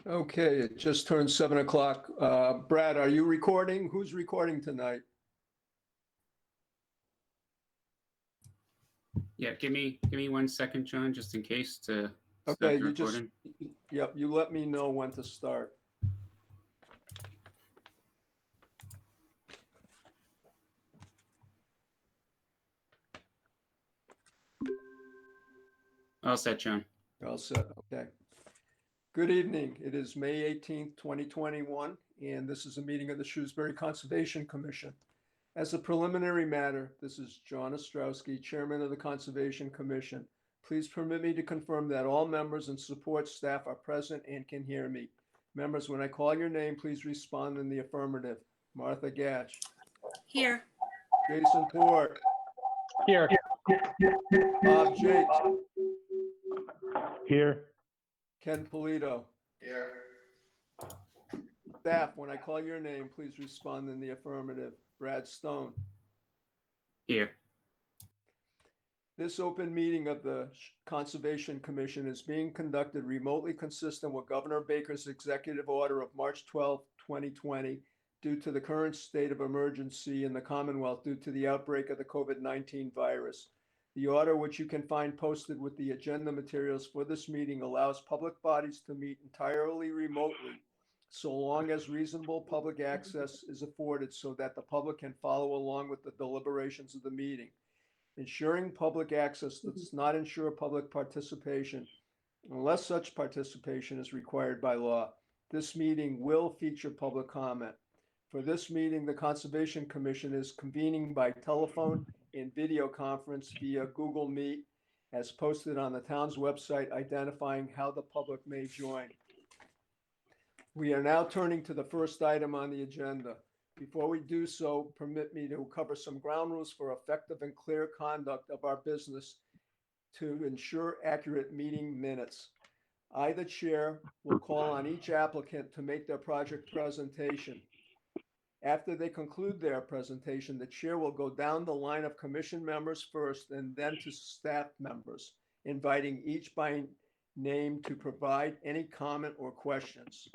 Okay, it just turned 7 o'clock. Brad, are you recording? Who's recording tonight? Yeah, give me 1 second, John, just in case to Okay, start the recording. yep, you let me know when to start. All set, John. All set, okay. Good evening. It is May 18th, 2021, and this is a meeting of the Shrewsbury Conservation Commission. As a preliminary matter, this is John Ostrowski, Chairman of the Conservation Commission. Please permit me to confirm that all members and support staff are present and can hear me. Members, when I call your name, please respond in the affirmative. Martha Gatch. Here. Jason Port. Here. Bob Jake. Here. Ken Polito. Here. Staff, when I call your name, please respond in the affirmative. Brad Stone. Here. This open meeting of the Conservation Commission is being conducted remotely consistent with Governor Baker's executive order of March 12, 2020, due to the current state of emergency in the Commonwealth due to the outbreak of the COVID-19 virus. The order, which you can find posted with the agenda materials for this meeting, allows public bodies to meet entirely remotely, so long as reasonable public access is afforded so that the public can follow along with the deliberations of the meeting. Ensuring public access does not ensure public participation unless such participation is required by law. This meeting will feature public comment. For this meeting, the Conservation Commission is convening by telephone and video conference via Google Meet, as posted on the town's website identifying how the public may join. We are now turning to the first item on the agenda. Before we do so, permit me to cover some ground rules for effective and clear conduct of our business to ensure accurate meeting minutes. I, the chair, will call on each applicant to make their project presentation. After they conclude their presentation, the chair will go down the line of commission members first and then to staff members, inviting each by name to provide any comment or questions.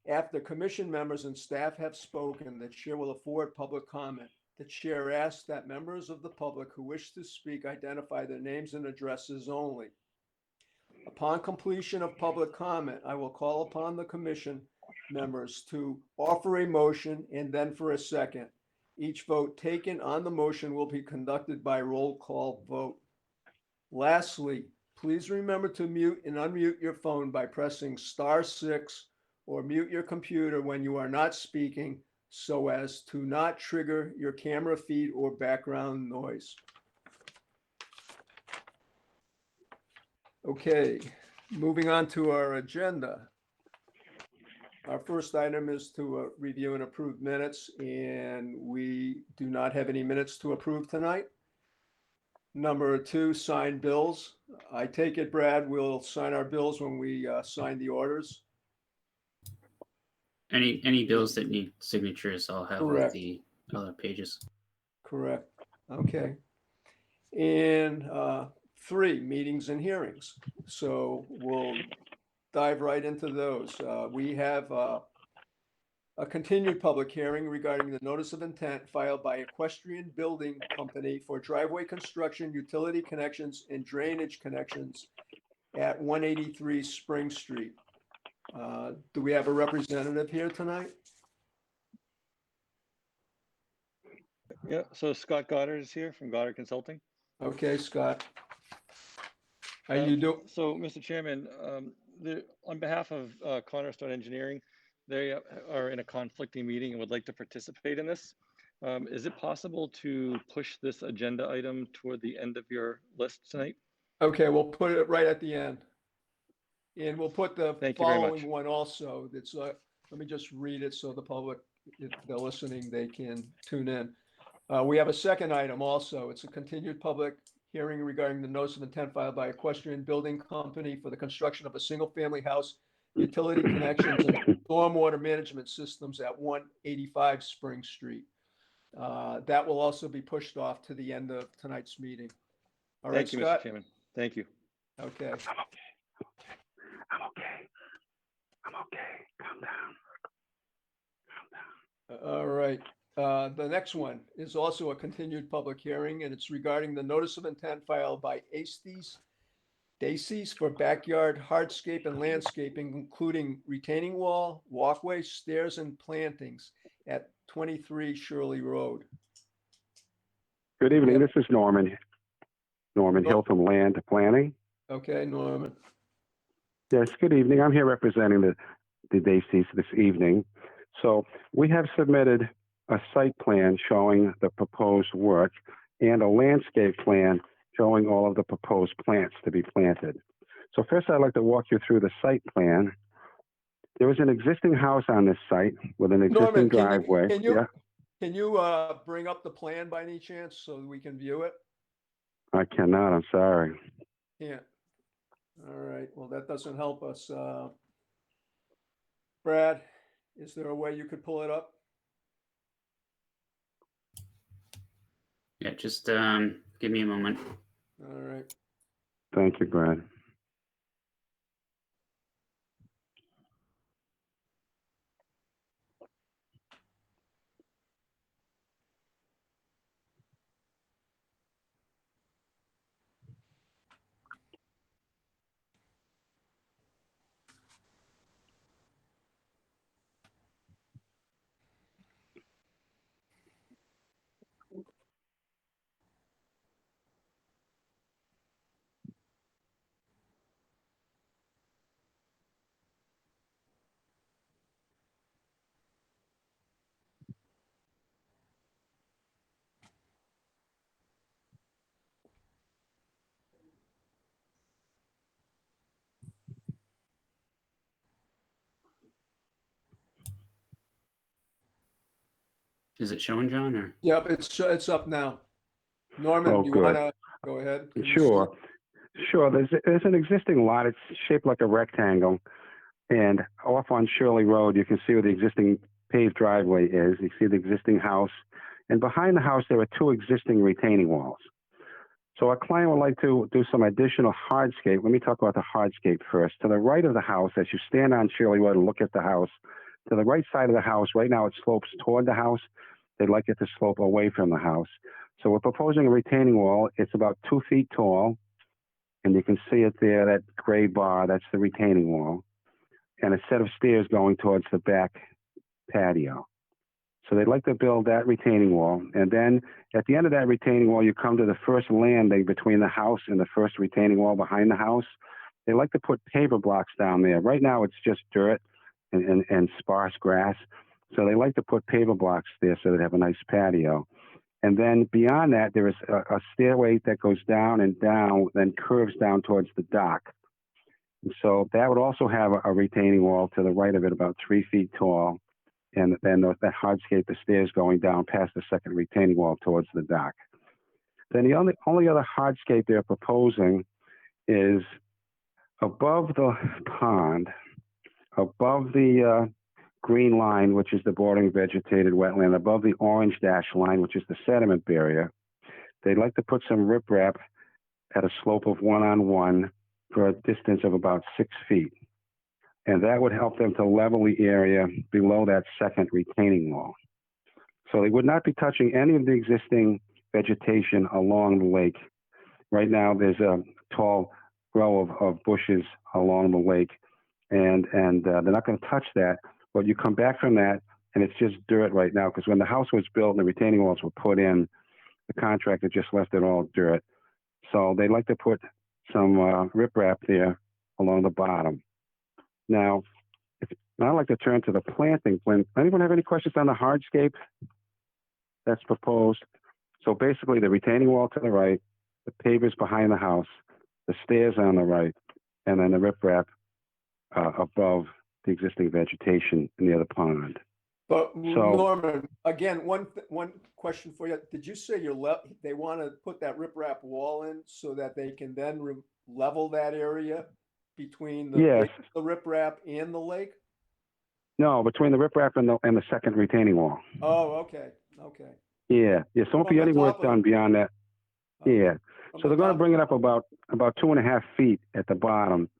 After commission members and staff have spoken, the chair will afford public comment. The chair asks that members of the public who wish to speak identify their names and addresses only. Upon completion of public comment, I will call upon the commission members to offer a motion and then for a second. Each vote taken on the motion will be conducted by roll call vote. Lastly, please remember to mute and unmute your phone by pressing *6 or mute your computer when you are not speaking so as to not trigger your camera feed or background noise. Okay, moving on to our agenda. Our first item is to review and approve minutes, and we do not have any minutes to approve tonight. Number 2, sign bills. I take it, Brad, we'll sign our bills when we sign the orders. Any bills that need signatures, I'll have with Correct. the other pages. Correct. Okay. And 3, meetings and hearings. So we'll dive right into those. We have a continued public hearing regarding the notice of intent filed by Equestrian Building Company for driveway construction, utility connections, and drainage connections at 183 Spring Street. Do we have a representative here tonight? Yeah, so Scott Goddard is here from Goddard Consulting. Okay, Scott. How you doing? So, Mr. Chairman, on behalf of Cornerstone Engineering, they are in a conflicting meeting and would like to participate in this. Is it possible to push this agenda item toward the end of your list tonight? Okay, we'll put it right at the end. And we'll put the Thank you very much. following one also. It's let me just read it so the public, if they're listening, they can tune in. We have a second item also. It's a continued public hearing regarding the notice of intent filed by Equestrian Building Company for the construction of a single-family house, utility connections, and stormwater management systems at 185 Spring Street. That will also be pushed off to the end of tonight's meeting. All right, Thank you, Scott? Mr. Chairman. Thank you. Okay. All right. The next one is also a continued public hearing, and it's regarding the notice of intent filed by Dacey's for backyard hardscape and landscaping, including retaining wall, walkways, stairs, and plantings at 23 Shirley Road. Good evening. Yep. This is Norman Hill from Land Planning. Okay, Norman. Yes, good evening. I'm here representing the Dacey's this evening. So we have submitted a site plan showing the proposed work and a landscape plan showing all of the proposed plants to be planted. So first, I'd like to walk you through the site plan. There is an existing house on this site with an existing Norman, driveway. can you bring up the plan by any chance so we can view it? I cannot, I'm sorry. Can't. All right, well, that doesn't help us. Brad, is there a way you could pull it up? Yeah, just give me a moment. All right. Thank you, Brad. Is it showing, John, or? Yep, it's up now. Norman, Oh, do you good. want to go ahead? Can you see Sure. it? Sure. There's an existing lot. It's shaped like a rectangle. And off on Shirley Road, you can see where the existing paved driveway is. You see the existing house. And behind the house, there are two existing retaining walls. So our client would like to do some additional hardscape. Let me talk about the hardscape first. To the right of the house, as you stand on Shirley Road and look at the house, to the right side of the house, right now it slopes toward the house. They'd like it to slope away from the house. So we're proposing a retaining wall. It's about 2 feet tall. And you can see it there, that gray bar, that's the retaining wall. And a set of stairs going towards the back patio. So they'd like to build that retaining wall. And then at the end of that retaining wall, you come to the first landing between the house and the first retaining wall behind the house. They like to put paver blocks down there. Right now, it's just dirt and sparse grass. So they like to put paver blocks there so they have a nice patio. And then beyond that, there is a stairway that goes down and down, then curves down towards the dock. And so that would also have a retaining wall to the right of it, about 3 feet tall. And then that hardscape, the stairs going down past the second retaining wall towards the dock. Then the only other hardscape they're proposing is above the pond, above the green line, which is the bordering vegetated wetland, above the orange dash line, which is the sediment barrier. They'd like to put some riprap at a slope of 1-on-1 for a distance of about 6 feet. And that would help them to level the area below that second retaining wall. So they would not be touching any of the existing vegetation along the lake. Right now, there's a tall row of bushes along the lake, and they're not going to touch that. But you come back from that, and it's just dirt right now, because when the house was built and the retaining walls were put in, the contractor just left it all dirt. So they like to put some riprap there along the bottom. Now I'd like to turn to the planting plan. Anyone have any questions on the hardscape that's proposed? So basically, the retaining wall to the right, the pavers behind the house, the stairs on the right, and then the riprap above the existing vegetation near the pond. But So- Norman, again, one question for you. Did you say they want to put that riprap wall in so that they can then level that area between the Yes. the riprap and the lake? No, between the riprap and the second retaining wall. Oh, okay. Yeah. So won't be From the any work top of done beyond that. Okay. Yeah. From So the they're going to top- bring it up about 2.5 feet at the bottom.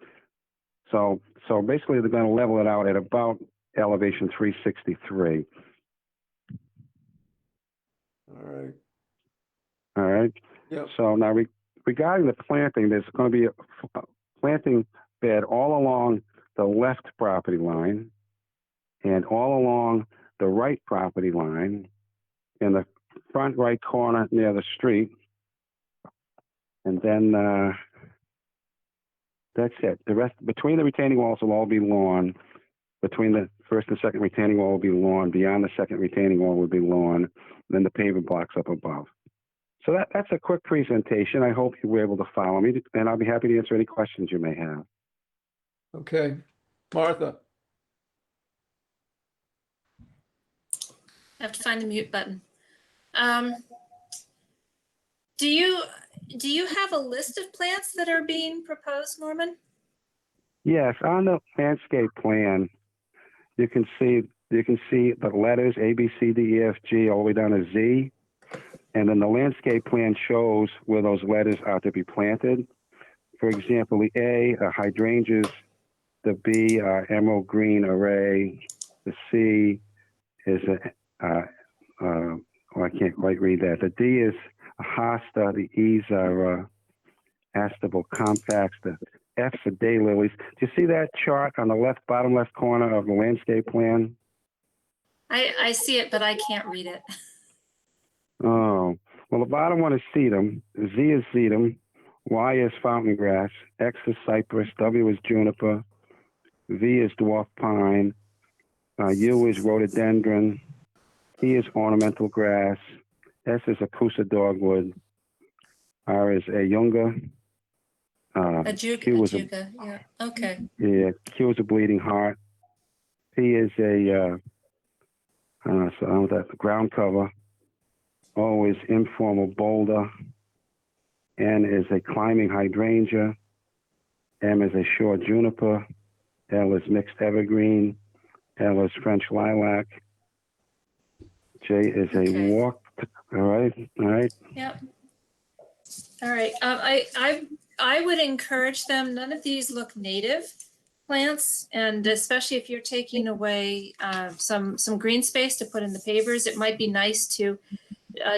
So basically they're going to level it out at about elevation 363. All right. All right. Yep. So now regarding the planting, there's going to be a planting bed all along the left property line and all along the right property line in the front right corner near the street. And then that's it. The rest between the retaining walls will all be lawn. Between the first and second retaining wall will be lawn. Beyond the second retaining wall will be lawn. Then the pavement blocks up above. So that's a quick presentation. I hope you were able to follow me, and I'll be happy to answer any questions you may have. Okay. Martha, I have to find the mute button. Do you have a list of plants that are being proposed, Norman? Yes, on the landscape plan, you can see the letters A, B, C, D, E, F, G, all the way down to Z. And then the landscape plan shows where those letters are to be planted. For example, the A are hydrangeas, the B are emerald green array, the C is I can't quite read that. The D is a hosta, the E's are astable compacts, the F's are daylilies. Do you see that chart on the bottom left corner of the landscape plan? I see it, but I can't read it. Oh, well, the bottom one is sedum. Z is sedum. Y is fountain grass. X is cypress. W is juniper. V is dwarf pine. U is rhododendron. T is ornamental grass. S is Acusa dogwood. R is Ayunga. Q is yeah. Okay. Q is a bleeding heart. P is a that ground cover. O is informal boulder. N is a climbing hydrangea. M is a shore juniper. L is mixed evergreen. L is French lilac. J is a walk. All right. Yep. All right. I would encourage them. None of these look native plants, and especially if you're taking away some green space to put in the pavers, it might be nice to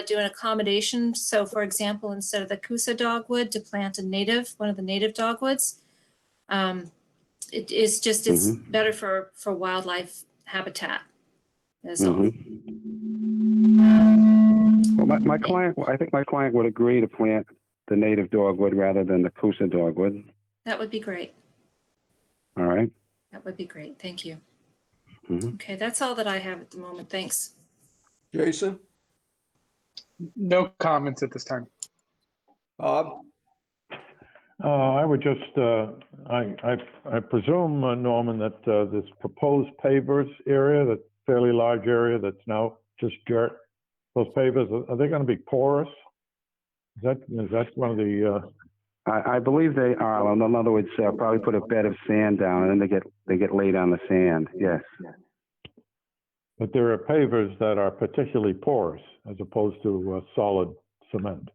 do an accommodation. So, for example, instead of the Acusa dogwood, to plant one of the native dogwoods. It's better for wildlife habitat. That's all. Well, I think my client would agree to plant the native dogwood rather than the Acusa dogwood. That would be great. All right. That would be great. Thank you. Okay, that's all that I have at the moment. Thanks. Jason, No comments at this time. Bob, I would just, I presume, Norman, that this proposed pavers area, that fairly large area that's now just dirt, those pavers, are they going to be porous? Is that one of the? I believe they are. In other words, probably put a bed of sand down, and then they get laid on the sand. Yes. But there are pavers that are particularly porous as opposed to solid cement.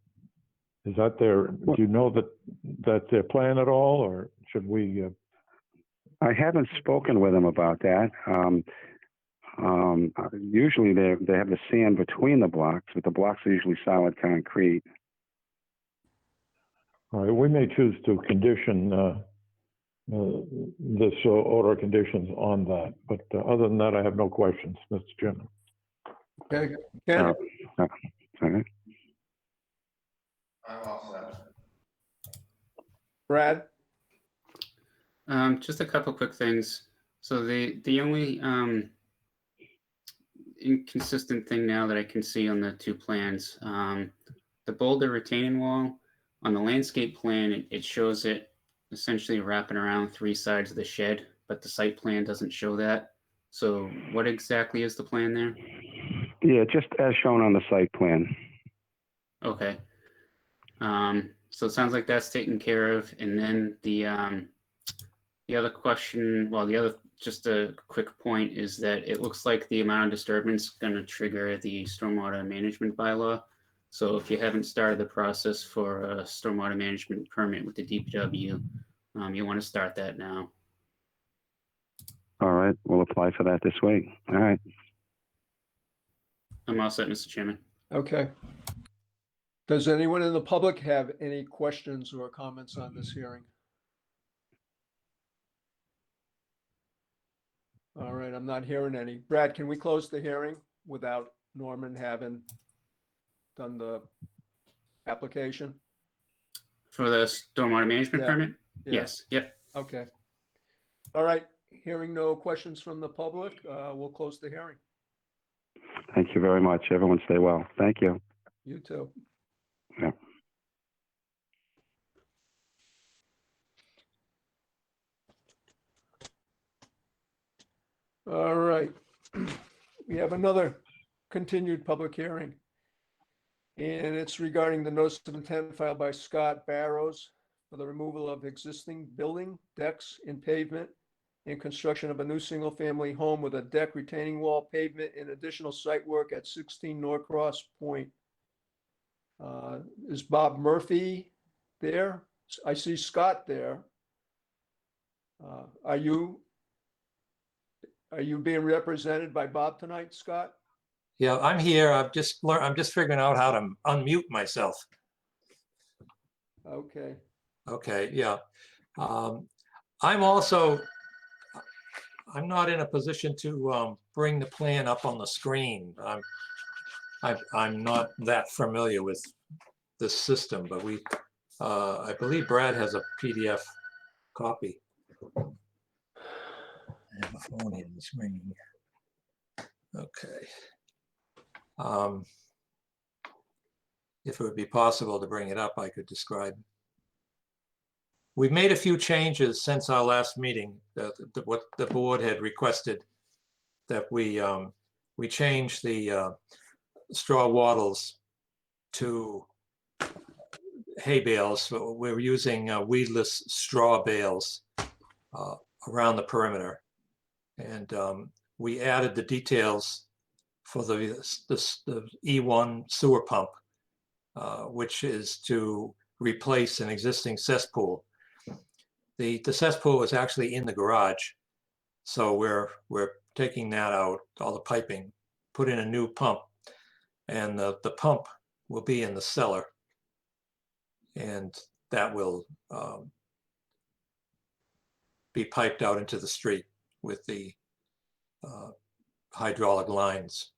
Is that their? Do you know that their plan at all, or should we? I haven't spoken with them about that. Usually they have the sand between the blocks, but the blocks are usually solid concrete. All right, we may choose to condition this order of conditions on that. But other than that, I have no questions, Mr. Chairman. okay, Ken, All right. I'm all set. Brad, Just a couple quick things. So the only inconsistent thing now that I can see on the two plans, the boulder retaining wall on the landscape plan, it shows it essentially wrapping around three sides of the shed, but the site plan doesn't show that. So what exactly is the plan there? Yeah, just as shown on the site plan. Okay. So it sounds like that's taken care of. And then the other question, just a quick point is that it looks like the amount of disturbance is going to trigger the stormwater management bylaw. So if you haven't started the process for a stormwater management permit with the DPW, you want to start that now. All right, we'll apply for that this week. All right. I'm all set, Mr. Chairman. Okay. Does anyone in the public have any questions or comments on this hearing? All right, I'm not hearing any. Brad, can we close the hearing without Norman having done the application? For the stormwater management Yeah. permit? Yeah. Yes, yep. Okay. All right, hearing no questions from the public, we'll close the hearing. Thank you very much. Everyone stay well. Thank you. You too. Yeah. All right. We have another continued public hearing. And it's regarding the notice of intent filed by Scott Barrows for the removal of existing building, decks, and pavement and construction of a new single-family home with a deck, retaining wall, pavement, and additional site work at 16 Norcross Point. Is Bob Murphy there? I see Scott there. Are you being represented by Bob tonight, Scott? Yeah, I'm here. I'm just figuring out how to unmute myself. Okay. Okay, yeah. I'm not in a position to bring the plan up on the screen. I'm not that familiar with this system, but I believe Brad has a PDF copy. I have a phone here on the screen. Okay. If it would be possible to bring it up, I could describe. We've made a few changes since our last meeting. What the board had requested that we changed the straw wattles to hay bales. So we're using weedless straw bales around the perimeter, and we added the details for the E1 sewer pump, which is to replace an existing cesspool. The cesspool is actually in the garage, so we're taking that out, all the piping, put in a new pump, and the pump will be in the cellar, and that will be piped out into the street with the hydraulic lines.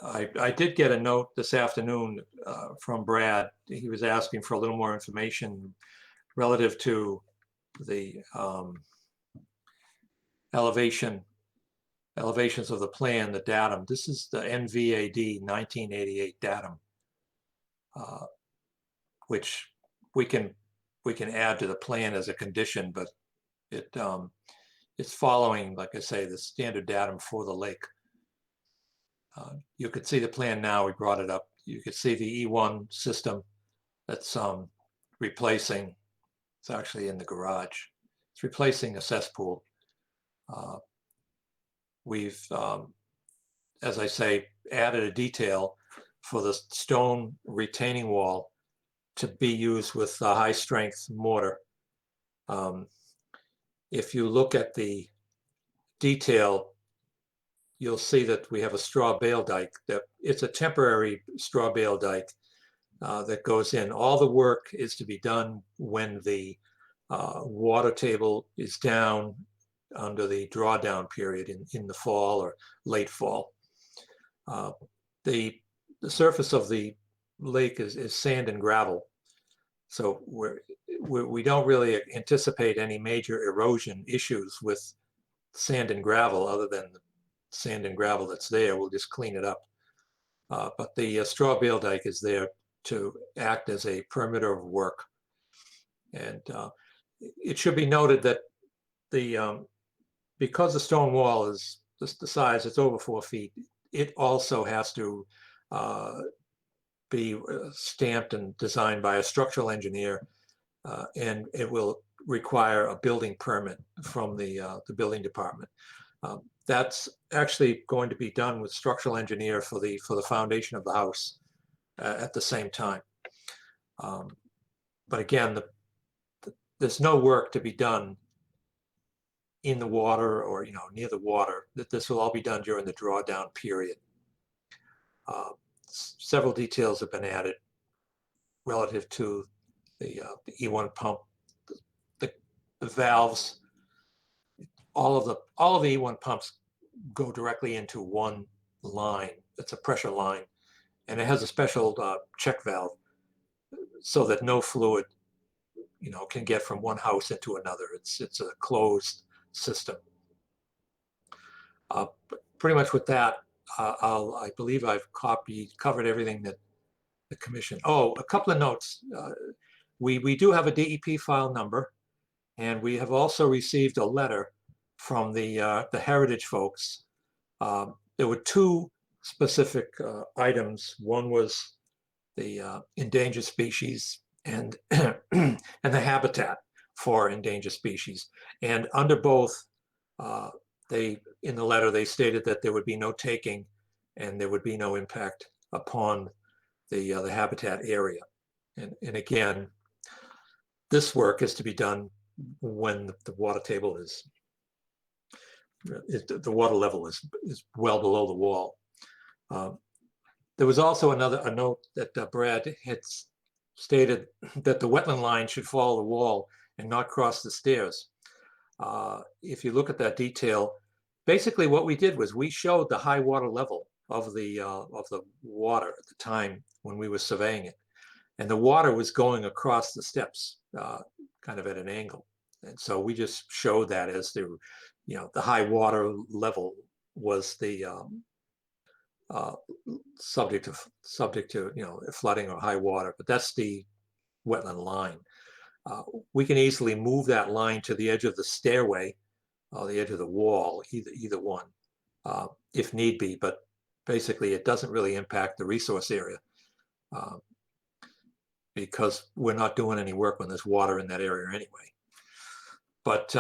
I did get a note this afternoon from Brad. He was asking for a little more information relative to the elevations of the plan, the datum. This is the NVAD 1988 datum, which we can add to the plan as a condition, but it's following, like I say, the standard datum for the lake. You could see the plan now. We brought it up. You could see the E1 system that's replacing. It's actually in the garage. It's replacing a cesspool. We've, as I say, added a detail for the stone retaining wall to be used with a high-strength mortar. If you look at the detail, you'll see that we have a straw bale dike. That it's a temporary straw bale dike that goes in. All the work is to be done when the water table is down under the drawdown period in the fall or late fall. The surface of the lake is sand and gravel, so we don't really anticipate any major erosion issues with sand and gravel, other than the sand and gravel that's there. We'll just clean it up. But the straw bale dike is there to act as a perimeter of work. And it should be noted that because the stone wall is the size, it's over 4 feet, it also has to be stamped and designed by a structural engineer, and it will require a building permit from the building department. That's actually going to be done with structural engineer for the foundation of the house at the same time. But again, there's no work to be done in the water or near the water. That this will all be done during the drawdown period. Several details have been added relative to the E1 pump, the valves. All of the E1 pumps go directly into one line. It's a pressure line, and it has a special check valve so that no fluid, can get from one house into another. It's a closed system. Pretty much with that, I believe I've covered everything that the commission. Oh, a couple of notes. We do have a DEP file number, and we have also received a letter from the Heritage folks. There were two specific items. One was the endangered species and and the habitat for endangered species. And under both, in the letter they stated that there would be no taking and there would be no impact upon the habitat area. And again, this work is to be done when the water table the water level is well below the wall. There was also a note that Brad had stated that the wetland line should follow the wall and not cross the stairs. If you look at that detail, basically what we did was we showed the high water level of the water at the time when we were surveying it, and the water was going across the steps, kind of at an angle. And so we just showed that as the high water level was the subject to flooding or high water, but that's the wetland line. We can easily move that line to the edge of the stairway or the edge of the wall, either one, if need be. But basically, it doesn't really impact the resource area because we're not doing any work when there's water in that area anyway. But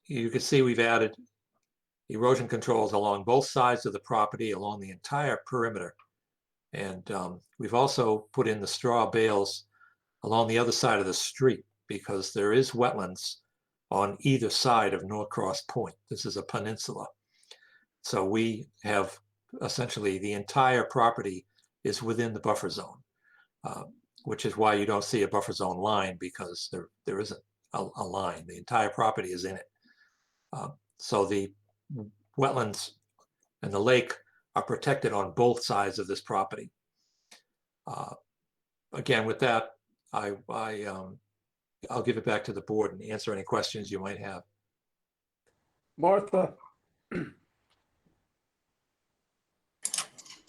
you can see we've added erosion controls along both sides of the property, along the entire perimeter. And we've also put in the straw bales along the other side of the street because there is wetlands on either side of Norcross Point. This is a peninsula. So we have essentially the entire property is within the buffer zone, which is why you don't see a buffer zone line, because there isn't a line. The entire property is in it. So the wetlands and the lake are protected on both sides of this property. Again, with that, I'll give it back to the board and answer any questions you might have. Martha,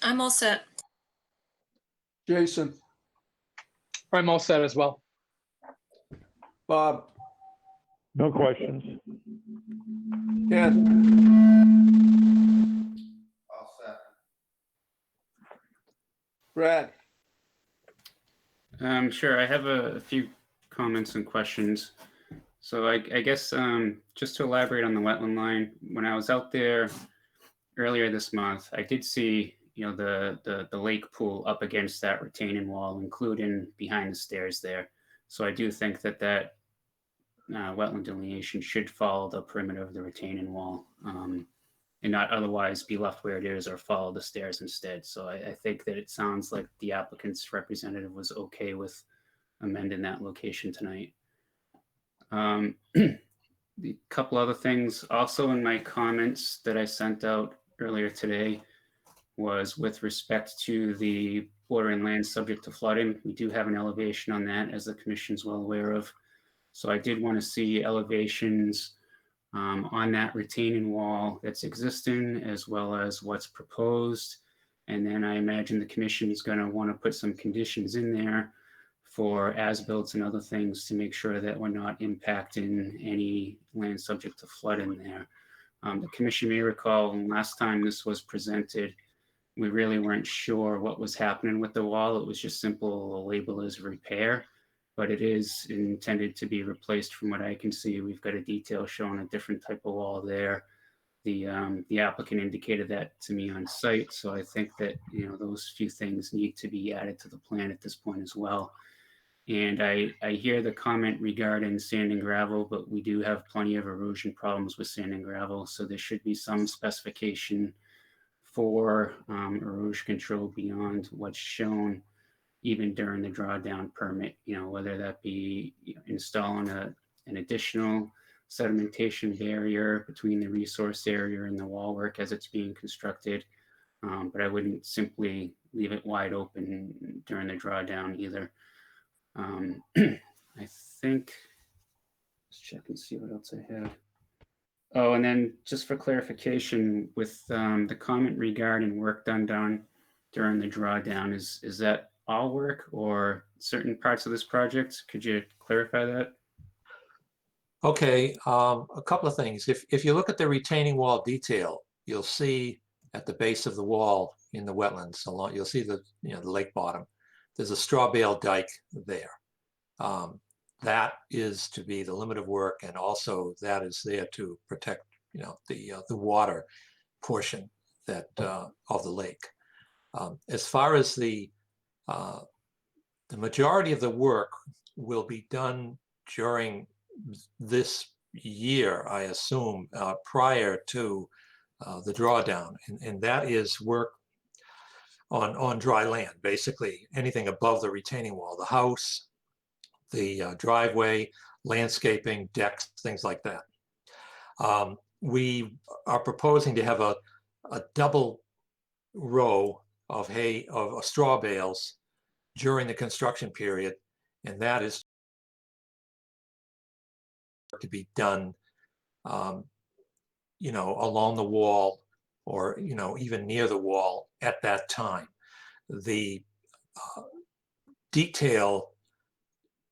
I'm all set. Jason, I'm all set as well. Bob, No questions. Ken, All set. Brad, Sure, I have a few comments and questions. So I guess just to elaborate on the wetland line, when I was out there earlier this month, I did see the lake pool up against that retaining wall, including behind the stairs there. So I do think that wetland delineation should follow the perimeter of the retaining wall and not otherwise be left where it is or follow the stairs instead. So I think that it sounds like the applicant's representative was okay with amending that location tonight. The couple other things also in my comments that I sent out earlier today was with respect to the bordering land subject to flooding. We do have an elevation on that, as the commission's well aware of. So I did want to see elevations on that retaining wall that's existing, as well as what's proposed. And then I imagine the commission is going to want to put some conditions in there for as-built and other things to make sure that we're not impacting any land subject to flooding there. The commission may recall last time this was presented, we really weren't sure what was happening with the wall. It was just simple label as repair, but it is intended to be replaced from what I can see. We've got a detail showing a different type of wall there. The applicant indicated that to me on site. So I think that, those few things need to be added to the plan at this point as well. And I hear the comment regarding sand and gravel, but we do have plenty of erosion problems with sand and gravel. So there should be some specification for erosion control beyond what's shown even during the drawdown permit, whether that be installing an additional sedimentation barrier between the resource area and the wall work as it's being constructed. But I wouldn't simply leave it wide open during the drawdown either. I think, let's check and see what else I have. Oh, and then just for clarification, with the comment regarding work done during the drawdown, is that all work or certain parts of this project? Could you clarify that? Okay, a couple of things. If you look at the retaining wall detail, you'll see at the base of the wall in the wetlands along, you'll see the lake bottom. There's a straw bale dike there. That is to be the limit of work, and also that is there to protect the water portion that of the lake. As far as the majority of the work will be done during this year, I assume, prior to the drawdown, and that is work on dry land, basically anything above the retaining wall, the house, the driveway, landscaping, decks, things like that. We are proposing to have a double row of straw bales during the construction period, and that is to be done along the wall, or even near the wall at that time. The detail,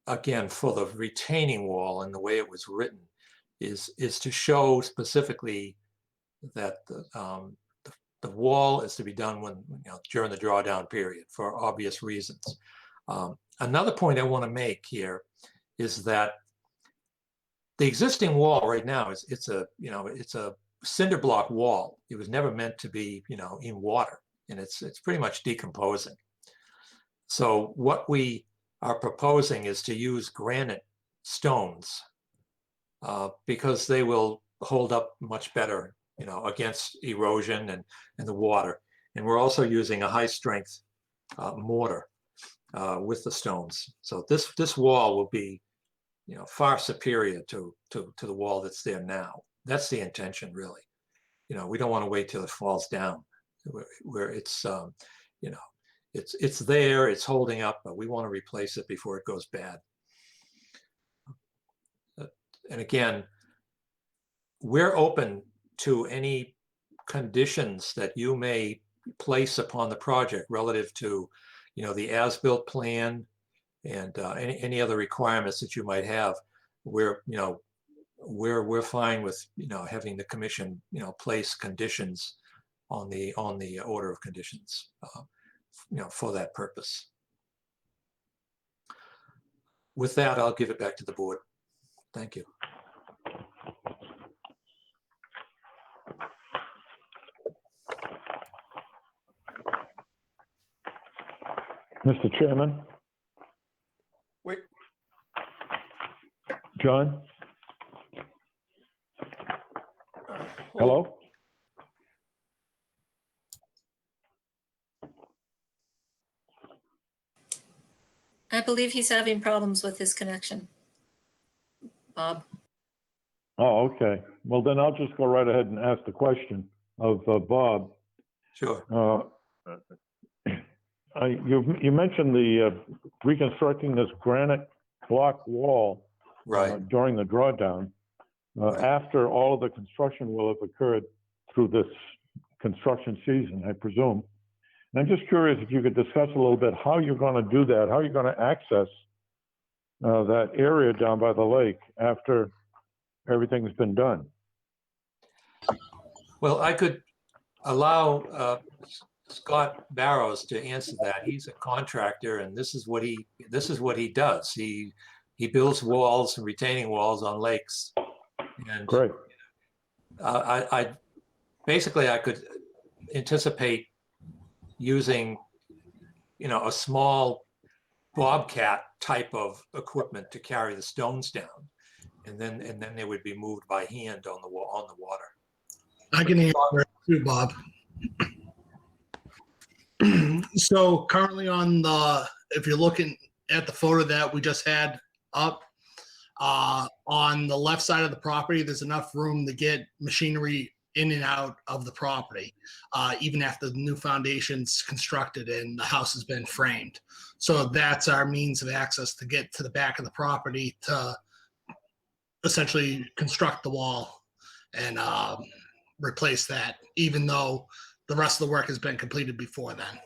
again, for the retaining wall and the way it was written is to show specifically that the wall is to be done during the drawdown period for obvious reasons. Another point I want to make here is that the existing wall right now it's a cinder block wall. It was never meant to be in water, and it's pretty much decomposing. So what we are proposing is to use granite stones because they will hold up much better against erosion and the water. And we're also using a high strength mortar with the stones. So this wall will be far superior to the wall that's there now. That's the intention, really. We don't want to wait till it falls down, where it's it's there, it's holding up, but we want to replace it before it goes bad. And again, we're open to any conditions that you may place upon the project relative to the as-built plan and any other requirements that you might have. We're fine with having the commission place conditions on the order of conditions for that purpose. With that, I'll give it back to the board. Thank you. Mr. Chairman, Wait, John, hello? I believe he's having problems with his connection. Bob. Oh, okay. Well, then I'll just go right ahead and ask the question of Bob. Sure. You mentioned the reconstructing this granite block wall Right. during the drawdown. Right. After all of the construction will have occurred through this construction season, I presume. And I'm just curious if you could discuss a little bit how you're going to do that, how you're going to access that area down by the lake after everything's been done. Well, I could allow Scott Barrows to answer that. He's a contractor, and this is what he does. He builds walls and retaining walls on lakes. And Great. I could anticipate using a small bobcat type of equipment to carry the stones down, and then they would be moved by hand on the water. I can answer it too, Bob. So currently on the, if you're looking at the photo that we just had up, on the left side of the property, there's enough room to get machinery in and out of the property, even after the new foundation's constructed and the house has been framed. So that's our means of access to get to the back of the property to essentially construct the wall and replace that, even though the rest of the work has been completed before then.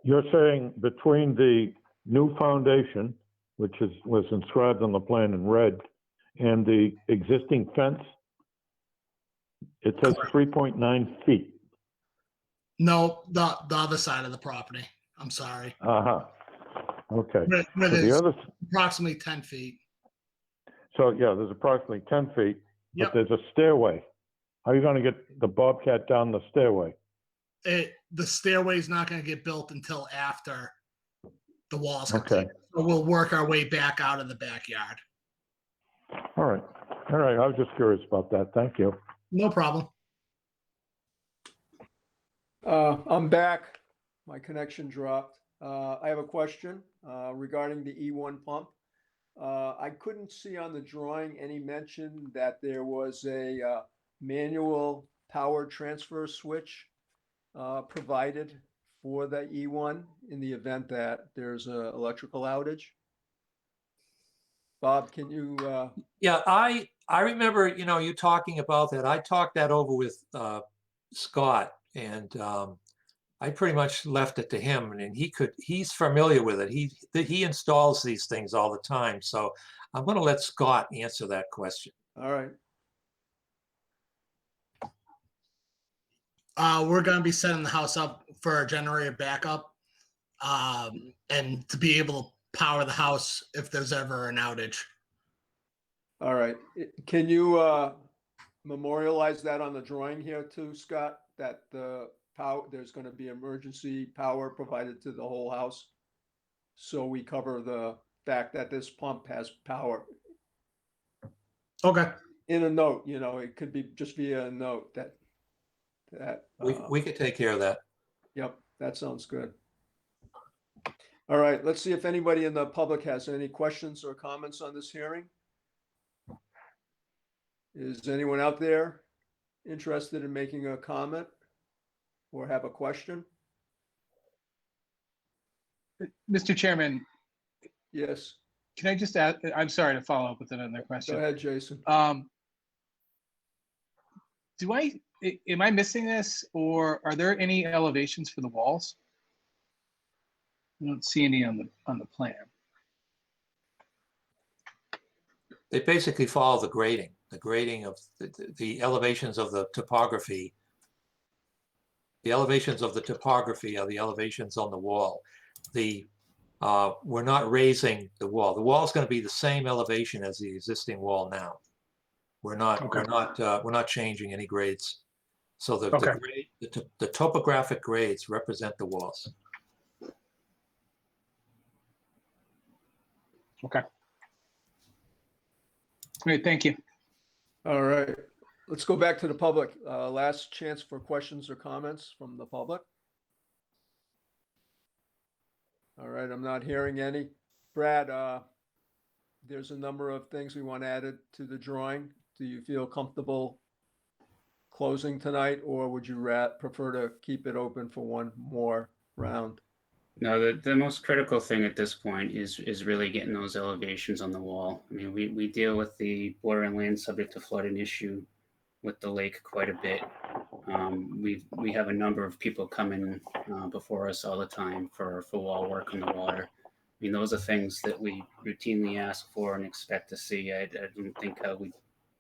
You're saying between the new foundation, which was inscribed on the plan in red, and the existing fence, it says 3.9 feet. No, the other side of the property. I'm sorry. Uh-huh. Okay. Where So the there's other, approximately 10 feet. so yeah, there's approximately 10 feet, but Yep. there's a stairway. How are you going to get the Bobcat down the stairway? The stairway is not going to get built until after the wall's Okay. complete. So we'll work our way back out of the backyard. All right. All right. I was just curious about that. Thank you. No problem. I'm back. My connection dropped. I have a question regarding the E1 pump. I couldn't see on the drawing any mention that there was a manual power transfer switch provided for the E1 in the event that there's an electrical outage. Bob, can you? Yeah, I remember, you talking about that. I talked that over with Scott, and I pretty much left it to him, and he's familiar with it. He installs these things all the time. So I'm going to let Scott answer that question. All right. We're going to be setting the house up for a generator backup, and to be able to power the house if there's ever an outage. All right. Can you memorialize that on the drawing here too, Scott? That the power, there's going to be emergency power provided to the whole house? So we cover the fact that this pump has power. Okay. In a note, it could be just via a note that. We could take care of that. Yep, that sounds good. All right, let's see if anybody in the public has any questions or comments on this hearing. Is anyone out there interested in making a comment or have a question? Mr. Chairman, Yes, can I just add, I'm sorry to follow up with another go question. ahead, Jason. Am I missing this, or are there any elevations for the walls? I don't see any on the plan. They basically follow the grading of the elevations of the topography. The elevations of the topography are the elevations on the wall. We're not raising the wall. The wall is going to be the same elevation as the existing wall now. We're not changing any grades. So the topographic grades represent the walls. Okay. Great, thank you. All right, let's go back to the public. Last chance for questions or comments from the public. All right, I'm not hearing any. Brad, there's a number of things we want added to the drawing. Do you feel comfortable closing tonight, or would you prefer to keep it open for one more round? No, the most critical thing at this point is really getting those elevations on the wall. I mean, we deal with the borderland land subject to flooding issue with the lake quite a bit. We have a number of people coming before us all the time for wall work on the water. I mean, those are things that we routinely ask for and expect to see. I don't think we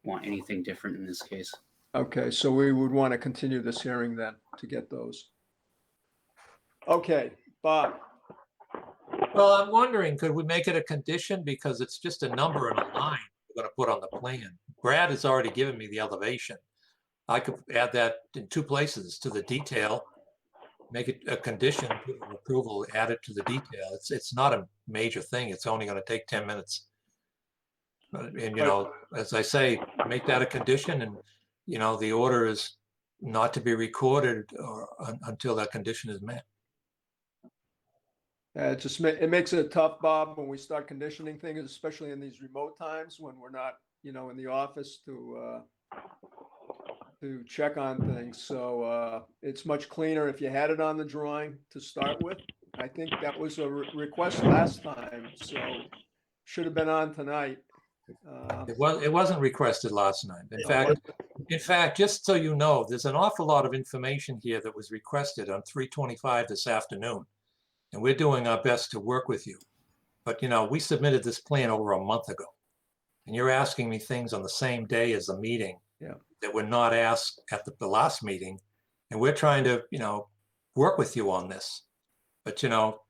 want anything different in this case. Okay, so we would want to continue this hearing then to get those. Okay, Bob. Well, I'm wondering, could we make it a condition, because it's just a number and a line we're going to put on the plan. Brad has already given me the elevation. I could add that in two places to the detail, make it a condition of approval, add it to the detail. It's not a major thing. It's only going to take 10 minutes. And, as I say, make that a condition, and, the order is not to be recorded or until that condition is met. It just it makes it tough, Bob, when we start conditioning things, especially in these remote times when we're not, in the office to check on things. So it's much cleaner if you had it on the drawing to start with. I think that was a request last time, so should have been on tonight. It wasn't requested last night. In fact, just so you know, there's an awful lot of information here that was requested on 3:25 this afternoon. And we're doing our best to work with you. But, we submitted this plan over a month ago. And you're asking me things on the same day as the meeting that were not asked at the last meeting. And we're trying to, work with you on this. But,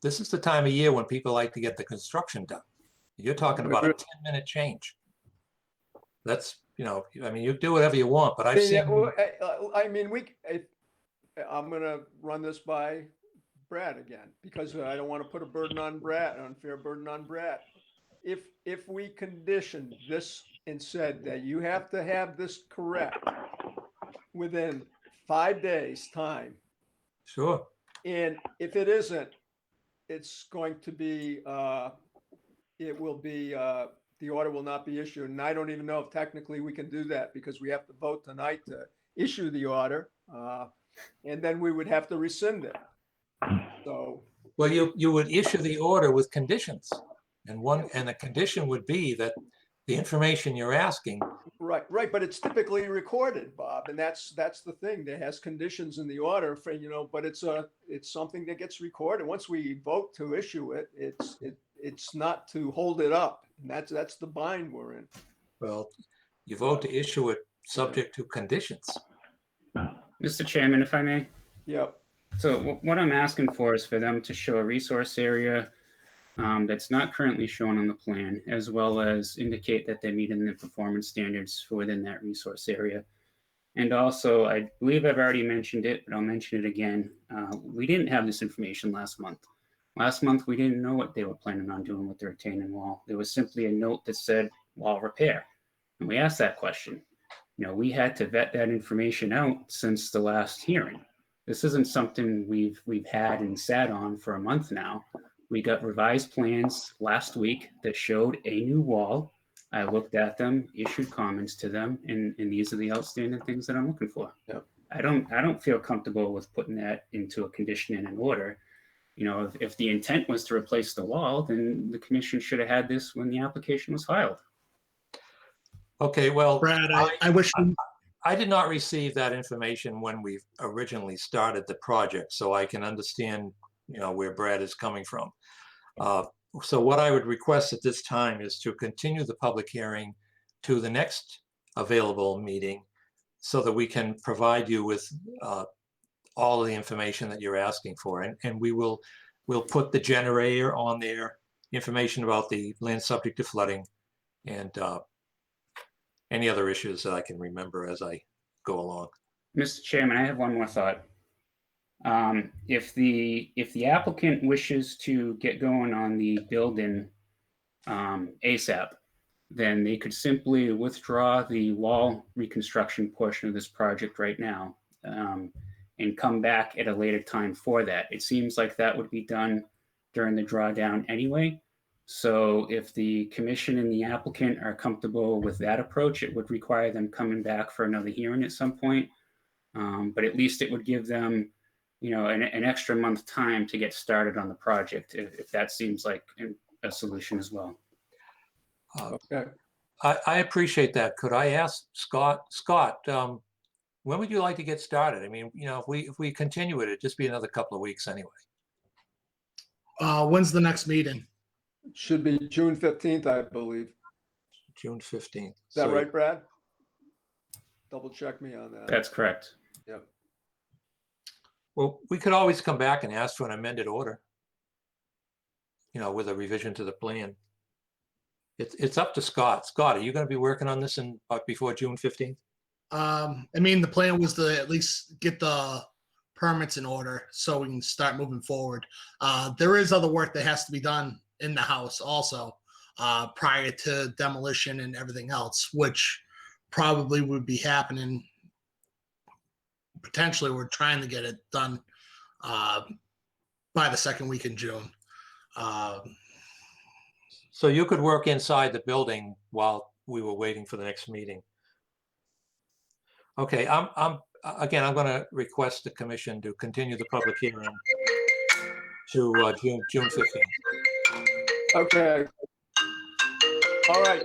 this is the time of year when people like to get the construction done. You're talking about a 10-minute change. That's, you do whatever you want, but I've seen. I'm going to run this by Brad again, because I don't want to put a burden on Brad, an unfair burden on Brad. If we conditioned this and said that you have to have this correct within 5 days' time. Sure. And if it isn't, it's going to be, the order will not be issued. And I don't even know if technically we can do that, because we have to vote tonight to issue the order. And then we would have to rescind it. So, well, you would issue the order with conditions, and the condition would be that the information you're asking. Right, but it's typically recorded, Bob, and that's the thing. There has conditions in the order for, but it's something that gets recorded. Once we vote to issue it, it's not to hold it up, and that's the bind we're in. Well, you vote to issue it subject to conditions. Mr. Chairman, if I may. Yep. So what I'm asking for is for them to show a resource area that's not currently shown on the plan, as well as indicate that they're meeting the performance standards for within that resource area. And also, I believe I've already mentioned it, but I'll mention it again. We didn't have this information last month. Last month, we didn't know what they were planning on doing with the retaining wall. There was simply a note that said wall repair. And we asked that question. We had to vet that information out since the last hearing. This isn't something we've had and sat on for a month now. We got revised plans last week that showed a new wall. I looked at them, issued comments to them, and these are the outstanding things that I'm looking for. Yep. I don't feel comfortable with putting that into a condition in an order. If the intent was to replace the wall, then the commission should have had this when the application was filed. Okay, well, Brad, I wish. I did not receive that information when we originally started the project, so I can understand, where Brad is coming from. So what I would request at this time is to continue the public hearing to the next available meeting, so that we can provide you with all of the information that you're asking for, and we'll put the generator on there, information about the land subject to flooding, and any other issues that I can remember as I go along. Mr. Chairman, I have one more thought. If the applicant wishes to get going on the building ASAP, then they could simply withdraw the wall reconstruction portion of this project right now and come back at a later time for that. It seems like that would be done during the drawdown anyway. So if the commission and the applicant are comfortable with that approach, it would require them coming back for another hearing at some point. But at least it would give them, an extra month time to get started on the project, if that seems like a solution as well. Okay. I appreciate that. Could I ask Scott, when would you like to get started? I mean, if we continue it, it'd just be another couple of weeks anyway. When's the next meeting? Should be June 15th, I believe. June 15th. Is that right, Brad? Double check me on that. That's correct. Yep. Well, we could always come back and ask for an amended order, with a revision to the plan. It's up to Scott. Scott, are you going to be working on this before June 15th? The plan was to at least get the permits in order so we can start moving forward. There is other work that has to be done in the house also, prior to demolition and everything else, which probably would be happening potentially we're trying to get it done by the second week in June. So you could work inside the building while we were waiting for the next meeting. Okay, I'm going to request the commission to continue the public hearing to June 15th. Okay. All right.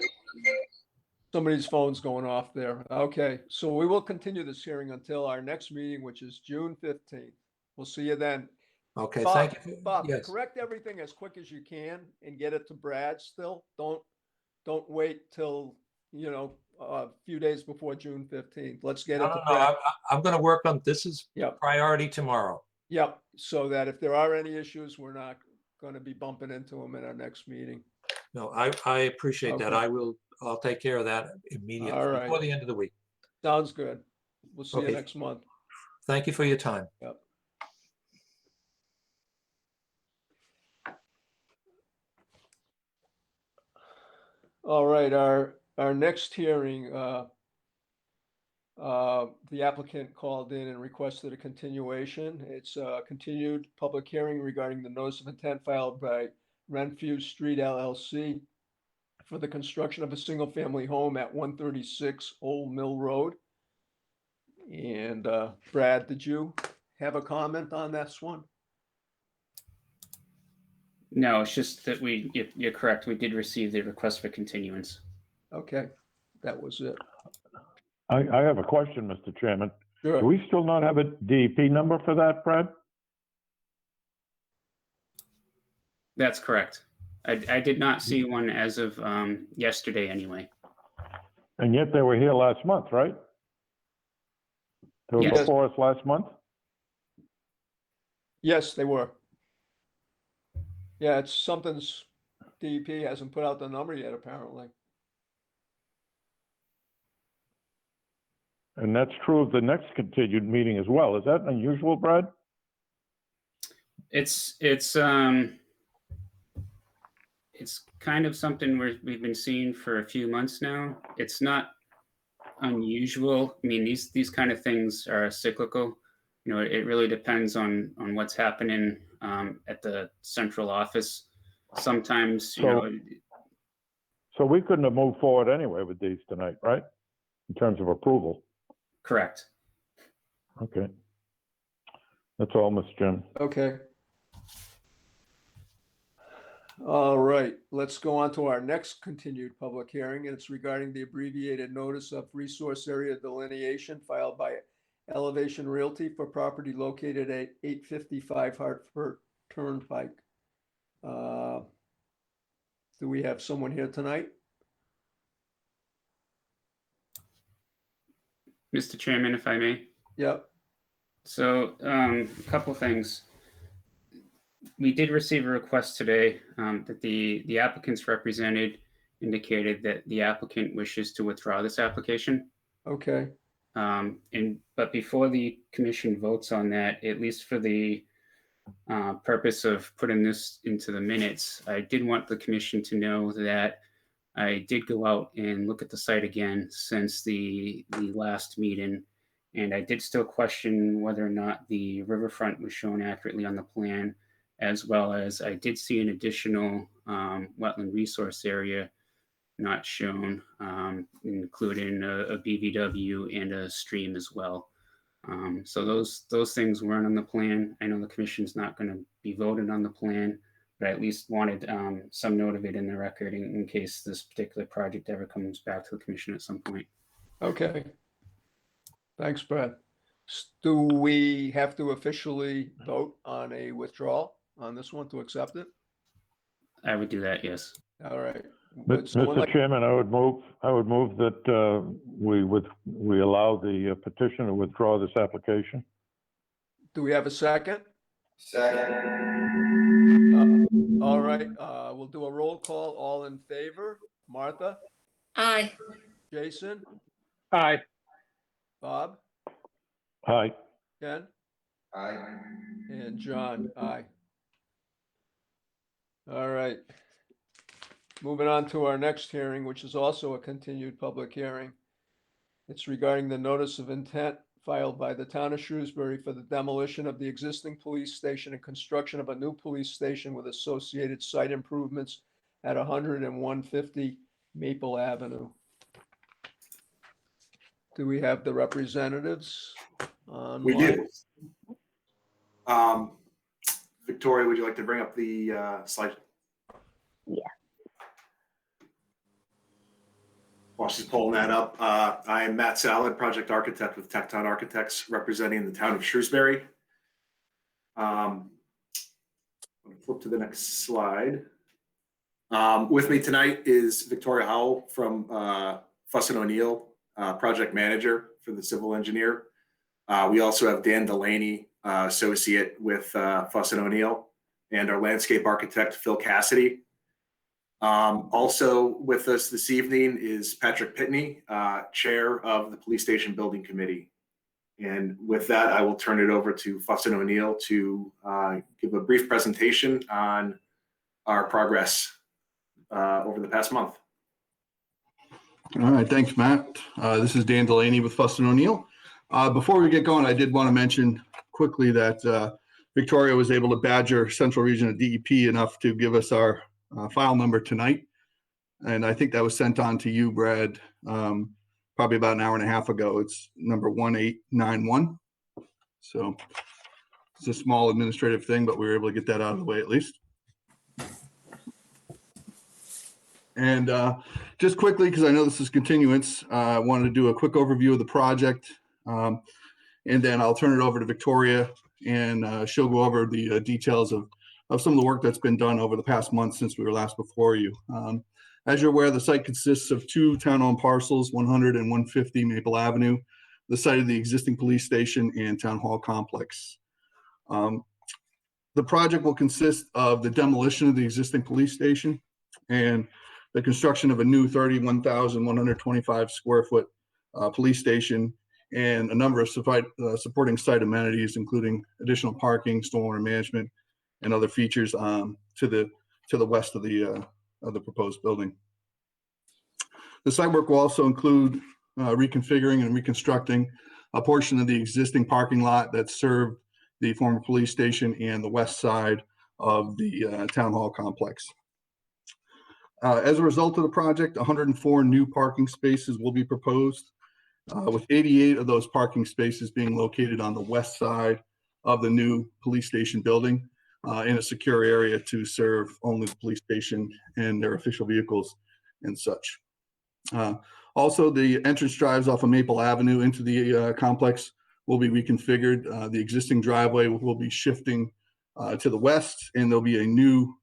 Somebody's phone's going off there. Okay, so we will continue this hearing until our next meeting, which is June 15th. We'll see you then. Okay, Bob, thank you. Bob, Yes. correct everything as quick as you can and get it to Brad still. Don't wait till, a few days before June 15th. Let's get it No, to no, Brad. I'm going to work on, this is Yep. priority tomorrow. Yep, so that if there are any issues, we're not going to be bumping into them in our next meeting. No, I appreciate that. Okay. I'll take care of that immediately All right. before the end of the week. Sounds good. We'll see you Okay. next month. Thank you for your time. Yep. All right, our next hearing, the applicant called in and requested a continuation. It's a continued public hearing regarding the notice of intent filed by Renfrew Street LLC for the construction of a single-family home at 136 Old Mill Road. And Brad, did you have a comment on this one? No, it's just that you're correct. We did receive the request for continuance. Okay, that was it. I have a question, Mr. Chairman. Do Sure. we still not have a DEP number for that, Brad? That's correct. I did not see one as of yesterday anyway. And yet they were here last month, right? They were Yes. before us last month? Yes, they were. Yeah, it's something's, DEP hasn't put out the number yet, apparently. And that's true of the next continued meeting as well. Is that unusual, Brad? It's kind of something we've been seeing for a few months now. It's not unusual. I mean, these kind of things are cyclical. It really depends on what's happening at the central office. Sometimes, So we couldn't have moved forward anyway with these tonight, right? In terms of approval. correct. Okay. That's all, Mr. Chairman. Okay. All right, let's go on to our next continued public hearing, and it's regarding the abbreviated notice of resource area delineation filed by Elevation Realty for property located at 855 Hartford Turnpike. Do we have someone here tonight? Mr. Chairman, if I may. Yep. So a couple things. We did receive a request today that the applicant's represented indicated that the applicant wishes to withdraw this application. Okay. But before the commission votes on that, at least for the purpose of putting this into the minutes, I did want the commission to know that I did go out and look at the site again since the last meeting, and I did still question whether or not the riverfront was shown accurately on the plan, as well as I did see an additional wetland resource area not shown, including a BVW and a stream as well. So those things weren't on the plan. I know the commission's not going to be voted on the plan, but I at least wanted some note of it in the record in case this particular project ever comes back to the commission at some point. Okay. Thanks, Brad. Do we have to officially vote on a withdrawal on this one to accept it? I would do that, yes. All right. Would someone Mr. like- Chairman, I would move that we allow the petitioner to withdraw this application. Do we have a second? Second. All right, we'll do a roll call. All in favor? Martha, Aye. Jason, Aye. Bob, Aye. Ken, Aye. and John, aye. All right. Moving on to our next hearing, which is also a continued public hearing. It's regarding the notice of intent filed by the town of Shrewsbury for the demolition of the existing police station and construction of a new police station with associated site improvements at 100 and 150 Maple Avenue. Do we have the representatives online? We do. Victoria, would you like to bring up the slide? Yeah. While she's pulling that up, I am Matt Salad, project architect with Tecton Architects, representing the town of Shrewsbury. I'm going to flip to the next slide. With me tonight is Victoria Howell from Fuss & O'Neill, project manager for the civil engineer. We also have Dan Delaney, associate with Fuss & O'Neill, and our landscape architect, Phil Cassidy. Also with us this evening is Patrick Pitney, chair of the Police Station Building Committee. And with that, I will turn it over to Fuss & O'Neill to give a brief presentation on our progress over the past month. All right, thanks, Matt. This is Dan Delaney with Fuss & O'Neill. Before we get going, I did want to mention quickly that Victoria was able to badger Central Region of DEP enough to give us our file number tonight. And I think that was sent on to you, Brad, probably about an hour and a half ago. It's number 1891. So it's a small administrative thing, but we were able to get that out of the way at least. And just quickly, because I know this is continuance, I wanted to do a quick overview of the project. And then I'll turn it over to Victoria, and she'll go over the details of some of the work that's been done over the past month since we were last before you. As you're aware, the site consists of two town-owned parcels, 100 and 150 Maple Avenue, the site of the existing police station and town hall complex. The project will consist of the demolition of the existing police station and the construction of a new 31,125 square foot police station and a number of supporting site amenities, including additional parking, stormwater management, and other features to the west of the proposed building. The site work will also include reconfiguring and reconstructing a portion of the existing parking lot that served the former police station and the west side of the town hall complex. As a result of the project, 104 new parking spaces will be proposed, with 88 of those parking spaces being located on the west side of the new police station building, in a secure area to serve only the police station and their official vehicles and such. Also, the entrance drives off of Maple Avenue into the complex will be reconfigured. The existing driveway will be shifting to the west, and there'll be a new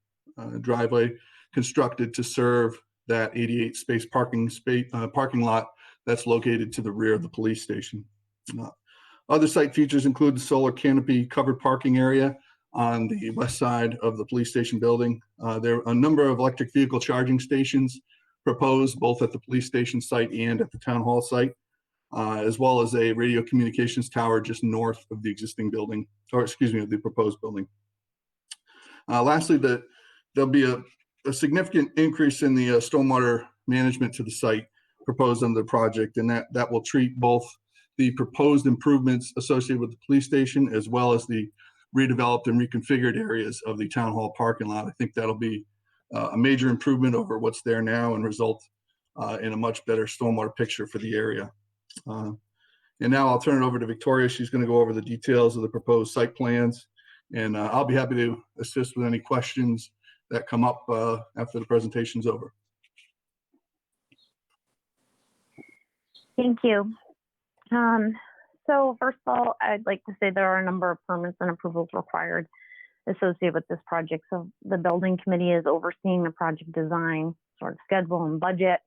driveway constructed to serve that 88 space parking lot that's located to the rear of the police station. Other site features include the solar canopy covered parking area on the west side of the police station building. There are a number of electric vehicle charging stations proposed both at the police station site and at the town hall site, as well as a radio communications tower just north of the existing building, or excuse me, of the proposed building. Lastly, there'll be a significant increase in the stormwater management to the site proposed under the project, and that will treat both the proposed improvements associated with the police station as well as the redeveloped and reconfigured areas of the town hall parking lot. I think that'll be a major improvement over what's there now and result in a much better stormwater picture for the area. And now I'll turn it over to Victoria. She's going to go over the details of the proposed site plans, and I'll be happy to assist with any questions that come up after the presentation's over. Thank you. So first of all, I'd like to say there are a number of permits and approvals required associated with this project. So the building committee is overseeing the project design, sort of schedule and budget.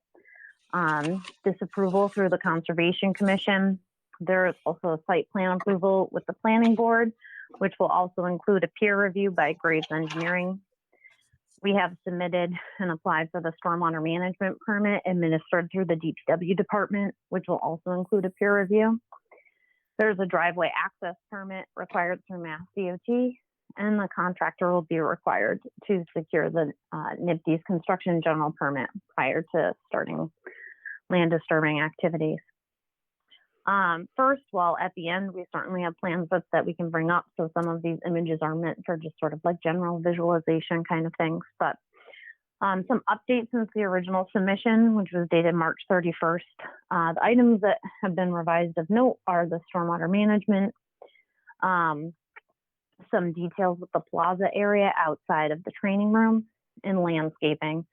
This approval through the Conservation Commission. There is also a site plan approval with the planning board, which will also include a peer review by Graves Engineering. We have submitted and applied for the stormwater management permit administered through the DPW department, which will also include a peer review. There's a driveway access permit required through Mass DOT, and the contractor will be required to secure the NIPD's construction general permit prior to starting land disturbing activities. First, well, at the end, we certainly have plans that we can bring up. So some of these images are meant for just sort of like general visualization kind of things. But some updates since the original submission, which was dated March 31st. The items that have been revised of note are the stormwater management, some details with the plaza area outside of the training room, and landscaping.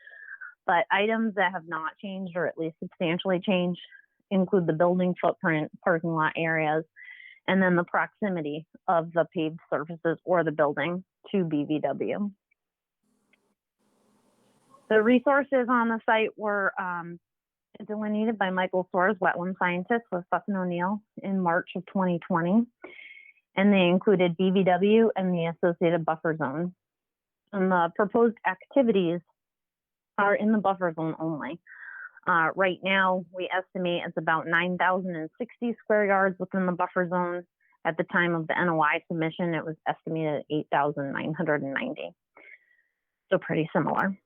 But items that have not changed, or at least substantially changed, include the building footprint, parking lot areas, and then the proximity of the paved surfaces or the building to BVW. The resources on the site were delineated by Michael Soares, wetland scientist with Sutton O'Neill in March of 2020. And they included BVW and the associated buffer zone. And the proposed activities are in the buffer zone only. Right now, we estimate it's about 9,060 square yards within the buffer zone. At the time of the NOI submission, it was estimated at 8,990. So pretty similar.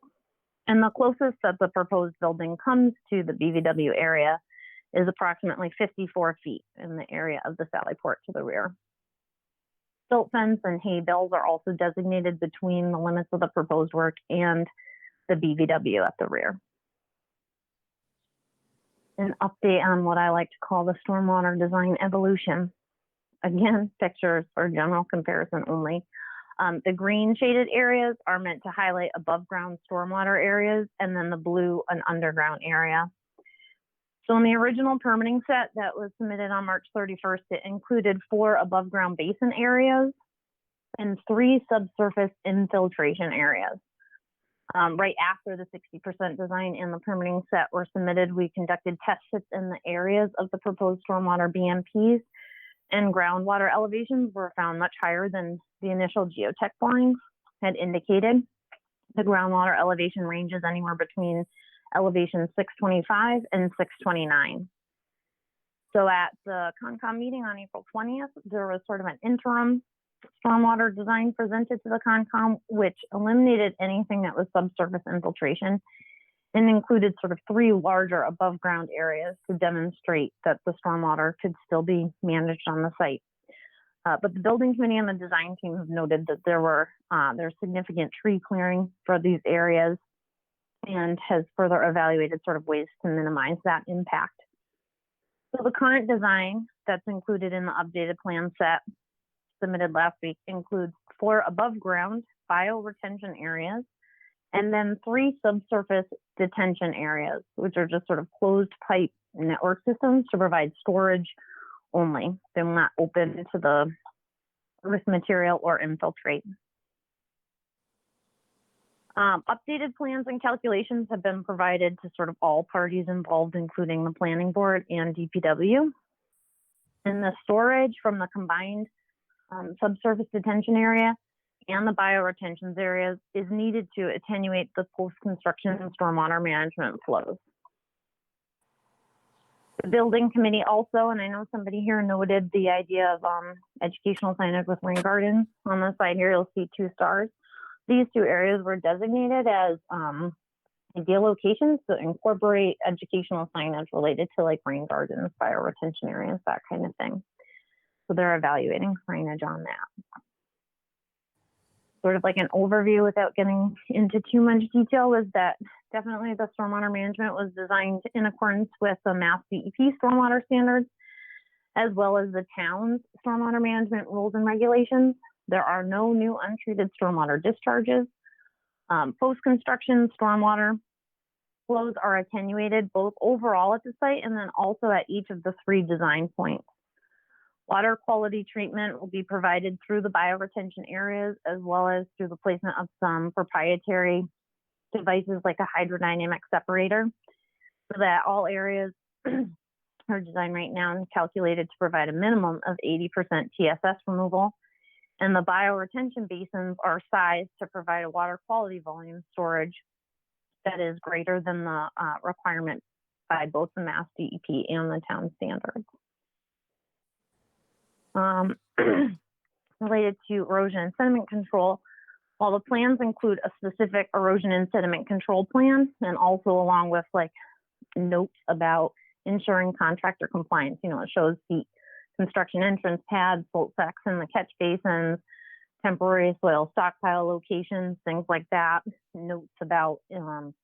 And the closest that the proposed building comes to the BVW area is approximately 54 feet in the area of the Sally Port to the rear. Silt fence and hay bales are also designated between the limits of the proposed work and the BVW at the rear. An update on what I like to call the stormwater design evolution. Again, pictures for general comparison only. The green shaded areas are meant to highlight above ground stormwater areas, and then the blue an underground area. So in the original permitting set that was submitted on March 31st, it included 4 above ground basin areas and 3 subsurface infiltration areas. Right after the 60% design and the permitting set were submitted, we conducted test sits in the areas of the proposed stormwater BMPs, and groundwater elevations were found much higher than the initial geotech borings had indicated. The groundwater elevation ranges anywhere between elevation 625 and 629. So at the Concom meeting on April 20th, there was sort of an interim stormwater design presented to the Concom, which eliminated anything that was subsurface infiltration and included sort of 3 larger above ground areas to demonstrate that the stormwater could still be managed on the site. But the building committee and the design team have noted that there's significant tree clearing for these areas and has further evaluated sort of ways to minimize that impact. So the current design that's included in the updated plan set submitted last week includes 4 above ground bioretention areas and then 3 subsurface detention areas, which are just sort of closed pipe network systems to provide storage only. They will not open to the earth material or infiltrate. Updated plans and calculations have been provided to sort of all parties involved, including the planning board and DPW. And the storage from the combined subsurface detention area and the bioretention areas is needed to attenuate the post-construction and stormwater management flows. The building committee also, and I know somebody here noted the idea of educational signage with rain gardens. On the side here, you'll see 2 stars. These 2 areas were designated as ideal locations to incorporate educational signage related to like rain gardens, bioretention areas, that kind of thing. So they're evaluating signage on that. Sort of like an overview without getting into too much detail is that definitely the stormwater management was designed in accordance with the Mass DEP stormwater standards, as well as the town's stormwater management rules and regulations. There are no new untreated stormwater discharges. Post-construction stormwater flows are attenuated both overall at the site and then also at each of the 3 design points. Water quality treatment will be provided through the bioretention areas as well as through the placement of some proprietary devices like a hydrodynamic separator, so that all areas are designed right now and calculated to provide a minimum of 80% TSS removal. And the bioretention basins are sized to provide a water quality volume storage that is greater than the requirement by both the Mass DEP and the town standards. Related to erosion and sediment control, while the plans include a specific erosion and sediment control plan and also along with like notes about ensuring contractor compliance. You know, it shows the construction entrance pads, silt sacks in the catch basins, temporary soil stockpile locations, things like that. Notes about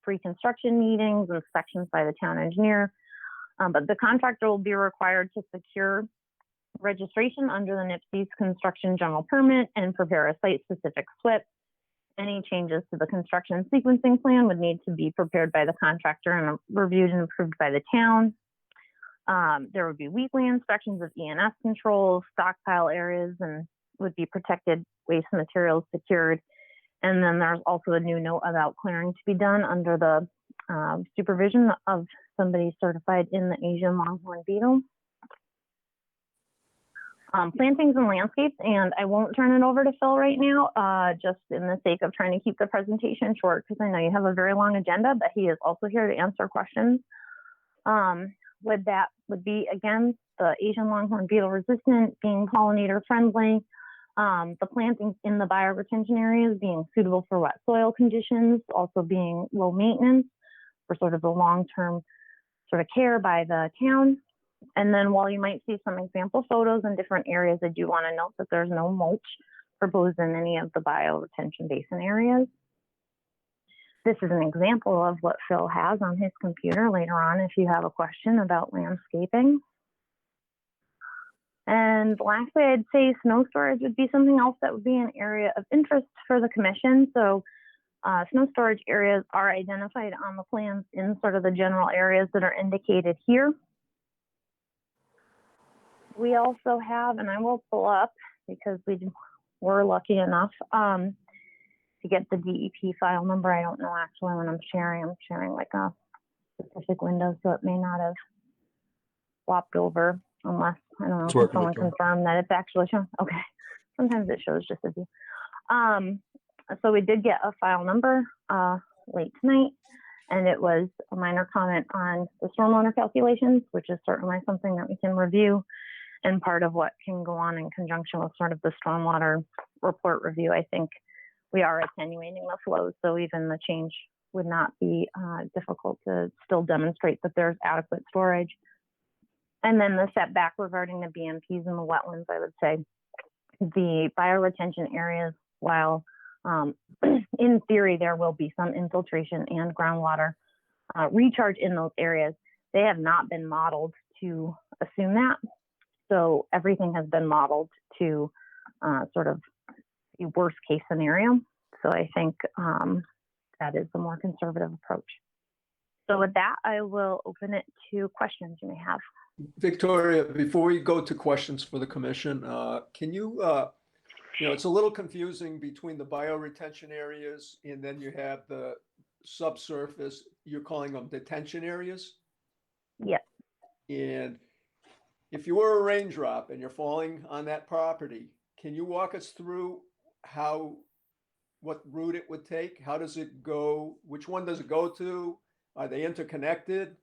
pre-construction meetings, inspections by the town engineer. But the contractor will be required to secure registration under the NIPSEA's construction general permit and prepare a site-specific SWIP. Any changes to the construction sequencing plan would need to be prepared by the contractor and reviewed and approved by the town. There would be weekly inspections of ENS controls, stockpile areas, and would be protected waste materials secured. And then there's also a new note about clearing to be done under the supervision of somebody certified in the Asian longhorn beetle. Plantings and landscapes, and I won't turn it over to Phil right now, just in the sake of trying to keep the presentation short, because I know you have a very long agenda, but he is also here to answer questions. With that would be, again, the Asian longhorn beetle resistant, being pollinator friendly, the plantings in the bioretention areas being suitable for wet soil conditions, also being low maintenance for sort of the long-term sort of care by the town. And then while you might see some example photos in different areas, I do want to note that there's no mulch proposed in any of the bioretention basin areas. This is an example of what Phil has on his computer later on if you have a question about landscaping. And lastly, I'd say snow storage would be something else that would be an area of interest for the commission. So snow storage areas are identified on the plans in sort of the general areas that are indicated here. We also have, and I will pull up because we were lucky enough to get the DEP file number. I don't know actually when I'm sharing like a specific window, so it may not have swapped over unless, I don't know, It's can working, someone Victoria. confirm that it's actually shown? Okay, sometimes it shows just a few. So we did get a file number late tonight, and it was a minor comment on the stormwater calculations, which is certainly something that we can review and part of what can go on in conjunction with sort of the stormwater report review. I think we are attenuating the flows, so even the change would not be difficult to still demonstrate that there's adequate storage. And then the setback regarding the BMPs and the wetlands, I would say the bioretention areas, while in theory there will be some infiltration and groundwater recharge in those areas, they have not been modeled to assume that. So everything has been modeled to sort of the worst case scenario. So I think that is the more conservative approach. So with that, I will open it to questions you may have. Victoria, before we go to questions for the commission, can you, it's a little confusing between the bioretention areas and then you have the subsurface, you're calling them detention areas? Yes. And if you were a raindrop and you're falling on that property, can you walk us through what route it would take? How does it go? Which one does it go to? Are they interconnected?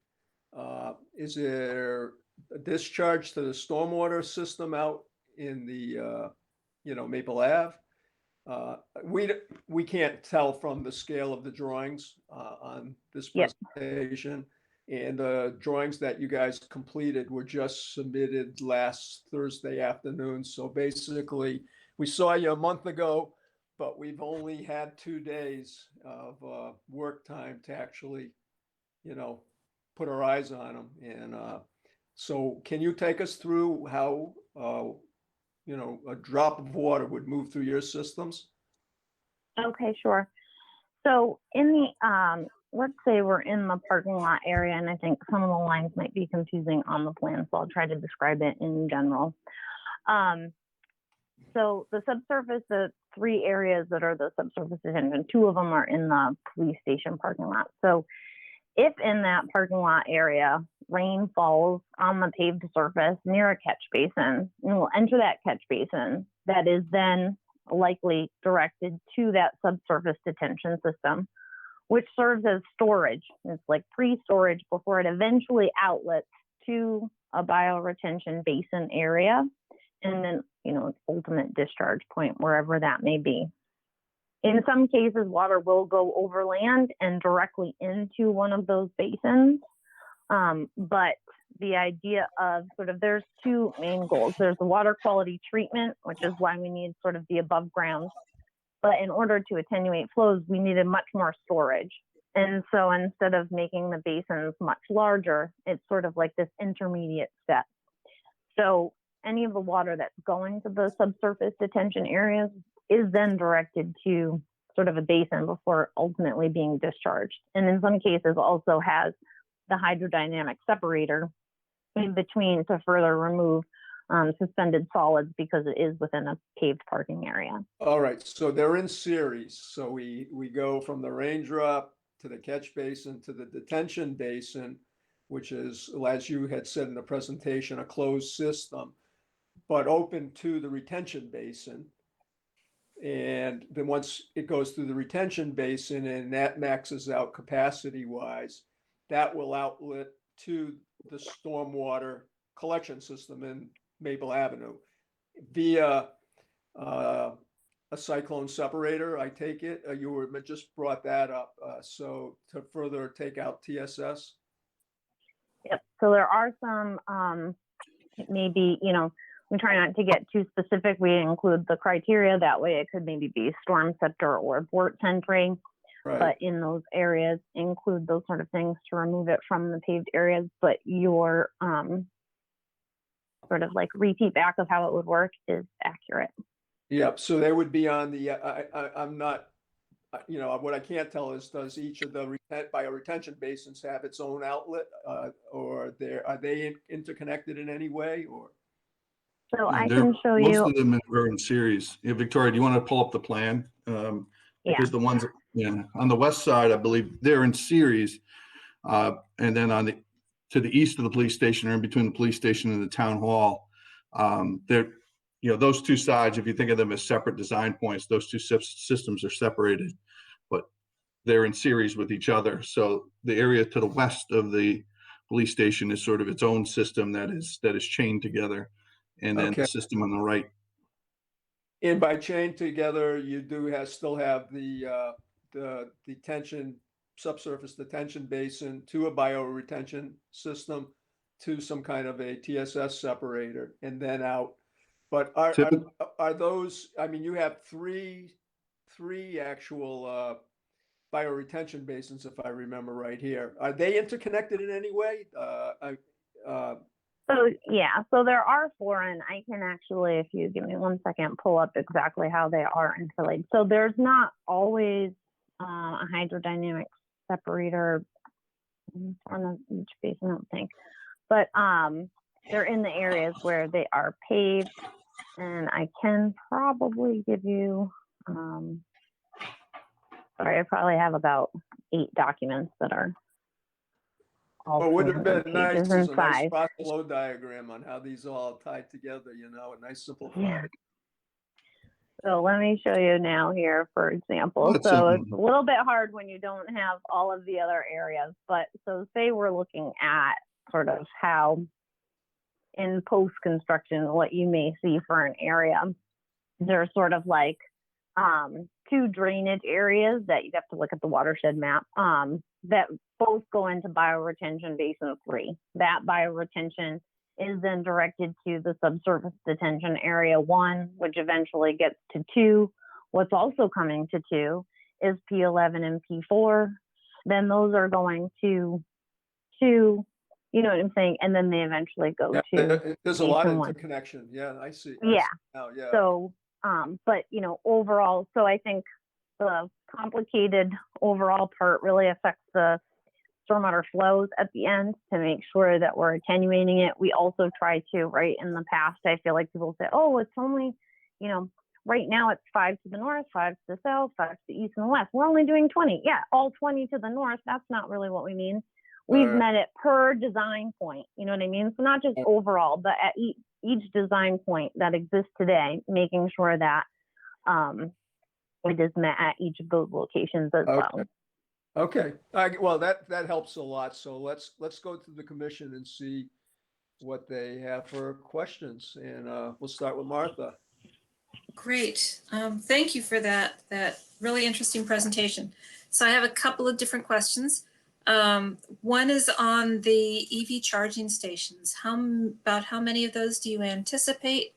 Is there a discharge to the stormwater system out in the, Maple Ave? We can't tell from the scale of the drawings on this presentation. And the drawings that you guys completed were just submitted last Thursday afternoon. So basically, we saw you a month ago, but we've only had 2 days of work time to actually, put our eyes on them. And so can you take us through how, a drop of water would move through your systems? Okay, sure. So in the, let's say we're in the parking lot area, and I think some of the lines might be confusing on the plan, so I'll try to describe it in general. So the subsurface, the 3 areas that are the subsurface detention, 2 of them are in the police station parking lot. So if in that parking lot area, rain falls on the paved surface near a catch basin, and will enter that catch basin, that is then likely directed to that subsurface detention system, which serves as storage. It's like pre-storage before it eventually outlets to a bioretention basin area, and then, its ultimate discharge point, wherever that may be. In some cases, water will go over land and directly into one of those basins. But the idea of sort of, there's two main goals. There's the water quality treatment, which is why we need sort of the above ground. But in order to attenuate flows, we needed much more storage. And so instead of making the basins much larger, it's sort of like this intermediate step. So any of the water that's going to the subsurface detention areas is then directed to sort of a basin before ultimately being discharged. And in some cases also has the hydrodynamic separator in between to further remove suspended solids because it is within a paved parking area. All right, so they're in series. So we go from the raindrop to the catch basin to the detention basin, which is, as you had said in the presentation, a closed system, but open to the retention basin. And then once it goes through the retention basin and that maxes out capacity wise, that will outlet to the stormwater collection system in Maple Avenue via a cyclone separator, I take it. You were just brought that up. So to further take out TSS. Yep. So there are some, maybe, you know, we try not to get too specific. We include the criteria. That way it could maybe be storm scepter or vort centering. Right. But in those areas, include those sort of things to remove it from the paved areas. But your sort of like repeat back of how it would work is accurate. Yep. So they would be on the, I'm not, you know, what I can't tell is, does each of the bioretention basins have its own outlet, or are they interconnected in any way, or? So Yeah, I can show most you. of them are in series. Yeah, Victoria, do you want to pull up the plan? Because the ones, on the west side, I believe they're in series. And then to the east of the police station, or in between the police station and the town hall, they're, you know, those two sides, if you think of them as separate design points, those two systems are separated, but they're in series with each other. So the area to the west of the police station is sort of its own system that is chained together. And then the system on the right. And by chain together, you do still have the detention, subsurface detention basin to a bioretention system to some kind of a TSS separator and then out. But are those, I mean, you have three actual bioretention basins, if I remember right here. Are they interconnected in any way? So yeah, so there are four, and I can actually, if you give me 1 second, pull up exactly how they are interlaid. So there's not always a hydrodynamic separator on each basin, I don't think, but they're in the areas where they are paved, and I can probably give you, sorry, I probably have about 8 documents that are all What would have been nice pages is in a nice size. cross flow diagram on how these all tie together, you know, a nice simplified. Yeah. So let me show you now here, for example. That's So it's a little bit hard when you don't have all of the other areas, but so say we're looking at sort of how in post-construction, what you may see for an area. There's sort of like 2 drainage areas that you'd have to look at the watershed map that both go into bioretention basin 3. That bioretention is then directed to the subsurface detention area 1, which eventually gets to 2. What's also coming to 2 is P11 and P4. Then those are going to 2, you know what I'm saying? And then they eventually go to There's a lot of basin 1. interconnection. Yeah, I see. Yeah. Now, yeah. So, but you know, overall, so I think the complicated overall part really affects the stormwater flows at the end to make sure that we're attenuating it. We also try to, right, in the past, I feel like people say, oh, it's only, you know, right now it's 5 to the north, 5 to the south, 5 to the east and the west. We're only doing 20. Yeah, all 20 to the north. That's not really what we mean. We've met it per design point. You know what I mean? So not just overall, but at each design point that exists today, making sure that it is met at each of those locations as well. Okay. Well, that helps a lot. So let's go to the commission and see what they have for questions. And we'll start with Martha. Great. Thank you for that really interesting presentation. So I have a couple of different questions. One is on the EV charging stations. About how many of those do you anticipate?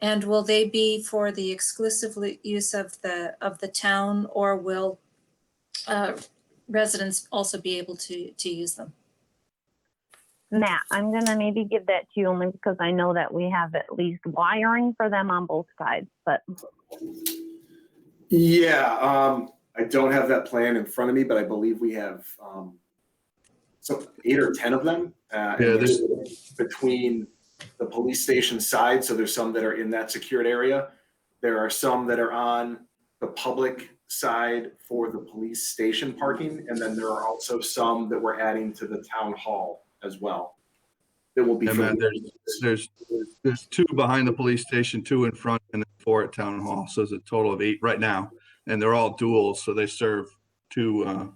And will they be for the exclusive use of the town, or will residents also be able to use them? Matt, I'm gonna maybe give that to you only because I know that we have at least wiring for them on both sides, but Yeah, I don't have that plan in front of me, but I believe we have so 8 or 10 of them. And Yeah, there's between the police station side, so there's some that are in that secured area. There are some that are on the public side for the police station parking, and then there are also some that we're adding to the town hall as well. That will be Yeah, for Matt, there's 2 behind the police station, 2 in front, and then 4 at town hall. So it's a total of 8 right now, and they're all duals, so they serve two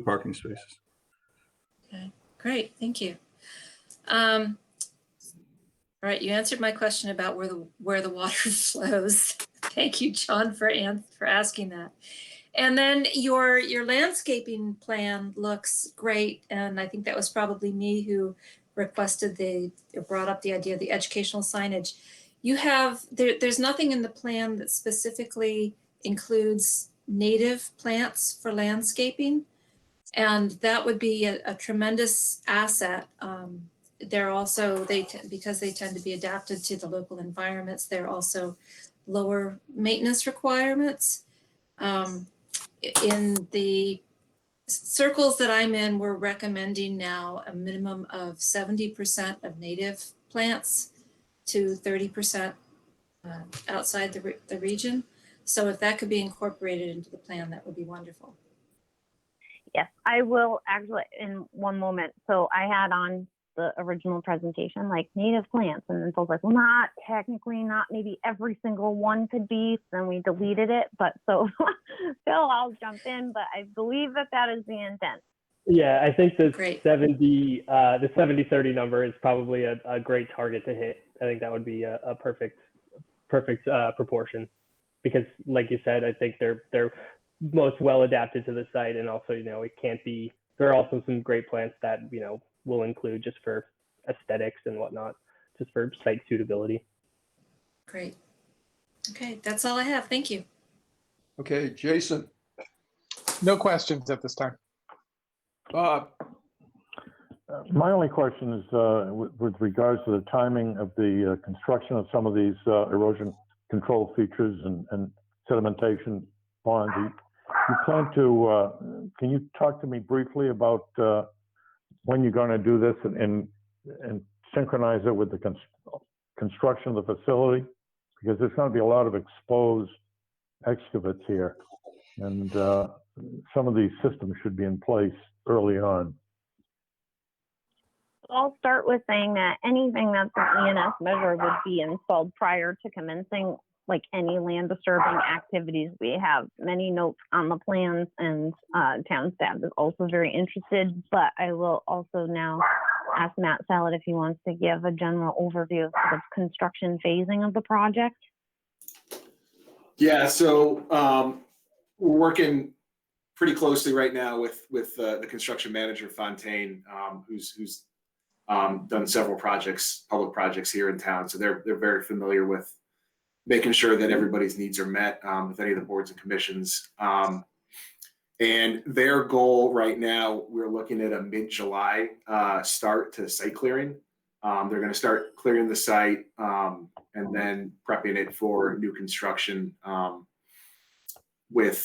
parking spaces. Okay, great, thank you. All right, you answered my question about where the water flows. Thank you, John, for asking that. And then your landscaping plan looks great, and I think that was probably me who brought up the idea of the educational signage. You have there's nothing in the plan that specifically includes native plants for landscaping, and that would be a tremendous asset. They're also, because they tend to be adapted to the local environments, they're also lower maintenance requirements. In the circles that I'm in, we're recommending now a minimum of 70% of native plants to 30% outside the region. So if that could be incorporated into the plan, that would be wonderful. yes, I will actually in one moment. So I had on the original presentation, like native plants. And then folks like, well, not technically, not maybe every single one could be. So then we deleted it. But so Phil, I'll jump in, but I believe that is the intent. Yeah, I think the Great. 70-30 number is probably a great target to hit. I think that would be a perfect proportion, because like you said, I think they're most well adapted to the site, and also, it can't be, there are also some great plants that, we'll include just for aesthetics and whatnot, just for site suitability. Great. Okay, that's all I have. Thank you. Okay, Jason, No questions at this time. Bob, My only question is with regards to the timing of the construction of some of these erosion control features and sedimentation ponds. You plan to, can you talk to me briefly about when you're going to do this and synchronize it with the construction of the facility? Because there's going to be a lot of exposed excavates here, and some of these systems should be in place early on. I'll start with saying that anything that's an ENS measure would be installed prior to commencing like any land disturbing activities. We have many notes on the plans, and town staff is also very interested, but I will also now ask Matt Salad if he wants to give a general overview of the construction phasing of the project. Yeah, so we're working pretty closely right now with the construction manager, Fontaine, who's done several projects, public projects here in town. So they're very familiar with making sure that everybody's needs are met with any of the boards and commissions. And their goal right now, we're looking at a mid-July start to site clearing. They're going to start clearing the site and then prepping it for new construction with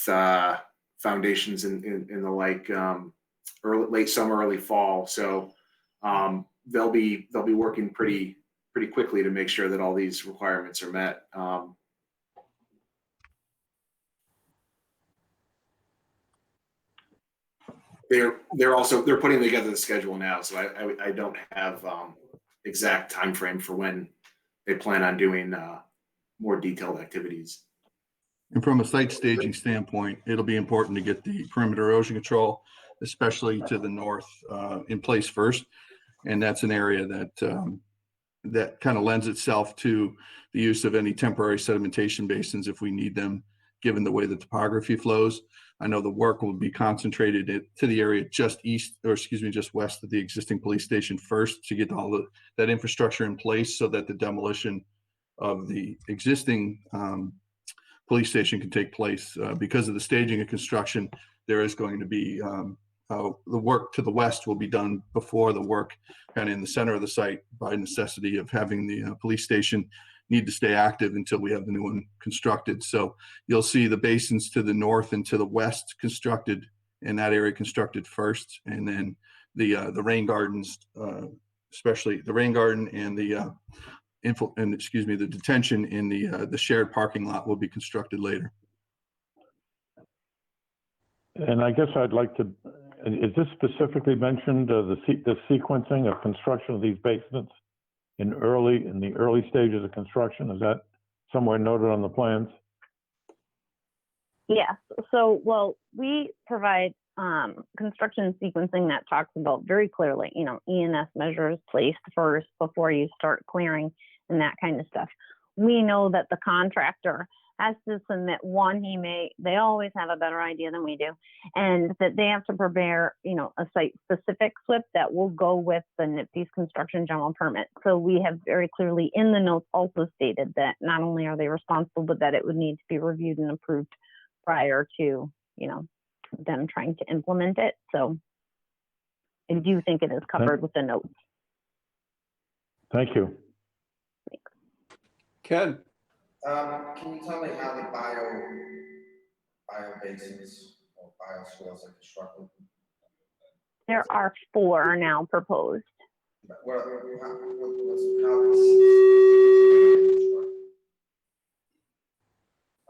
foundations and the like, late summer, early fall. So they'll be working pretty quickly to make sure that all these requirements are met. They're putting together the schedule now, so I don't have exact time frame for when they plan on doing more detailed activities. And from a site staging standpoint, it'll be important to get the perimeter erosion control, especially to the north, in place first. And that's an area that kind of lends itself to the use of any temporary sedimentation basins if we need them, given the way the topography flows. I know the work will be concentrated to the area just east, or excuse me, just west of the existing police station first to get all that infrastructure in place so that the demolition of the existing police station can take place. Because of the staging and construction, there is going to be the work to the west will be done before the work kind of in the center of the site by necessity of having the police station need to stay active until we have the new one constructed. So you'll see the basins to the north and to the west constructed, and that area constructed first, and then the rain gardens, especially the rain garden and the the detention in the shared parking lot will be constructed later. And I guess I'd like to, is this specifically mentioned, the sequencing of construction of these basements in the early stages of construction? Is that somewhere noted on the plans? Yes. So, well, we provide construction sequencing that talks about very clearly, ENS measures placed first before you start clearing and that kind of stuff. We know that the contractor has to submit they always have a better idea than we do, and that they have to prepare, a site specific slip that will go with the NIPD's construction general permit. So we have very clearly in the notes also stated that not only are they responsible, but that it would need to be reviewed and approved prior to, them trying to implement it. So I do think it is covered with the notes. Thank you. Ken? Can you tell me how the bio basins or bio soils are constructed? There are 4 now proposed. How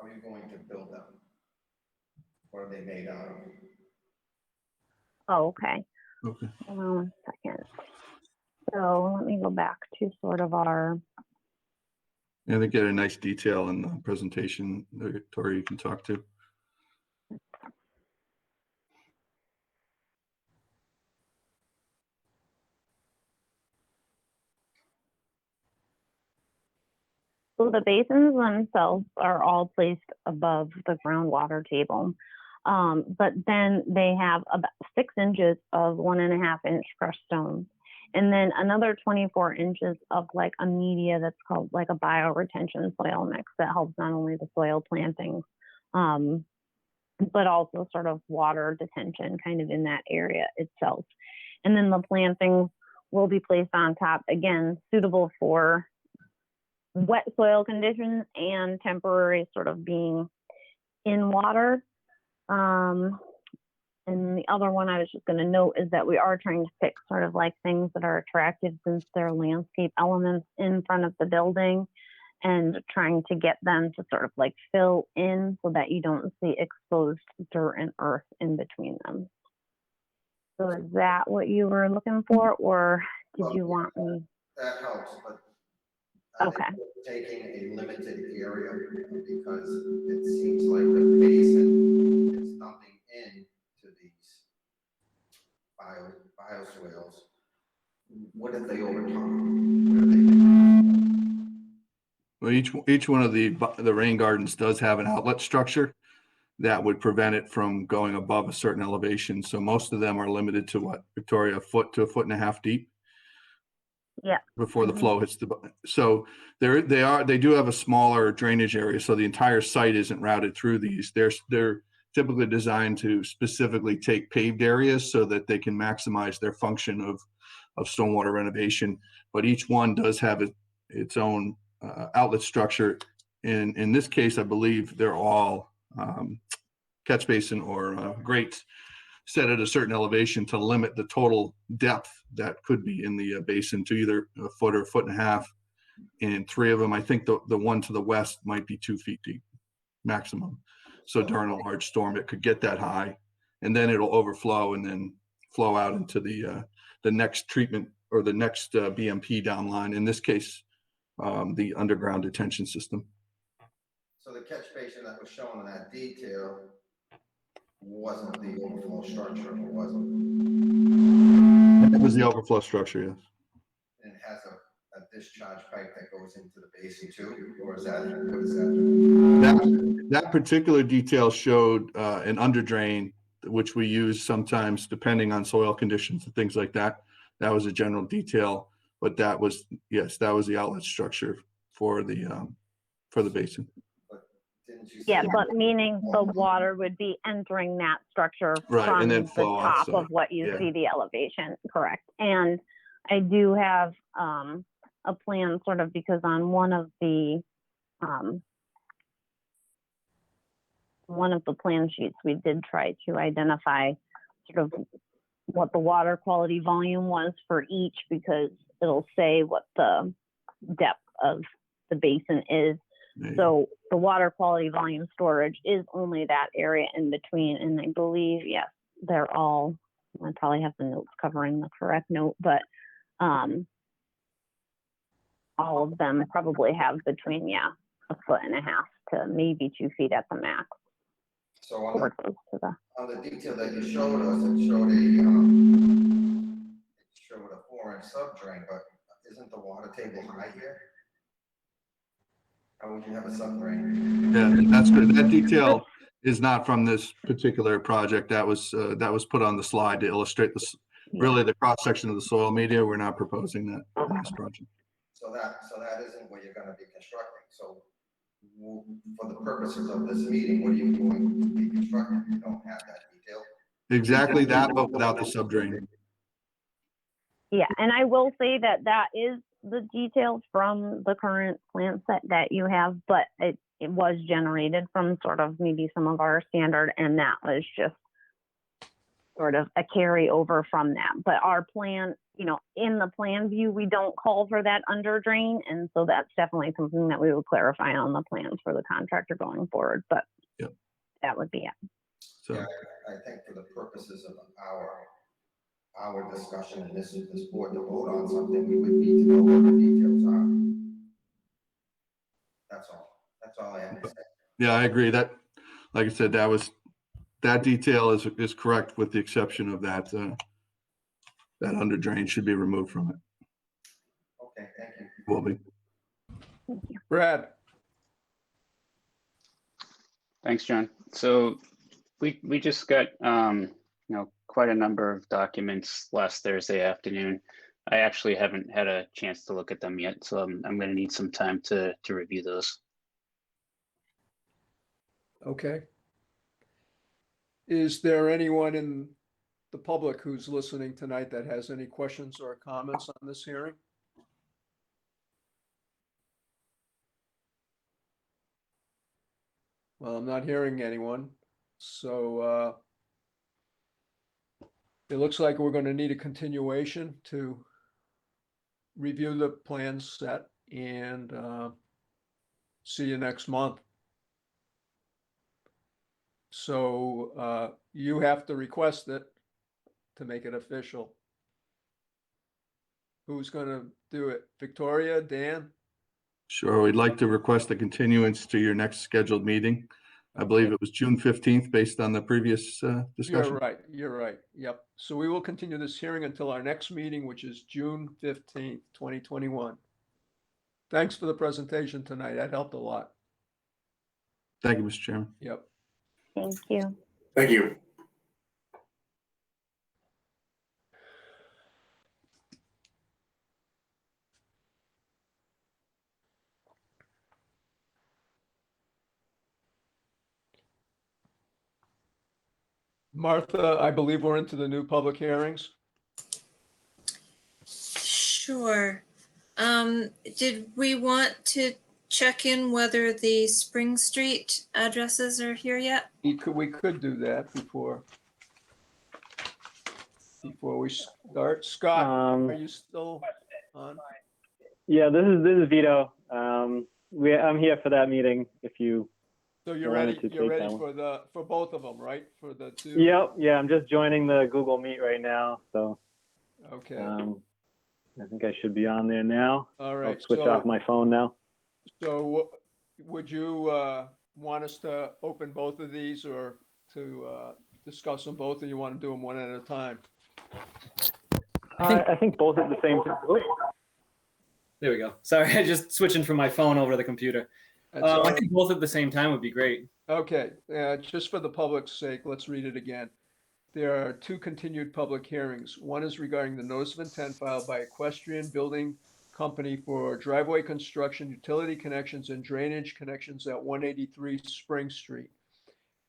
are you going to build them? What are they made out of? Oh, okay. Okay. Hold on 1 second. So let me go back to sort of our. And they get a nice detail in the presentation, Victoria, you can talk to. So the basins themselves are all placed above the groundwater table. But then they have about 6 inches of 1.5-inch crushed stones. And then another 24 inches of like a media that's called like a bioretention soil mix that helps not only the soil plantings, but also sort of water detention kind of in that area itself. And then the plantings will be placed on top, again, suitable for wet soil conditions and temporary sort of being in water. And the other one I was just going to note is that we are trying to pick sort of like things that are attractive since they're landscape elements in front of the building, and trying to get them to sort of like fill in so that you don't see exposed dirt and earth in between them. So is that what you were looking for, or did you want me? That helps, but okay. Taking a limited area because it seems like the basin is dumping in to these bioswales. What if they overtop? Well, each one of the rain gardens does have an outlet structure that would prevent it from going above a certain elevation. So most of them are limited to what, Victoria, 1 foot to 1.5 feet deep? Yeah. Before the flow hits so they do have a smaller drainage area, so the entire site isn't routed through these. They're typically designed to specifically take paved areas so that they can maximize their function of stormwater renovation. But each one does have its own outlet structure. In this case, I believe they're all catch basin or grates set at a certain elevation to limit the total depth that could be in the basin to either 1 foot or 1.5 feet. And 3 of them, I think the one to the west might be 2 feet deep maximum. So during a large storm, it could get that high, and then it'll overflow and then flow out into the next treatment or the next BMP downline. In this case, the underground detention system. So the catch basin that was shown in that detail wasn't the overflow structure, it wasn't. It was the overflow structure, yes. And it has a discharge pipe that goes into the basin too, or is that, what is that? That particular detail showed an under drain, which we use sometimes depending on soil conditions and things like that. That was a general detail, but that was, yes, that was the outlet structure for the basin. Didn't you Yeah, say- but meaning the water would be entering that structure Right, and from then the flow top offsite. of what you Yeah. see the elevation, correct? And I do have a plan sort of because on one of the plan sheets, we did try to identify sort of what the water quality volume was for each because it'll say what the depth of the basin is. So the water quality volume storage is only that area in between. And I believe, yes, they're all, I probably have the notes covering the correct note, but all of them probably have between, 1.5 foot to maybe 2 feet at the max. So on Or close to the, the detail that you showed us, it showed a 4-inch sub drain, but isn't the water table high here? How would you have a sub drain? Yeah, that's good. That detail is not from this particular project. That was put on the slide to illustrate really the cross section of the soil media. We're not proposing that in this project. So that isn't what you're gonna be constructing. So for the purposes of this meeting, what are you going to be constructing? You don't have that detail. Exactly that, but without the subdrain. yeah, and I will say that that is the details from the current plan set that you have, but it was generated from sort of maybe some of our standard, and that was just sort of a carryover from that. But our plan, in the plan view, we don't call for that under drain, and so that's definitely something that we will clarify on the plans for the contractor going forward. But that would be it. So Yeah, I think for the purposes of our discussion and this board to vote on something, we would need to know what the details are. That's all I have to say. yeah, I agree. That, like I said, that detail is correct with the exception of that that under drain should be removed from it. Okay, thank you. Will be. Brad, Thanks, John. So we just got quite a number of documents last Thursday afternoon. I actually haven't had a chance to look at them yet, so I'm going to need some time to review those. okay. Is there anyone in the public who's listening tonight that has any questions or comments on this hearing? Well, I'm not hearing anyone, so it looks like we're going to need a continuation to review the plan set and see you next month. So you have to request it to make it official. Who's going to do it? Victoria, Dan? Sure. We'd like to request a continuance to your next scheduled meeting. I believe it was June 15th based on the previous discussion. You're right. Yep. So we will continue this hearing until our next meeting, which is June 15th, 2021. Thanks for the presentation tonight. That helped a lot. Thank you, Mr. Chairman. Yep. Thank you. Thank you. Martha, I believe we're into the new public hearings. Sure. Did we want to check in whether the Spring Street addresses are here yet? We could do that before we start. Scott, are you still on? Yeah, this is Vito. I'm here for that meeting if you. So you're wanted ready, to you're take ready that for both of them, right? For the two? Yep, yeah, I'm just joining the Google Meet right now, so Okay. I think I should be on there now. All right. I'll switch off my phone now. So would you want us to open both of these or to discuss them both, or you want to do them one at a time? I think both at the same time. There we go. Sorry, I just switching from my phone over to the computer. That's all I right. think both at the same time would be great. Okay, just for the public's sake, let's read it again. There are two continued public hearings. One is regarding the notice of intent filed by Equestrian Building Company for driveway construction, utility connections, and drainage connections at 183 Spring Street.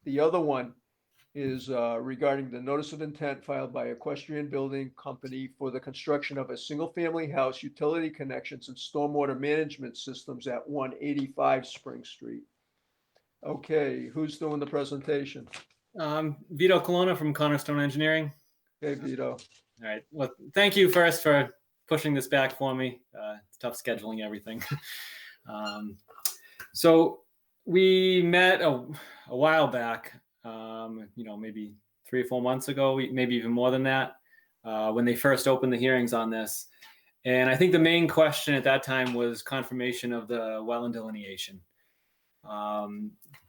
The other one is regarding the notice of intent filed by Equestrian Building Company for the construction of a single-family house, utility connections, and stormwater management systems at 185 Spring Street. Okay, who's doing the presentation? Vito Colonna from Cornerstone Engineering. Okay, Vito. All right. Well, thank you first for pushing this back for me. It's tough scheduling everything. So we met a while back, maybe 3 or 4 months ago, maybe even more than that, when they first opened the hearings on this. And I think the main question at that time was confirmation of the wetland delineation.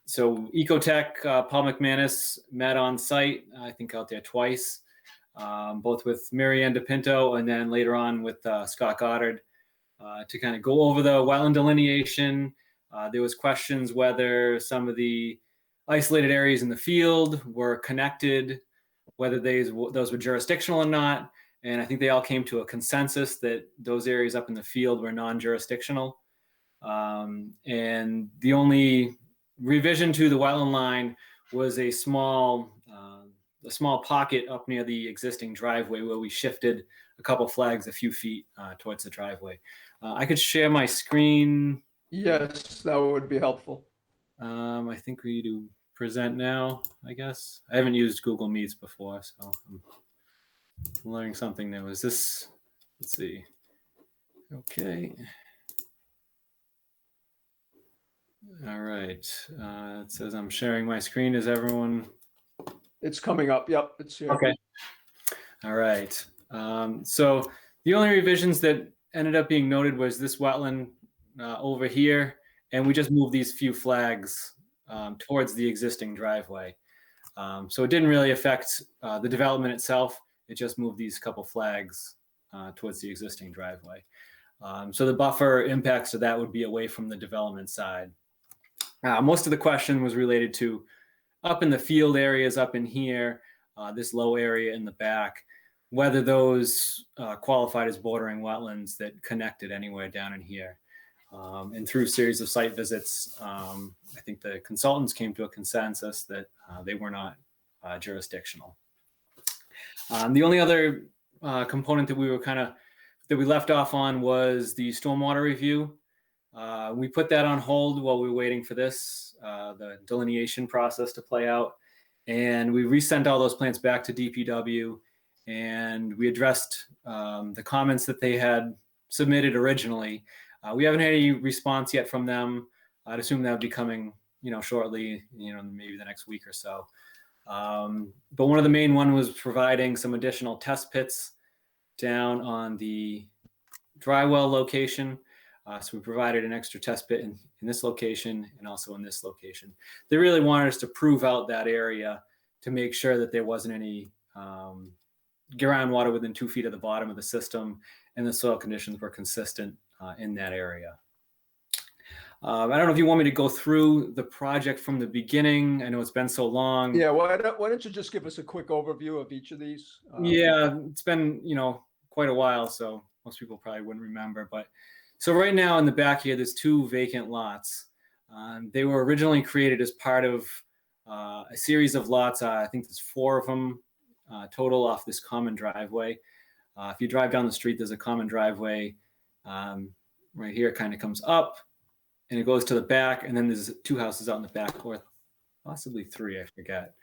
So Ecotech, Paul McManus met on site, I think out there twice, both with Marianne DePinto and then later on with Scott Goddard to kind of go over the wetland delineation. There was questions whether some of the isolated areas in the field were connected, whether those were jurisdictional or not. And I think they all came to a consensus that those areas up in the field were non-jurisdictional. And the only revision to the wetland line was a small pocket up near the existing driveway where we shifted a couple flags a few feet towards the driveway. I could share my screen. Yes, that would be helpful. I think we do present now, I guess. I haven't used Google Meets before, so I'm learning something new. Is this, let's see. Okay. All right. It says I'm sharing my screen. Is everyone? It's coming up. Yep, it's here. Okay. All right. So the only revisions that ended up being noted was this wetland over here, and we just moved these few flags towards the existing driveway. So it didn't really affect the development itself. It just moved these couple flags towards the existing driveway. So the buffer impacts to that would be away from the development side. Most of the question was related to up in the field areas up in here, this low area in the back, whether those qualified as bordering wetlands that connected anywhere down in here. And through a series of site visits, I think the consultants came to a consensus that they were not jurisdictional. The only other component that we left off on was the stormwater review. We put that on hold while we were waiting for the delineation process to play out. And we resent all those plans back to DPW, and we addressed the comments that they had submitted originally. We haven't had any response yet from them. I'd assume that would be coming, shortly, maybe the next week or so. But one of the main one was providing some additional test pits down on the dry well location. So we provided an extra test pit in this location and also in this location. They really wanted us to prove out that area to make sure that there wasn't any groundwater within 2 feet of the bottom of the system, and the soil conditions were consistent in that area. I don't know if you want me to go through the project from the beginning. I know it's been so long. Yeah, why don't you just give us a quick overview of each of these? Yeah, it's been, quite a while, so most people probably wouldn't remember. But so right now in the back here, there's 2 vacant lots. They were originally created as part of a series of lots. I think there's 4 of them total off this common driveway. If you drive down the street, there's a common driveway right here. It kind of comes up and it goes to the back, and then there's 2 houses out in the back, or possibly 3, I forget.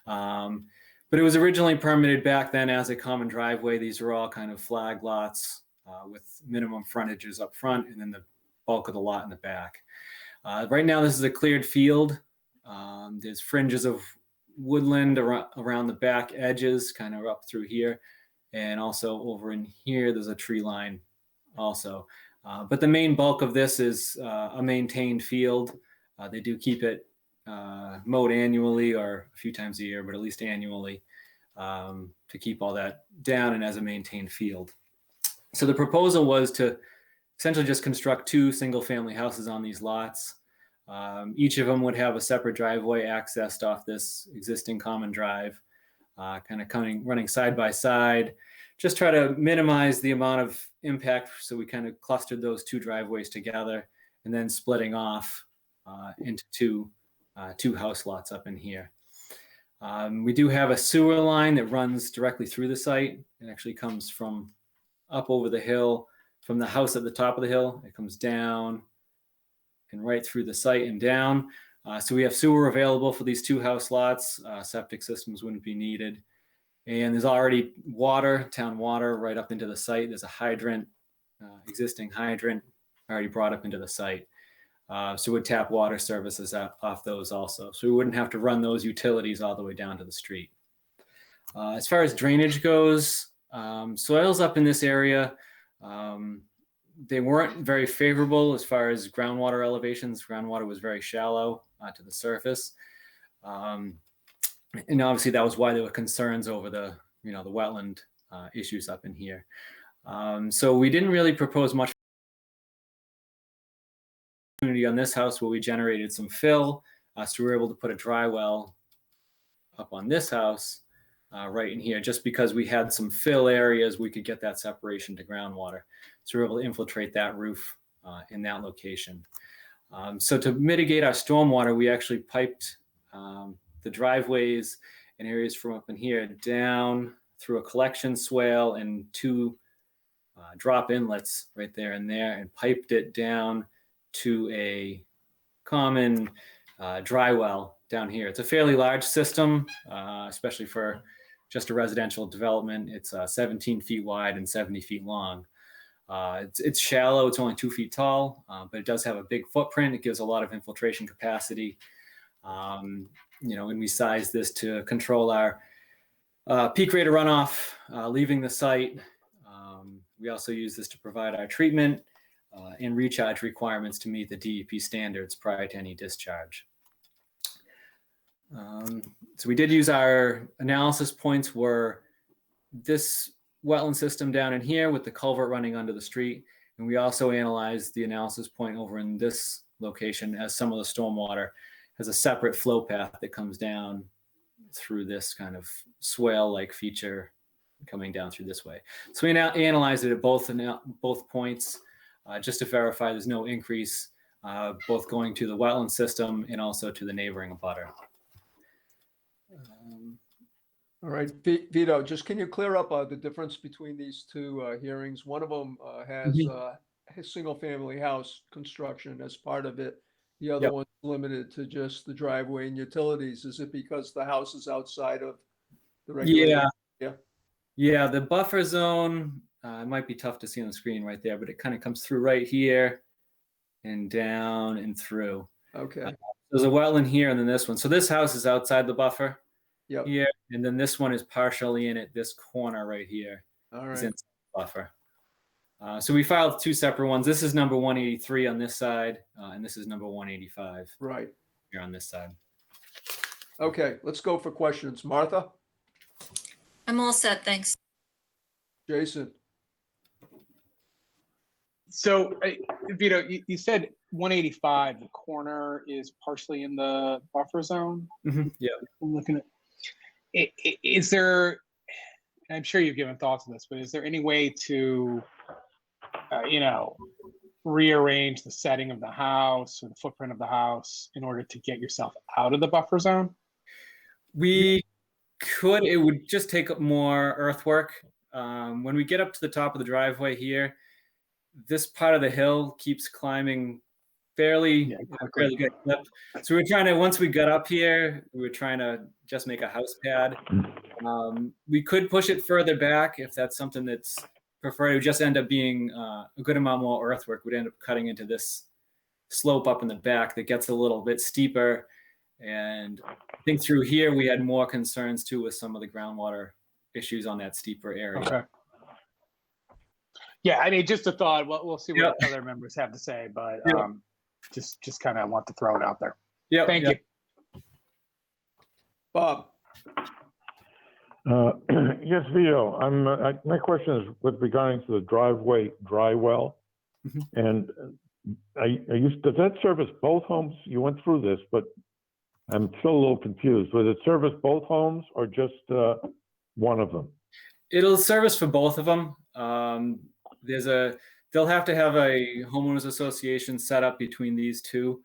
But it was originally permitted back then as a common driveway. These are all kind of flag lots with minimum frontages up front, and then the bulk of the lot in the back. Right now, this is a cleared field. There's fringes of woodland around the back edges, kind of up through here. And also over in here, there's a tree line also. But the main bulk of this is a maintained field. They do keep it mowed annually or a few times a year, but at least annually to keep all that down and as a maintained field. So the proposal was to essentially just construct 2 single-family houses on these lots. Each of them would have a separate driveway accessed off this existing common drive, kind of running side by side. Just try to minimize the amount of impact. So we kind of clustered those 2 driveways together and then splitting off into two house lots up in here. We do have a sewer line that runs directly through the site. It actually comes from up over the hill, from the house at the top of the hill. It comes down and right through the site and down. So we have sewer available for these 2 house lots. Septic systems wouldn't be needed. And there's already water, town water, right up into the site. There's a hydrant, existing hydrant, already brought up into the site. So we'd tap water services off those also. So we wouldn't have to run those utilities all the way down to the street. As far as drainage goes, soils up in this area, they weren't very favorable as far as groundwater elevations. Groundwater was very shallow to the surface. And obviously that was why there were concerns over the wetland issues up in here. So we didn't really propose much on this house where we generated some fill. So we were able to put a dry well up on this house right in here, just because we had some fill areas, we could get that separation to groundwater. So we were able to infiltrate that roof in that location. So to mitigate our stormwater, we actually piped the driveways and areas from up in here down through a collection swale and 2 drop inlets right there and there, and piped it down to a common dry well down here. It's a fairly large system, especially for just a residential development. It's 17 feet wide and 70 feet long. It's shallow, it's only 2 feet tall, but it does have a big footprint. It gives a lot of infiltration capacity. And we size this to control our peak rate of runoff leaving the site. We also use this to provide our treatment and recharge requirements to meet the DEP standards prior to any discharge. So we did use our analysis points were this wetland system down in here with the culvert running under the street. And we also analyzed the analysis point over in this location as some of the stormwater has a separate flow path that comes down through this kind of swale-like feature coming down through this way. So we now analyzed it at both points just to verify there's no increase, both going to the wetland system and also to the neighboring abutter. All right, Vito, just can you clear up the difference between these 2 hearings? One of them has a single-family house construction as part of it. The other one's limited to just the driveway and utilities. Is it because the house is outside of the regular? Yeah, the buffer zone, it might be tough to see on the screen right there, but it kind of comes through right here and down and through. Okay. There's a wetland here and then this one. So this house is outside the buffer here, and then this one is partially in it. This corner right here is in the buffer. So we filed 2 separate ones. This is number 183 on this side, and this is number 185 here on this side. Okay, let's go for questions. Martha? I'm all set, thanks. Jason? So, Vito, you said 185, the corner is partially in the buffer zone? Yeah. I'm looking at, is there, I'm sure you've given thoughts on this, but is there any way to, rearrange the setting of the house or the footprint of the house in order to get yourself out of the buffer zone? We could. It would just take more earthwork. When we get up to the top of the driveway here, this part of the hill keeps climbing fairly good clip. So we're trying to, once we got up here, we were trying to just make a house pad. We could push it further back if that's something that's preferred. It would just end up being a good amount more earthwork. We'd end up cutting into this slope up in the back that gets a little bit steeper. And I think through here, we had more concerns too with some of the groundwater issues on that steeper area. Okay. Yeah, I mean, just a thought. We'll see what other members have to say, but just kind of want to throw it out there. Yeah. Thank you. Bob? Yes, Vito, my question is with regarding to the driveway dry well. And does that service both homes? You went through this, but I'm still a little confused. Does it service both homes or just one of them? It'll service for both of them. They'll have to have a homeowners association set up between these two,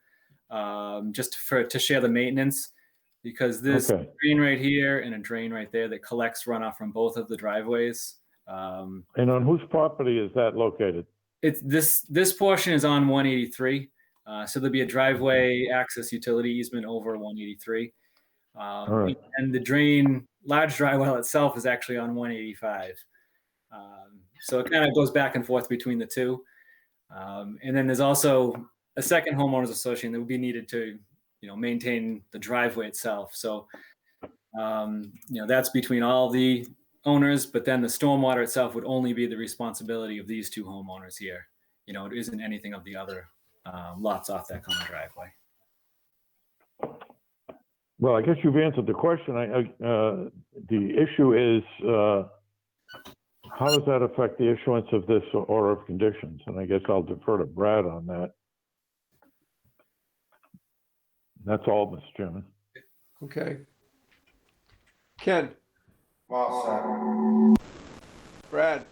just to share the maintenance, because there's a drain right here and a drain right there that collects runoff from both of the driveways. And on whose property is that located? It's this portion is on 183, so there'll be a driveway access utility easement over 183, right. and the large dry well itself is actually on 185. So it kind of goes back and forth between the two. And then there's also a second homeowners association that would be needed to, maintain the driveway itself. So, that's between all the owners, but then the stormwater itself would only be the responsibility of these two homeowners here. It isn't anything of the other lots off that common driveway. Well, I guess you've answered the question. The issue is, how does that affect the issuance of this order of conditions? And I guess I'll defer to Brad on that. That's all, Mr. Chairman. Okay. Ken, Well, Brad,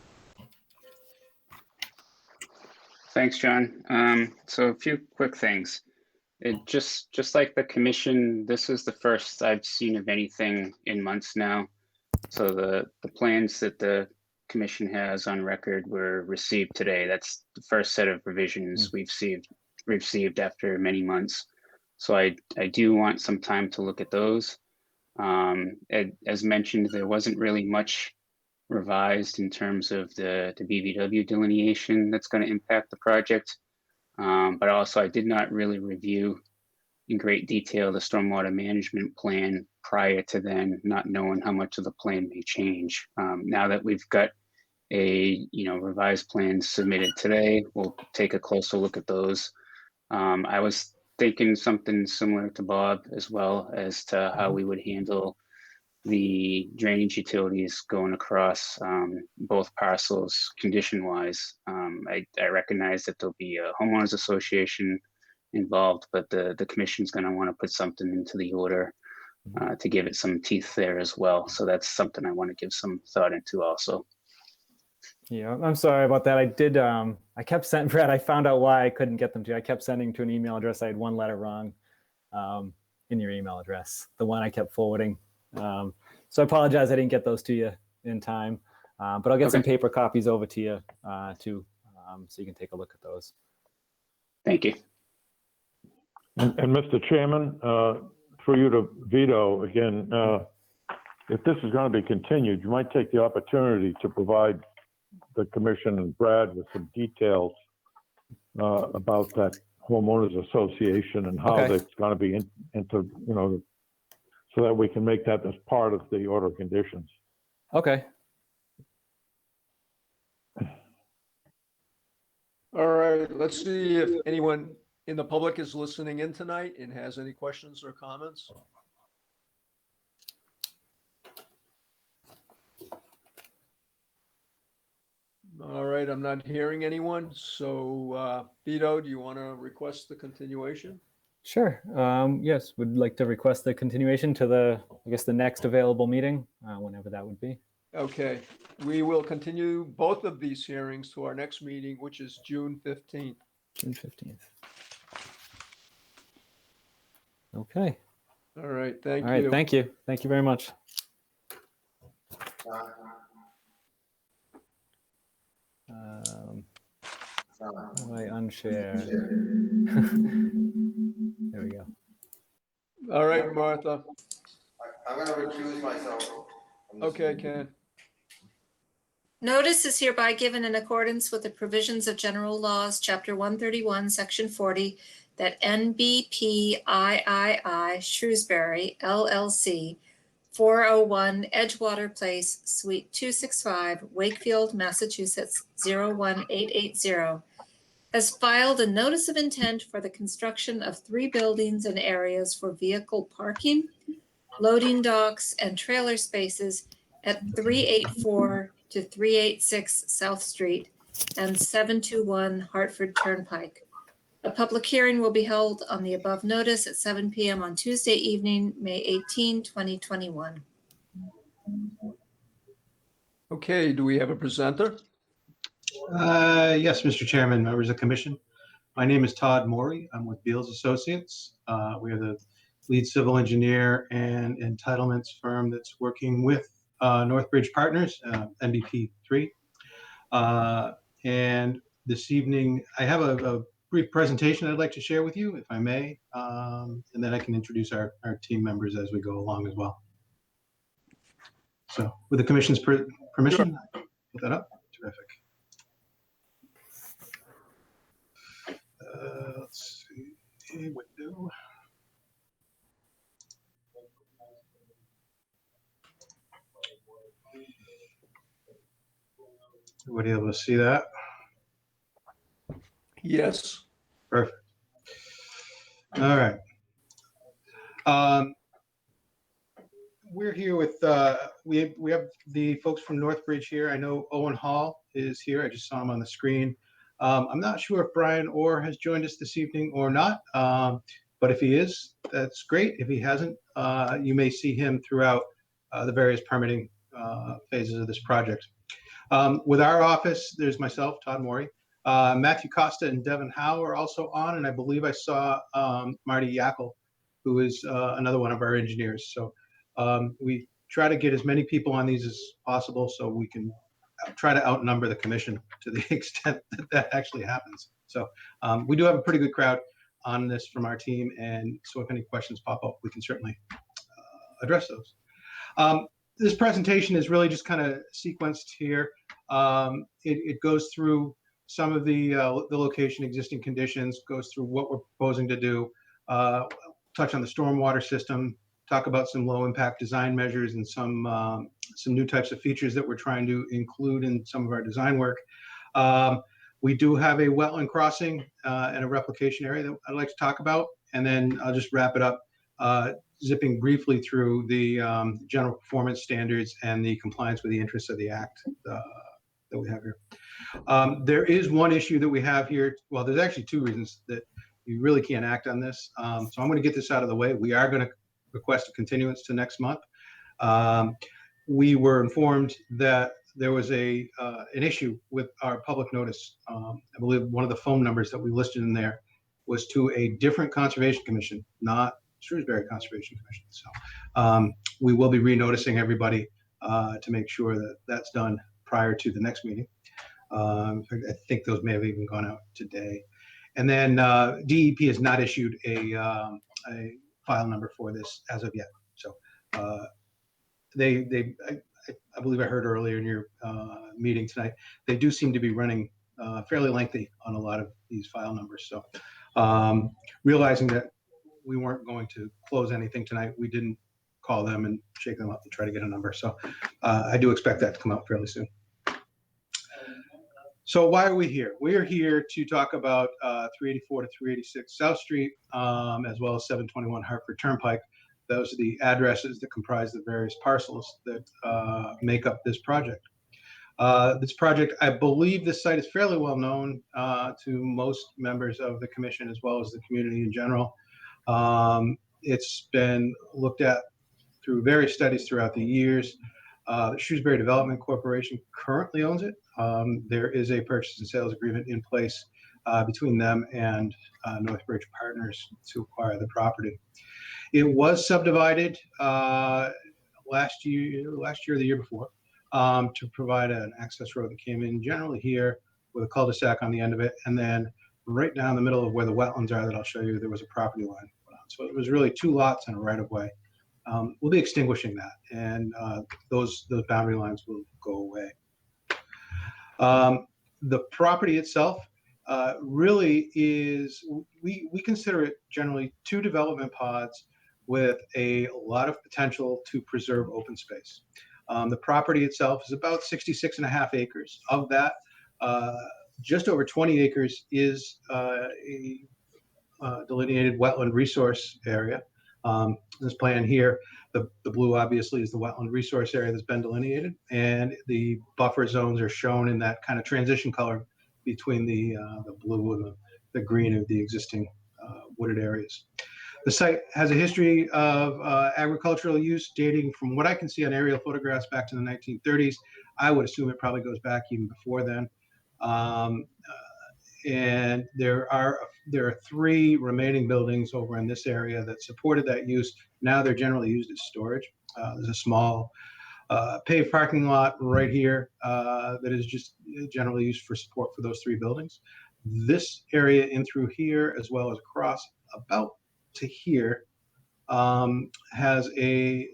Thanks, John. So a few quick things. It just like the commission, this is the first I've seen of anything in months now. So the plans that the commission has on record were received today. That's the first set of revisions we've received after many months. So I do want some time to look at those. As mentioned, there wasn't really much revised in terms of the BVW delineation that's going to impact the project. But also I did not really review in great detail the stormwater management plan prior to then, not knowing how much of the plan may change. Now that we've got a revised plan submitted today, we'll take a closer look at those. I was thinking something similar to Bob as well as to how we would handle the drainage utilities going across both parcels condition-wise. I recognize that there'll be a homeowners association involved, but the commission's going to want to put something into the order to give it some teeth there as well. So that's something I want to give some thought into also. Yeah, I'm sorry about that. I kept sending, Brad, I found out why I couldn't get them to you. I kept sending to an email address. I had one letter wrong in your email address, the one I kept forwarding. So I apologize I didn't get those to you in time, but I'll get some paper copies over to you too, so you can take a look at those. Thank you. And Mr. Chairman, for you to veto again, if this is going to be continued, you might take the opportunity to provide the commission and Brad with some details about that homeowners association and how that's going to be into, so that we can make that as part of the order of conditions. Okay. all right, let's see if anyone in the public is listening in tonight and has any questions or comments. All right, I'm not hearing anyone. So Vito, do you want to request the continuation? Sure. Yes, would like to request the continuation to the next available meeting, whenever that would be. Okay, we will continue both of these hearings to our next meeting, which is June 15th. June 15th. Okay. All right, thank you. All right, thank you. Thank you very much. How do I unshare? There we go. All right, Martha. I'm going to recuse myself from this Okay, meeting. Ken. Notice is hereby given in accordance with the provisions of General Laws, Chapter 131, Section 40, that NBP III Shrewsbury LLC, 401 Edgewater Place, Suite 265, Wakefield, Massachusetts, 01880, has filed a notice of intent for the construction of 3 buildings and areas for vehicle parking, loading docks, and trailer spaces at 384 to 386 South Street and 721 Hartford Turnpike. A public hearing will be held on the above notice at 7 p.m. on Tuesday evening, May 18, 2021. Okay, do we have a presenter? Yes, Mr. Chairman, members of the commission. My name is Todd Morey. I'm with Beals Associates. We are the lead civil engineer and entitlements firm that's working with Northbridge Partners, NBP3. And this evening, I have a brief presentation I'd like to share with you, if I may, and then I can introduce our team members as we go along as well. So with the commission's permission, put that up. Terrific. Let's see, window. Everybody able to see that? Yes. Perfect. All right. We're here with, we have the folks from Northbridge here. I know Owen Hall is here. I just saw him on the screen. I'm not sure if Brian Orr has joined us this evening or not, but if he is, that's great. If he hasn't, you may see him throughout the various permitting phases of this project. With our office, there's myself, Todd Morey, Matthew Costa and Devin Howe are also on, and I believe I saw Marty Yackel, who is another one of our engineers. So we try to get as many people on these as possible so we can try to outnumber the commission to the extent that that actually happens. So we do have a pretty good crowd on this from our team, and so if any questions pop up, we can certainly address those. This presentation is really just kind of sequenced here. It goes through some of the location, existing conditions, goes through what we're proposing to do, touch on the stormwater system, talk about some low impact design measures and some new types of features that we're trying to include in some of our design work. We do have a wetland crossing and a replication area that I'd like to talk about, and then I'll just wrap it up, zipping briefly through the general performance standards and the compliance with the interests of the act that we have here. There is one issue that we have here. Well, there's actually two reasons that you really can't act on this. So I'm going to get this out of the way. We are going to request a continuance to next month. We were informed that there was an issue with our public notice. I believe one of the phone numbers that we listed in there was to a different conservation commission, not Shrewsbury Conservation Commission. So we will be re-noticing everybody to make sure that that's done prior to the next meeting. I think those may have even gone out today. And then DEP has not issued a file number for this as of yet. So I believe I heard earlier in your meeting tonight, they do seem to be running fairly lengthy on a lot of these file numbers. So realizing that we weren't going to close anything tonight, we didn't call them and shake them up to try to get a number. So I do expect that to come out fairly soon. So why are we here? We are here to talk about 384 to 386 South Street, as well as 721 Hartford Turnpike. Those are the addresses that comprise the various parcels that make up this project. This project, I believe this site is fairly well known to most members of the commission as well as the community in general. It's been looked at through various studies throughout the years. The Shrewsbury Development Corporation currently owns it. There is a purchase and sales agreement in place between them and Northbridge Partners to acquire the property. It was subdivided last year or the year before to provide an access road that came in generally here with a cul-de-sac on the end of it, and then right down the middle of where the wetlands are that I'll show you, there was a property line. So it was really two lots and a right-of-way. We'll be extinguishing that, and those boundary lines will go away. The property itself really is, we consider it generally two development pods with a lot of potential to preserve open space. The property itself is about 66.5 acres. Of that, just over 20 acres is a delineated wetland resource area. This plan here, the blue obviously is the wetland resource area that's been delineated, and the buffer zones are shown in that kind of transition color between the blue and the green of the existing wooded areas. The site has a history of agricultural use dating from what I can see on aerial photographs back to the 1930s. I would assume it probably goes back even before then. And there are 3 remaining buildings over in this area that supported that use. Now they're generally used as storage. There's a small paved parking lot right here that is just generally used for support for those 3 buildings. This area in through here, as well as across about to here, has a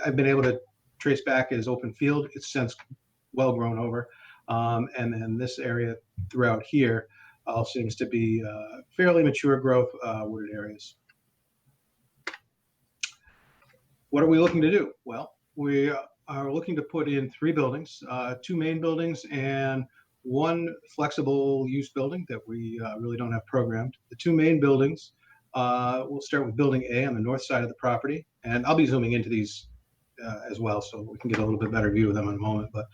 I've been able to trace back as open field. It's since well grown over. And then this area throughout here all seems to be fairly mature growth wooded areas. What are we looking to do? Well, we are looking to put in 3 buildings, 2 main buildings and 1 flexible use building that we really don't have programmed. The 2 main buildings, we'll start with building A on the north side of the property. And I'll be zooming into these as well, so we can get a little bit better view of them in a moment. But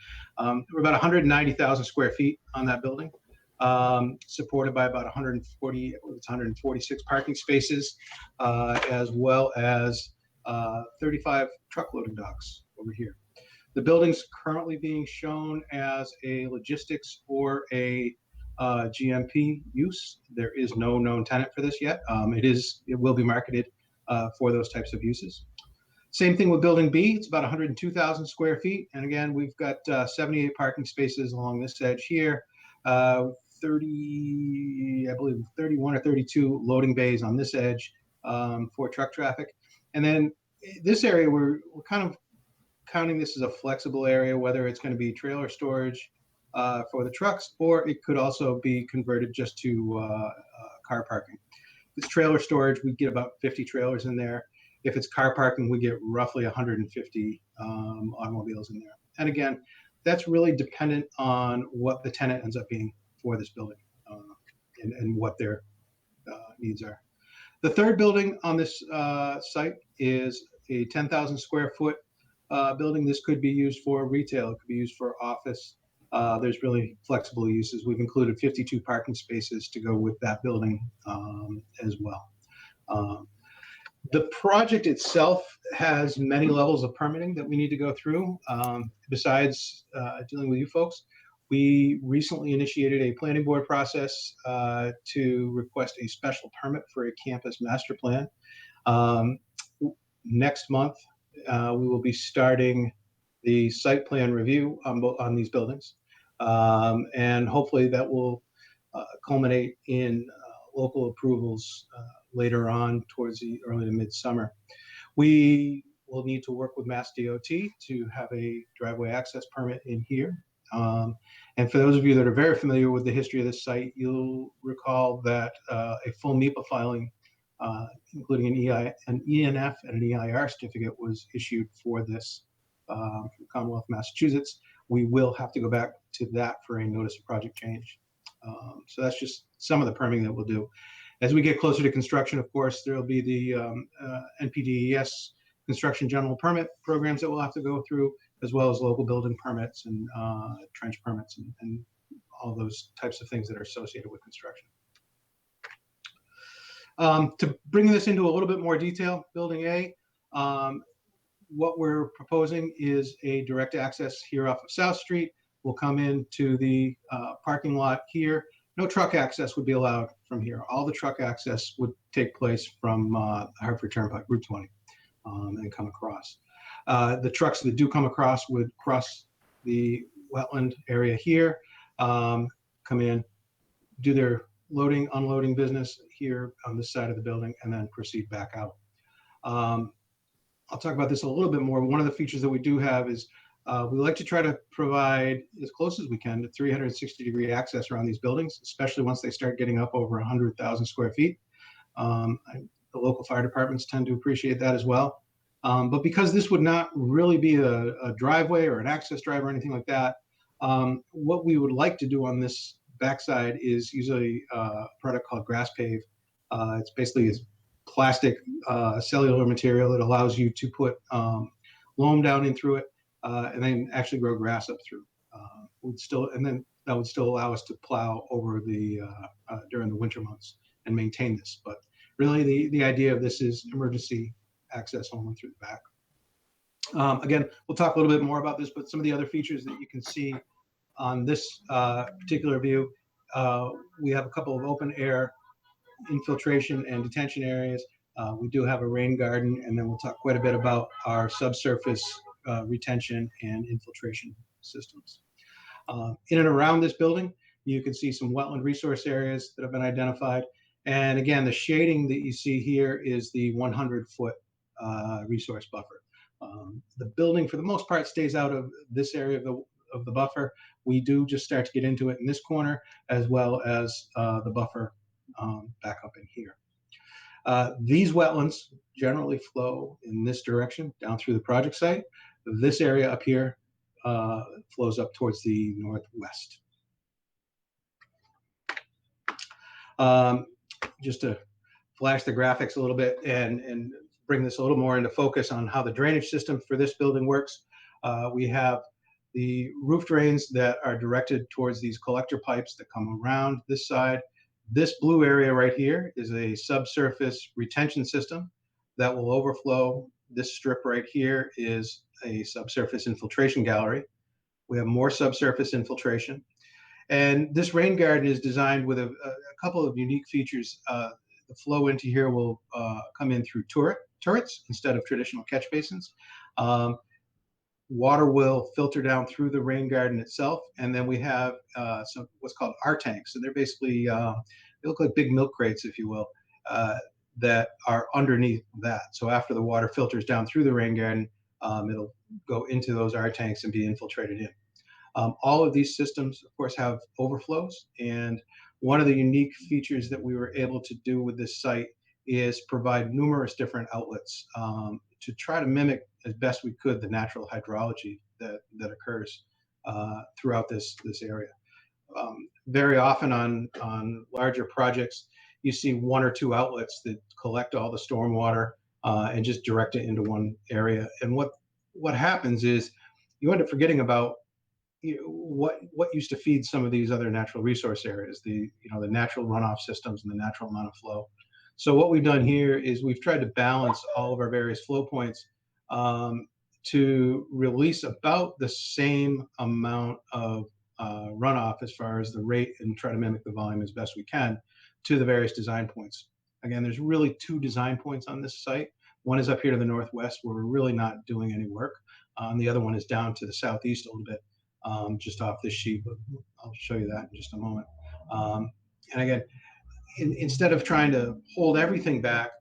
we're about 190,000 square feet on that building, supported by about 146 parking spaces, as well as 35 truck loading docks over here. The building's currently being shown as a logistics or a GMP use. There is no known tenant for this yet. It will be marketed for those types of uses. Same thing with building B. It's about 102,000 square feet. And again, we've got 78 parking spaces along this edge here, 30, I believe 31 or 32 loading bays on this edge for truck traffic. And then this area, we're kind of counting this as a flexible area, whether it's going to be trailer storage for the trucks, or it could also be converted just to car parking. If it's trailer storage, we get about 50 trailers in there. If it's car parking, we get roughly 150 automobiles in there. And again, that's really dependent on what the tenant ends up being for this building and what their needs are. The third building on this site is a 10,000 square foot building. This could be used for retail. It could be used for office. There's really flexible uses. We've included 52 parking spaces to go with that building as well. The project itself has many levels of permitting that we need to go through. Besides dealing with you folks, we recently initiated a planning board process to request a special permit for a campus master plan. Next month, we will be starting the site plan review on these buildings. And hopefully that will culminate in local approvals later on towards the early to midsummer. We will need to work with Mass DOT to have a driveway access permit in here. And for those of you that are very familiar with the history of this site, you'll recall that a full MEPA filing, including an ENF and an EIR certificate, was issued for this from Commonwealth of Massachusetts. We will have to go back to that for a notice of project change. So that's just some of the permitting that we'll do. As we get closer to construction, of course, there will be the NPDES construction general permit programs that we'll have to go through, as well as local building permits and trench permits and all those types of things that are associated with construction. To bring this into a little bit more detail, building A, what we're proposing is a direct access here off of South Street. We'll come into the parking lot here. No truck access would be allowed from here. All the truck access would take place from Hartford Turnpike, Route 20, and come across. The trucks that do come across would cross the wetland area here, come in, do their loading, unloading business here on this side of the building, and then proceed back out. I'll talk about this a little bit more. One of the features that we do have is we like to try to provide as close as we can to 360-degree access around these buildings, especially once they start getting up over 100,000 square feet. The local fire departments tend to appreciate that as well. But because this would not really be a driveway or an access drive or anything like that, what we would like to do on this backside is use a product called Grass Pave. It's basically plastic cellular material that allows you to put loam down in through it and then actually grow grass up through. That would still allow us to plow over the during the winter months and maintain this. But really, the idea of this is emergency access only through the back. Again, we'll talk a little bit more about this, but some of the other features that you can see on this particular view, we have a couple of open air infiltration and detention areas. We do have a rain garden, and then we'll talk quite a bit about our subsurface retention and infiltration systems. In and around this building, you can see some wetland resource areas that have been identified. And again, the shading that you see here is the 100-foot resource buffer. The building, for the most part, stays out of this area of the buffer. We do just start to get into it in this corner, as well as the buffer back up in here. These wetlands generally flow in this direction down through the project site. This area up here flows up towards the northwest. Just to flash the graphics a little bit and bring this a little more into focus on how the drainage system for this building works. We have the roof drains that are directed towards these collector pipes that come around this side. This blue area right here is a subsurface retention system that will overflow. This strip right here is a subsurface infiltration gallery. We have more subsurface infiltration. And this rain garden is designed with a couple of unique features. The flow into here will come in through turrets instead of traditional catch basins. Water will filter down through the rain garden itself, and then we have some what's called R tanks, and they're basically they look like big milk crates, if you will, that are underneath that. So after the water filters down through the rain garden, it'll go into those R tanks and be infiltrated in. All of these systems, of course, have overflows, and one of the unique features that we were able to do with this site is provide numerous different outlets to try to mimic as best we could the natural hydrology that occurs throughout this area. Very often on larger projects, you see one or two outlets that collect all the stormwater and just direct it into one area. And what happens is you end up forgetting about what used to feed some of these other natural resource areas, the natural runoff systems and the natural amount of flow. So what we've done here is we've tried to balance all of our various flow points to release about the same amount of runoff as far as the rate, and try to mimic the volume as best we can to the various design points. Again, there's really two design points on this site. One is up here to the northwest where we're really not doing any work. The other one is down to the southeast a little bit, just off this sheet, but I'll show you that in just a moment. And again, instead of trying to hold everything back,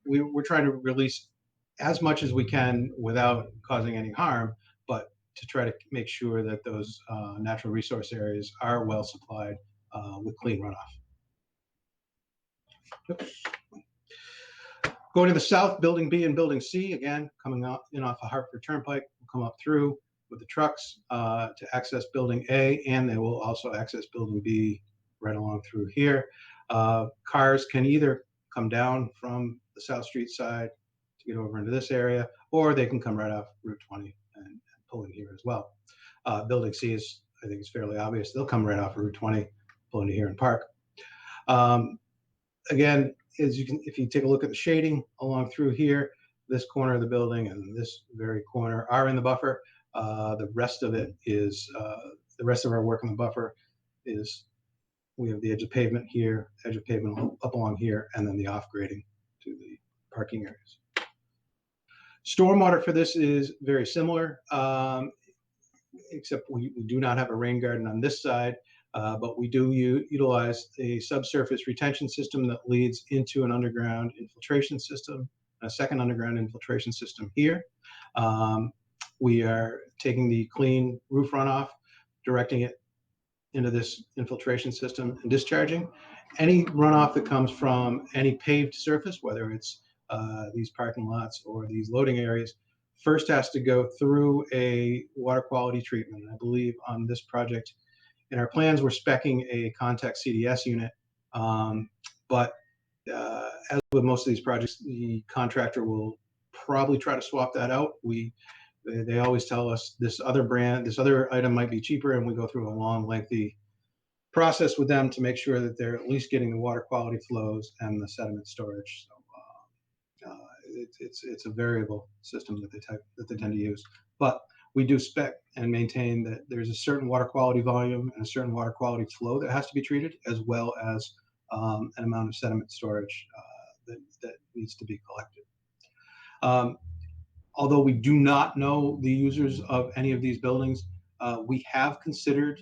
we're trying to release as much as we can without causing any harm, but to try to make sure that those natural resource areas are well supplied with clean runoff. Oops. Going to the south, Building B and Building C, again, coming up in off of Hartford Turnpike, will come up through with the trucks to access Building A, and they will also access Building B right along through here. Cars can either come down from the South Street side to get over into this area, or they can come right off Route 20 and pull in here as well. Building C is, I think it's fairly obvious. They'll come right off Route 20, pull into here and park. Again, as you can, if you take a look at the shading along through here, this corner of the building and this very corner are in the buffer. The rest of it is, the rest of our work in the buffer is, we have the edge of pavement here, edge of pavement up along here, and then the off grading to the parking areas. Stormwater for this is very similar, except we do not have a rain garden on this side, but we do utilize a subsurface retention system that leads into an underground infiltration system, a second underground infiltration system here. We are taking the clean roof runoff, directing it into this infiltration system and discharging. Any runoff that comes from any paved surface, whether it's these parking lots or these loading areas, first has to go through a water quality treatment. I believe on this project, in our plans, we're speccing a contact CDS unit, but as with most of these projects, the contractor will probably try to swap that out. They always tell us this other item might be cheaper, and we go through a long, lengthy process with them to make sure that they're at least getting the water quality flows and the sediment storage. So it's a variable system that they tend to use, but we do spec and maintain that there's a certain water quality volume and a certain water quality flow that has to be treated, as well as an amount of sediment storage that needs to be collected. Although we do not know the users of any of these buildings, we have considered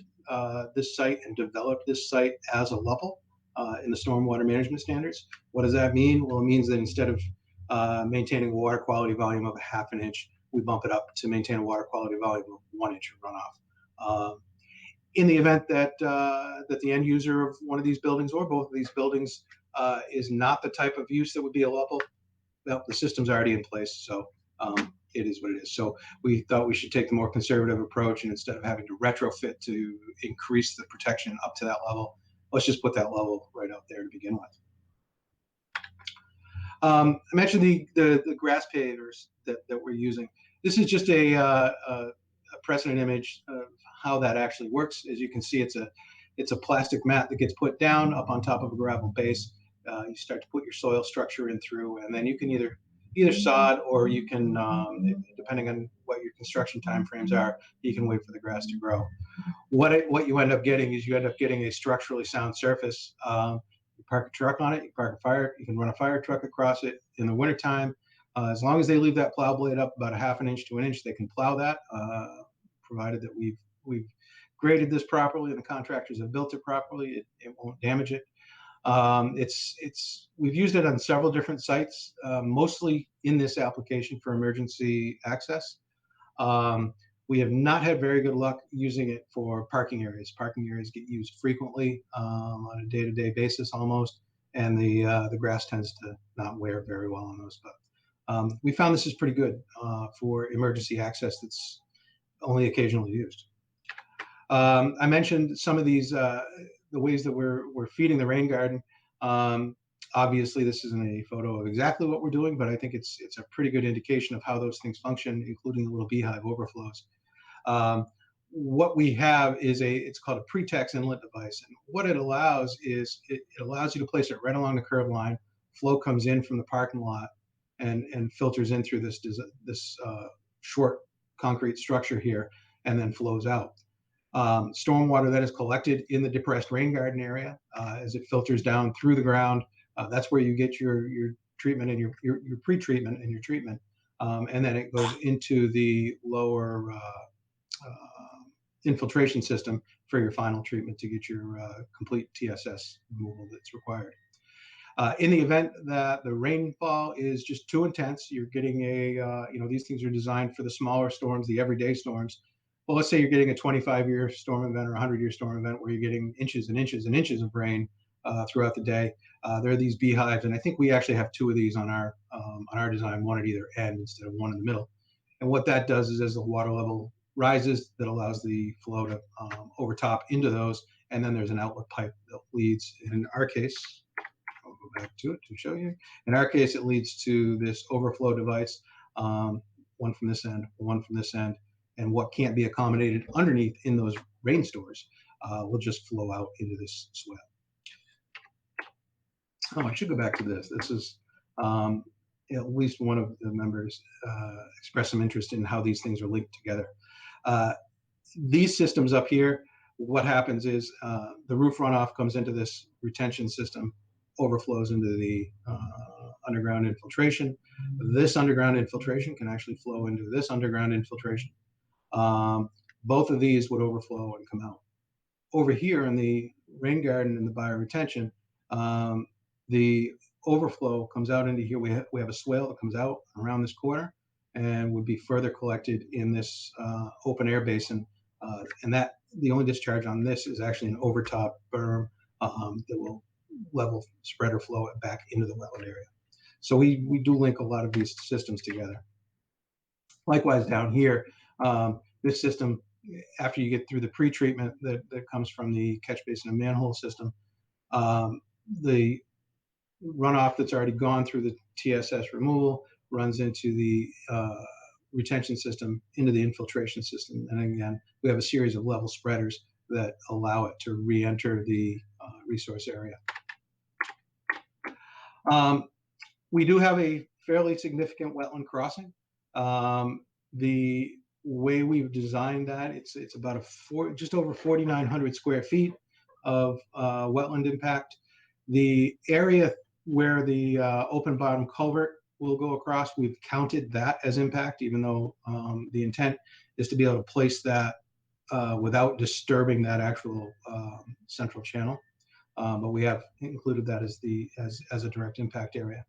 this site and developed this site as a level in the stormwater management standards. What does that mean? Well, it means that instead of maintaining a water quality volume of 1/2 inch, we bump it up to maintain a water quality volume of 1 inch of runoff. In the event that that the end user of one of these buildings or both of these buildings is not the type of use that would be a level, well, the system's already in place, so it is what it is. So we thought we should take the more conservative approach, and instead of having to retrofit to increase the protection up to that level, let's just put that level right out there to begin with. I mentioned the grass pavers that we're using. This is just a precedent image of how that actually works. As you can see, it's a plastic mat that gets put down up on top of a gravel base. You start to put your soil structure in through, and then you can either sod, or you can, depending on what your construction timeframes are, you can wait for the grass to grow. What you end up getting is a structurally sound surface. You park a truck on it, you can run a fire truck across it in the wintertime. As long as they leave that plow blade up about 1/2 inch to 1 inch, they can plow that, provided that we've graded this properly and the contractors have built it properly. It won't damage it. We've used it on several different sites, mostly in this application for emergency access. We have not had very good luck using it for parking areas. Parking areas get used frequently on a day-to-day basis almost, and the grass tends to not wear very well on those. But we found this is pretty good for emergency access that's only occasionally used. I mentioned some of these the ways that we're feeding the rain garden. Obviously, this isn't a photo of exactly what we're doing, but I think it's a pretty good indication of how those things function, including the little beehive overflows. What we have is it's called a pre-tax inlet device, and what it allows is it allows you to place it right along the curb line. Flow comes in from the parking lot and filters in through this short concrete structure here, and then flows out. Stormwater that is collected in the depressed rain garden area as it filters down through the ground. That's where you get your treatment and your pre-treatment and your treatment. And then it goes into the lower infiltration system for your final treatment to get your complete TSS removal that's required. In the event that the rainfall is just too intense, you're getting these things are designed for the smaller storms, the everyday storms. Well, let's say you're getting a 25-year storm event or a 100-year storm event where you're getting inches and inches and inches of rain throughout the day. There are these beehives, and I think we actually have 2 of these on our design, one at either end instead of one in the middle. And what that does is, as the water level rises, that allows the flow to overtop into those, and then there's an outlet pipe that leads. In our case, I'll go back to it to show you. In our case, it leads to this overflow device, one from this end, one from this end. And what can't be accommodated underneath in those rain stores will just flow out into this swell. Oh, I should go back to this. This is at least one of the members expressed some interest in how these things are linked together. These systems up here, what happens is the roof runoff comes into this retention system, overflows into the underground infiltration. This underground infiltration can actually flow into this underground infiltration. Both of these would overflow and come out. Over here in the rain garden and the bioretention, the overflow comes out into here. We have a swale that comes out around this corner and would be further collected in this open air basin. And that the only discharge on this is actually an overtop berm that will level spread or flow it back into the wetland area. So we do link a lot of these systems together. Likewise down here, this system, after you get through the pre-treatment that comes from the catch basin and manhole system, the runoff that's already gone through the TSS removal runs into the retention system, into the infiltration system. And again, we have a series of level spreaders that allow it to re-enter the resource area. We do have a fairly significant wetland crossing. The way we've designed that, it's about just over 4,900 square feet of wetland impact. The area where the open bottom culvert will go across, we've counted that as impact, even though the intent is to be able to place that without disturbing that actual central channel. But we have included that as a direct impact area.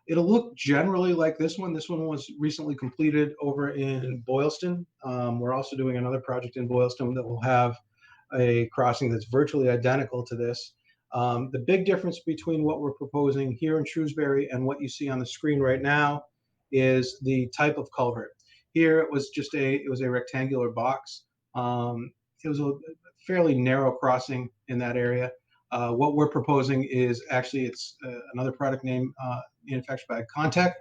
It'll look generally like this one. This one was recently completed over in Boylston. We're also doing another project in Boylston that will have a crossing that's virtually identical to this. The big difference between what we're proposing here in Shrewsbury and what you see on the screen right now is the type of culvert. Here it was just a rectangular box. It was a fairly narrow crossing in that area. What we're proposing is actually it's another product name manufactured by Contec,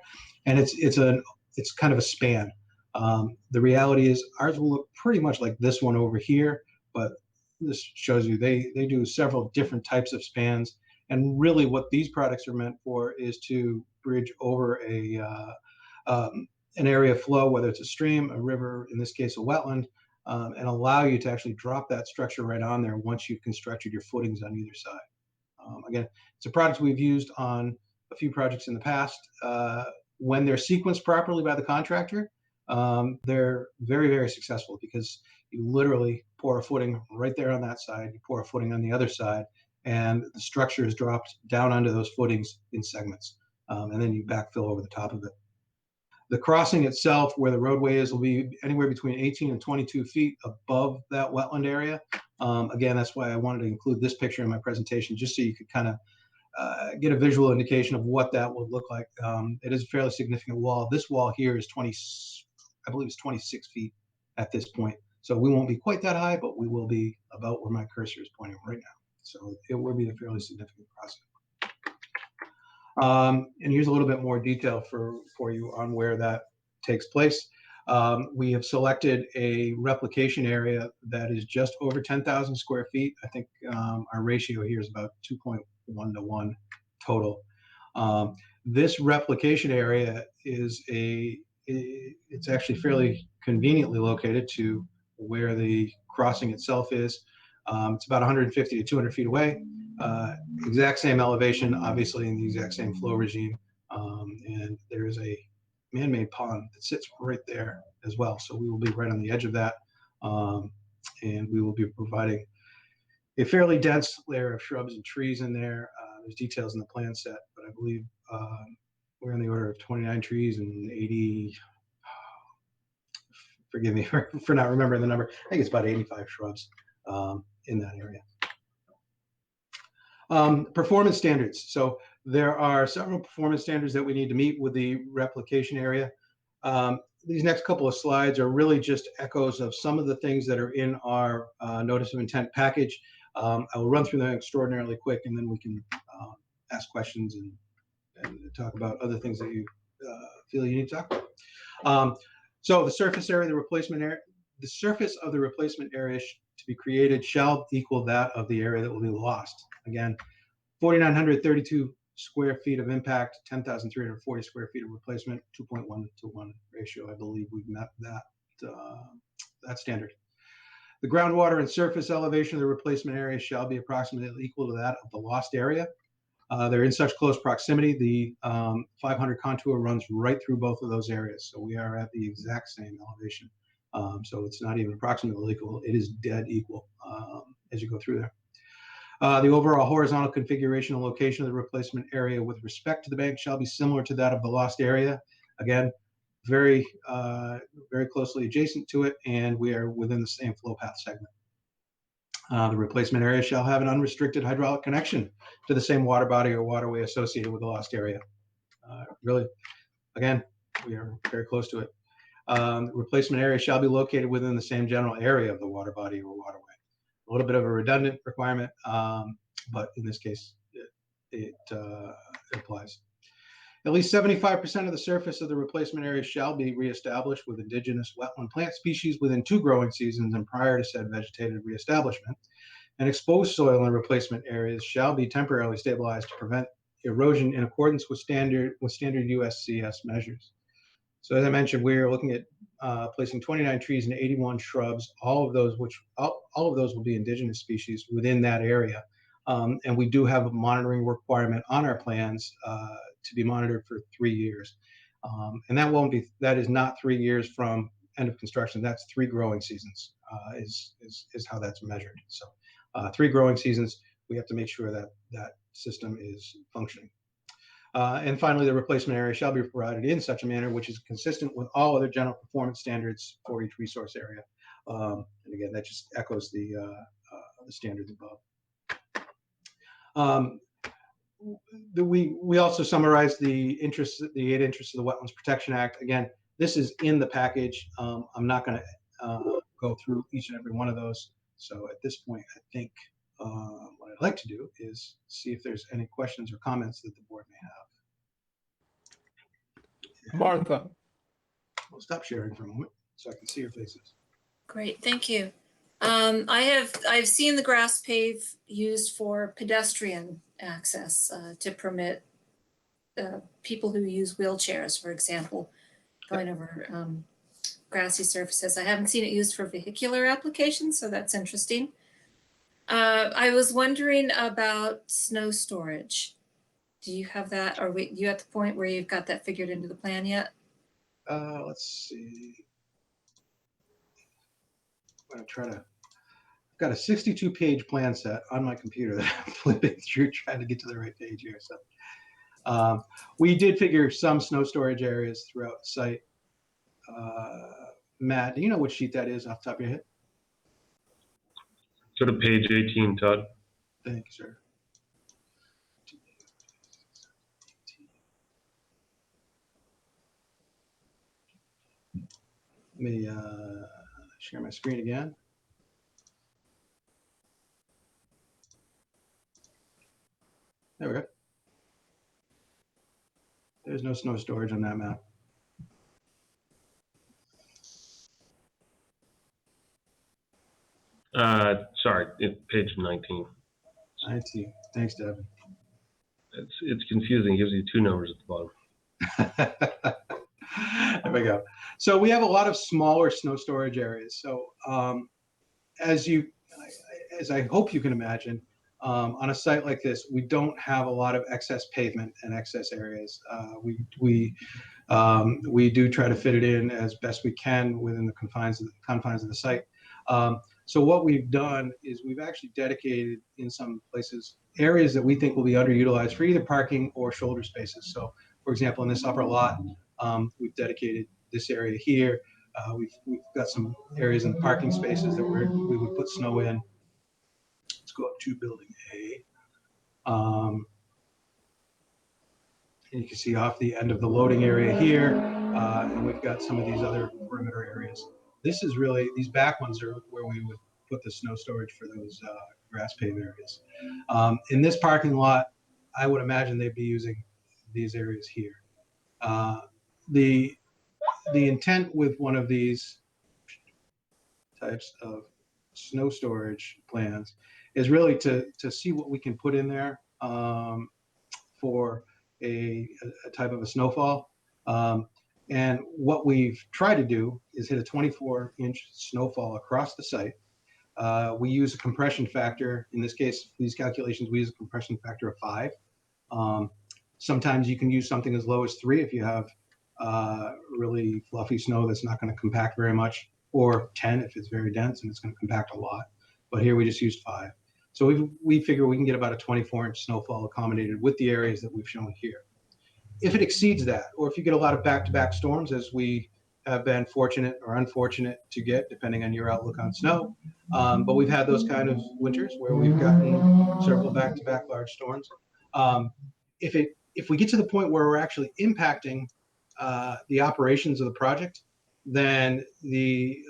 and it's kind of a span. The reality is ours will look pretty much like this one over here, but this shows you they do several different types of spans, and really what these products are meant for is to bridge over an area of flow, whether it's a stream, a river, in this case a wetland, and allow you to actually drop that structure right on there once you've constructed your footings on either side. Again, it's a product we've used on a few projects in the past. When they're sequenced properly by the contractor, they're very, very successful because you literally pour a footing right there on that side, you pour a footing on the other side, and the structure is dropped down onto those footings in segments, and then you backfill over the top of it. The crossing itself, where the roadway is, will be anywhere between 18 and 22 feet above that wetland area. Again, that's why I wanted to include this picture in my presentation, just so you could kind of get a visual indication of what that would look like. It is a fairly significant wall. This wall here is I believe it's 26 feet at this point. So we won't be quite that high, but we will be about where my cursor is pointing right now. So it will be a fairly significant crossing. And here's a little bit more detail for you on where that takes place. We have selected a replication area that is just over 10,000 square feet. I think our ratio here is about 2.1 to 1 total. This replication area is it's actually fairly conveniently located to where the crossing itself is. It's about 150 to 200 feet away. Exact same elevation, obviously, in the exact same flow regime. And there is a man-made pond that sits right there as well. So we will be right on the edge of that. And we will be providing a fairly dense layer of shrubs and trees in there. There's details in the plan set, but I believe we're on the order of 29 trees and 80, forgive me for not remembering the number. I think it's about 85 shrubs in that area. Performance standards. So there are several performance standards that we need to meet with the replication area. These next couple of slides are really just echoes of some of the things that are in our notice of intent package. I will run through them extraordinarily quick, and then we can ask questions and talk about other things that you feel you need to talk about. So the surface area, the surface of the replacement area to be created shall equal that of the area that will be lost. Again, 4,932 square feet of impact, 10,340 square feet of replacement, 2.1 to 1 ratio. I believe we've met that standard. The groundwater and surface elevation of the replacement area shall be approximately equal to that of the lost area. They're in such close proximity. The 500 contour runs right through both of those areas. So we are at the exact same elevation. So it's not even approximately equal. It is dead equal as you go through there. The overall horizontal configuration and location of the replacement area with respect to the bank shall be similar to that of the lost area. Again, very closely adjacent to it, and we are within the same flow path segment. The replacement area shall have an unrestricted hydraulic connection to the same water body or waterway associated with the lost area. Really, again, we are very close to it. The replacement area shall be located within the same general area of the water body or waterway. A little bit of a redundant requirement, but in this case, it applies. At least 75% of the surface of the replacement area shall be reestablished with indigenous wetland plant species within 2 growing seasons and prior to said vegetated reestablishment. And exposed soil in replacement areas shall be temporarily stabilized to prevent erosion in accordance with standard USCS measures. So as I mentioned, we're looking at placing 29 trees and 81 shrubs, all of those will be indigenous species within that area. And we do have a monitoring requirement on our plans to be monitored for 3 years. And that is not 3 years from end of construction. That's 3 growing seasons is how that's measured. So 3 growing seasons, we have to make sure that that system is functioning. And finally, the replacement area shall be provided in such a manner which is consistent with all other general performance standards for each resource area. And again, that just echoes the standards above. We also summarize the 8 interests of the Wetlands Protection Act. Again, this is in the package. I'm not going to go through each and every one of those. So at this point, I think what I'd like to do is see if there's any questions or comments that the board may have. Martha. We'll stop sharing for a moment so I can see your faces. Great, thank you. I've seen the grass pave used for pedestrian access to permit people who use wheelchairs, for example, going over grassy surfaces. I haven't seen it used for vehicular applications, so that's interesting. I was wondering about snow storage. Do you have that? Are you at the point where you've got that figured into the plan yet? Let's see. I'm going to try to, I've got a 62-page plan set on my computer that I'm flipping through trying to get to the right page here. So we did figure some snow storage areas throughout the site. Matt, do you know which sheet that is off the top of your head? Go to page 18, Todd. Thank you, sir. Let me share my screen again. There we go. There's no snow storage on that map. Sorry, page 19. 19. Thanks, Devin. It's confusing. It gives you 2 numbers at the bottom. There we go. So we have a lot of smaller snow storage areas. So as I hope you can imagine, on a site like this, we don't have a lot of excess pavement and excess areas. We do try to fit it in as best we can within the confines of the site. So what we've done is we've actually dedicated in some places areas that we think will be underutilized for either parking or shoulder spaces. So for example, in this upper lot, we've dedicated this area here. We've got some areas in the parking spaces that we would put snow in. Let's go up to building A. And you can see off the end of the loading area here, and we've got some of these other perimeter areas. This is really, these back ones are where we would put the snow storage for those grass paved areas. In this parking lot, I would imagine they'd be using these areas here. The intent with one of these types of snow storage plans is really to see what we can put in there for a type of a snowfall. And what we've tried to do is hit a 24-inch snowfall across the site. We use a compression factor. In this case, for these calculations, we use a compression factor of 5. Sometimes you can use something as low as 3 if you have really fluffy snow that's not going to compact very much, or 10 if it's very dense and it's going to compact a lot. But here we just used 5. So we figure we can get about a 24-inch snowfall accommodated with the areas that we've shown here. If it exceeds that, or if you get a lot of back-to-back storms, as we have been fortunate or unfortunate to get, depending on your outlook on snow, but we've had those kind of winters where we've gotten several back-to-back large storms. If we get to the point where we're actually impacting the operations of the project, then the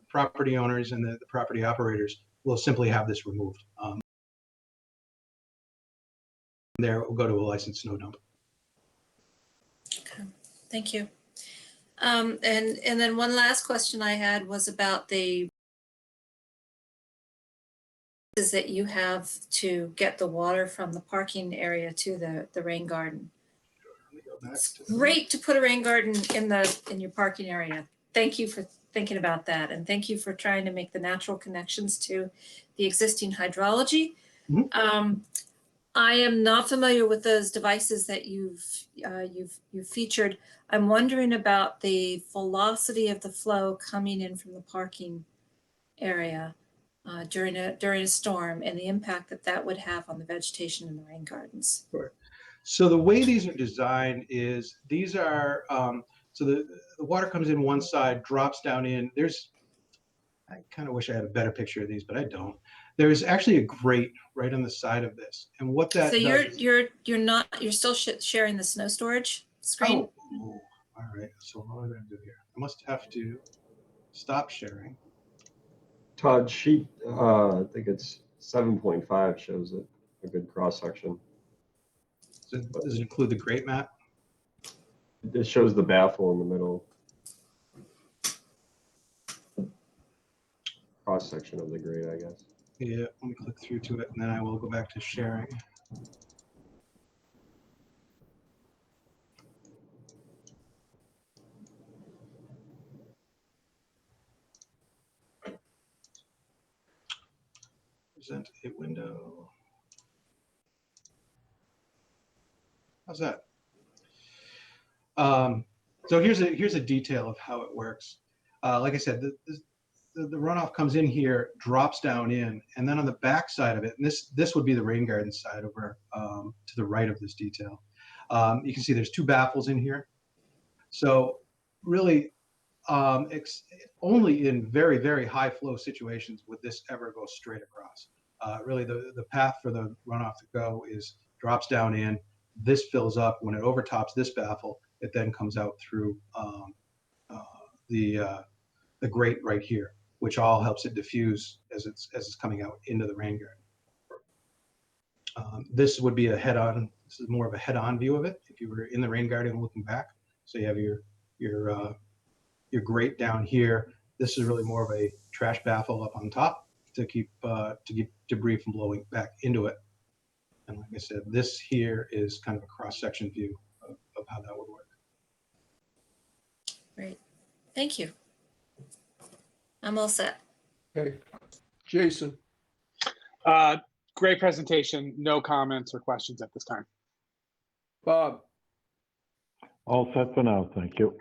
property owners and the property operators will simply have this removed. There, we'll go to a licensed snow dump. Okay, thank you. And then one last question I had was about the is that you have to get the water from the parking area to the rain garden. It's great to put a rain garden in your parking area. Thank you for thinking about that, and thank you for trying to make the natural connections to the existing hydrology. I am not familiar with those devices that you've featured. I'm wondering about the velocity of the flow coming in from the parking area during a storm and the impact that would have on the vegetation in the rain gardens. Sure. So the way these are designed is these are so the water comes in one side, drops down in. I kind of wish I had a better picture of these, but I don't. There's actually a grate right on the side of this, and what that So does you're still sharing the snow storage screen. Oh, all right. So what am I going to do here? I must have to stop sharing. Todd, sheet, I think it's 7.5 shows it, a good cross section. Does it include the grate map? It shows the baffle in the middle. Cross section of the grate, I guess. Yeah, let me click through to it, and then I will go back to sharing. Present a window. How's that? So here's a detail of how it works. Like I said, the runoff comes in here, drops down in, and then on the back side of it, and this would be the rain garden side over to the right of this detail. You can see there's two baffles in here. So really, only in very, very high flow situations would this ever go straight across. Really, the path for the runoff to go is drops down in, this fills up. When it overtops this baffle, it then comes out through the grate right here, which all helps it diffuse as it's coming out into the rain garden. This would be a head-on. This is more of a head-on view of it. If you were in the rain garden looking back, so you have your grate down here. This is really more of a trash baffle up on top to keep debris from blowing back into it. And like I said, this here is kind of a cross-section view of how that would work. Great, thank you. I'm all set. Okay, Jason. Great presentation. No comments or questions at this time. Bob. All set for now, thank you.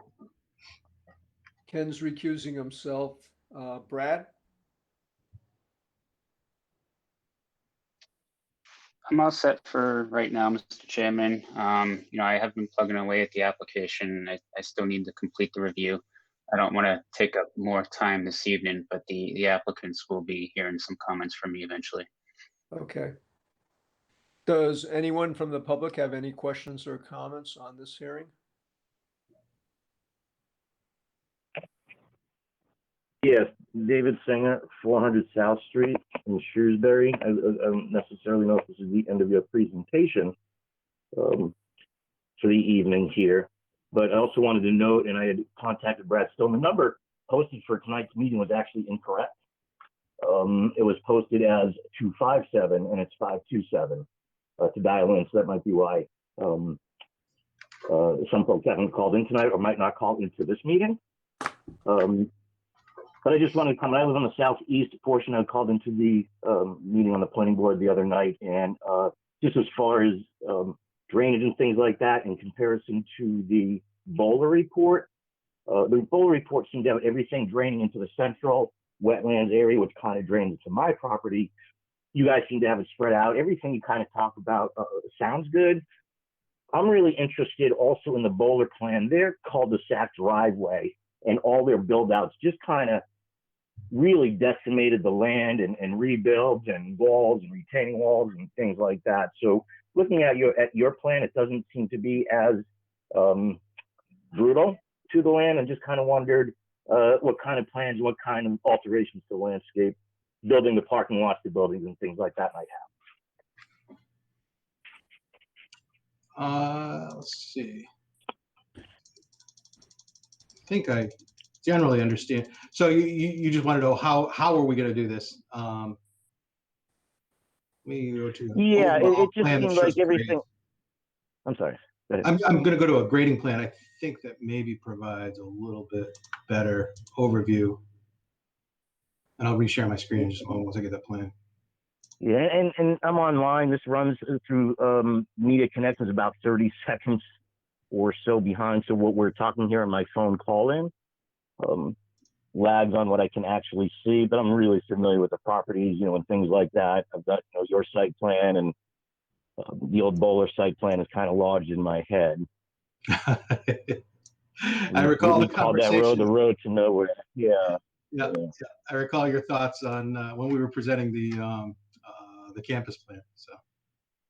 Ken's recusing himself. Brad? I'm all set for right now, Mr. Chairman. I have been plugging away at the application. I still need to complete the review. I don't want to take up more time this evening, but the applicants will be hearing some comments from me eventually. Okay. Does anyone from the public have any questions or comments on this hearing? Yes, David Singer, 400 South Street in Shrewsbury. I don't necessarily know if this is the end of your presentation for the evening here, but I also wanted to note, and I had contacted Brad Stone, the number posted for tonight's meeting was actually incorrect. It was posted as 257 and it's 527 to dial in, so that might be why some folks haven't called in tonight or might not call into this meeting. But I just wanted to comment. I live on the southeast portion. I called into the meeting on the planning board the other night, and just as far as drainage and things like that, in comparison to the Bowler report seemed to have everything draining into the central wetlands area, which kind of drains into my property. You guys seem to have it spread out. Everything you kind of talk about sounds good. I'm really interested also in the Bowler plan. Their cul-de-sac driveway and all their build-outs just kind of really decimated the land and rebuilds and walls and retaining walls and things like that. So looking at your plan, it doesn't seem to be as brutal to the land, and just kind of wondered what kind of plans, what kind of alterations to the landscape, building the parking lots, the buildings and things like that might Let's see. I think I generally understand. So you just want to know how are we going to do this? Let me go to Yeah, overall it just plan that seemed shows like the grade. everything. I'm sorry. Go ahead. I'm going to go to a grading plan. I think that maybe provides a little bit better overview. And I'll reshare my screen in just a moment once I get that plan. Yeah, and I'm online. This runs through Media Connect is about 30 seconds or so behind. So what we're talking here on my phone call-in lags on what I can actually see, but I'm really familiar with the properties, and things like that. I've got your site plan, and the old Bowler site plan is kind of lodged in my head. I recall we the called that conversation. road the road to nowhere. Yeah. Yeah. I recall your thoughts on when we were presenting the campus plan. So.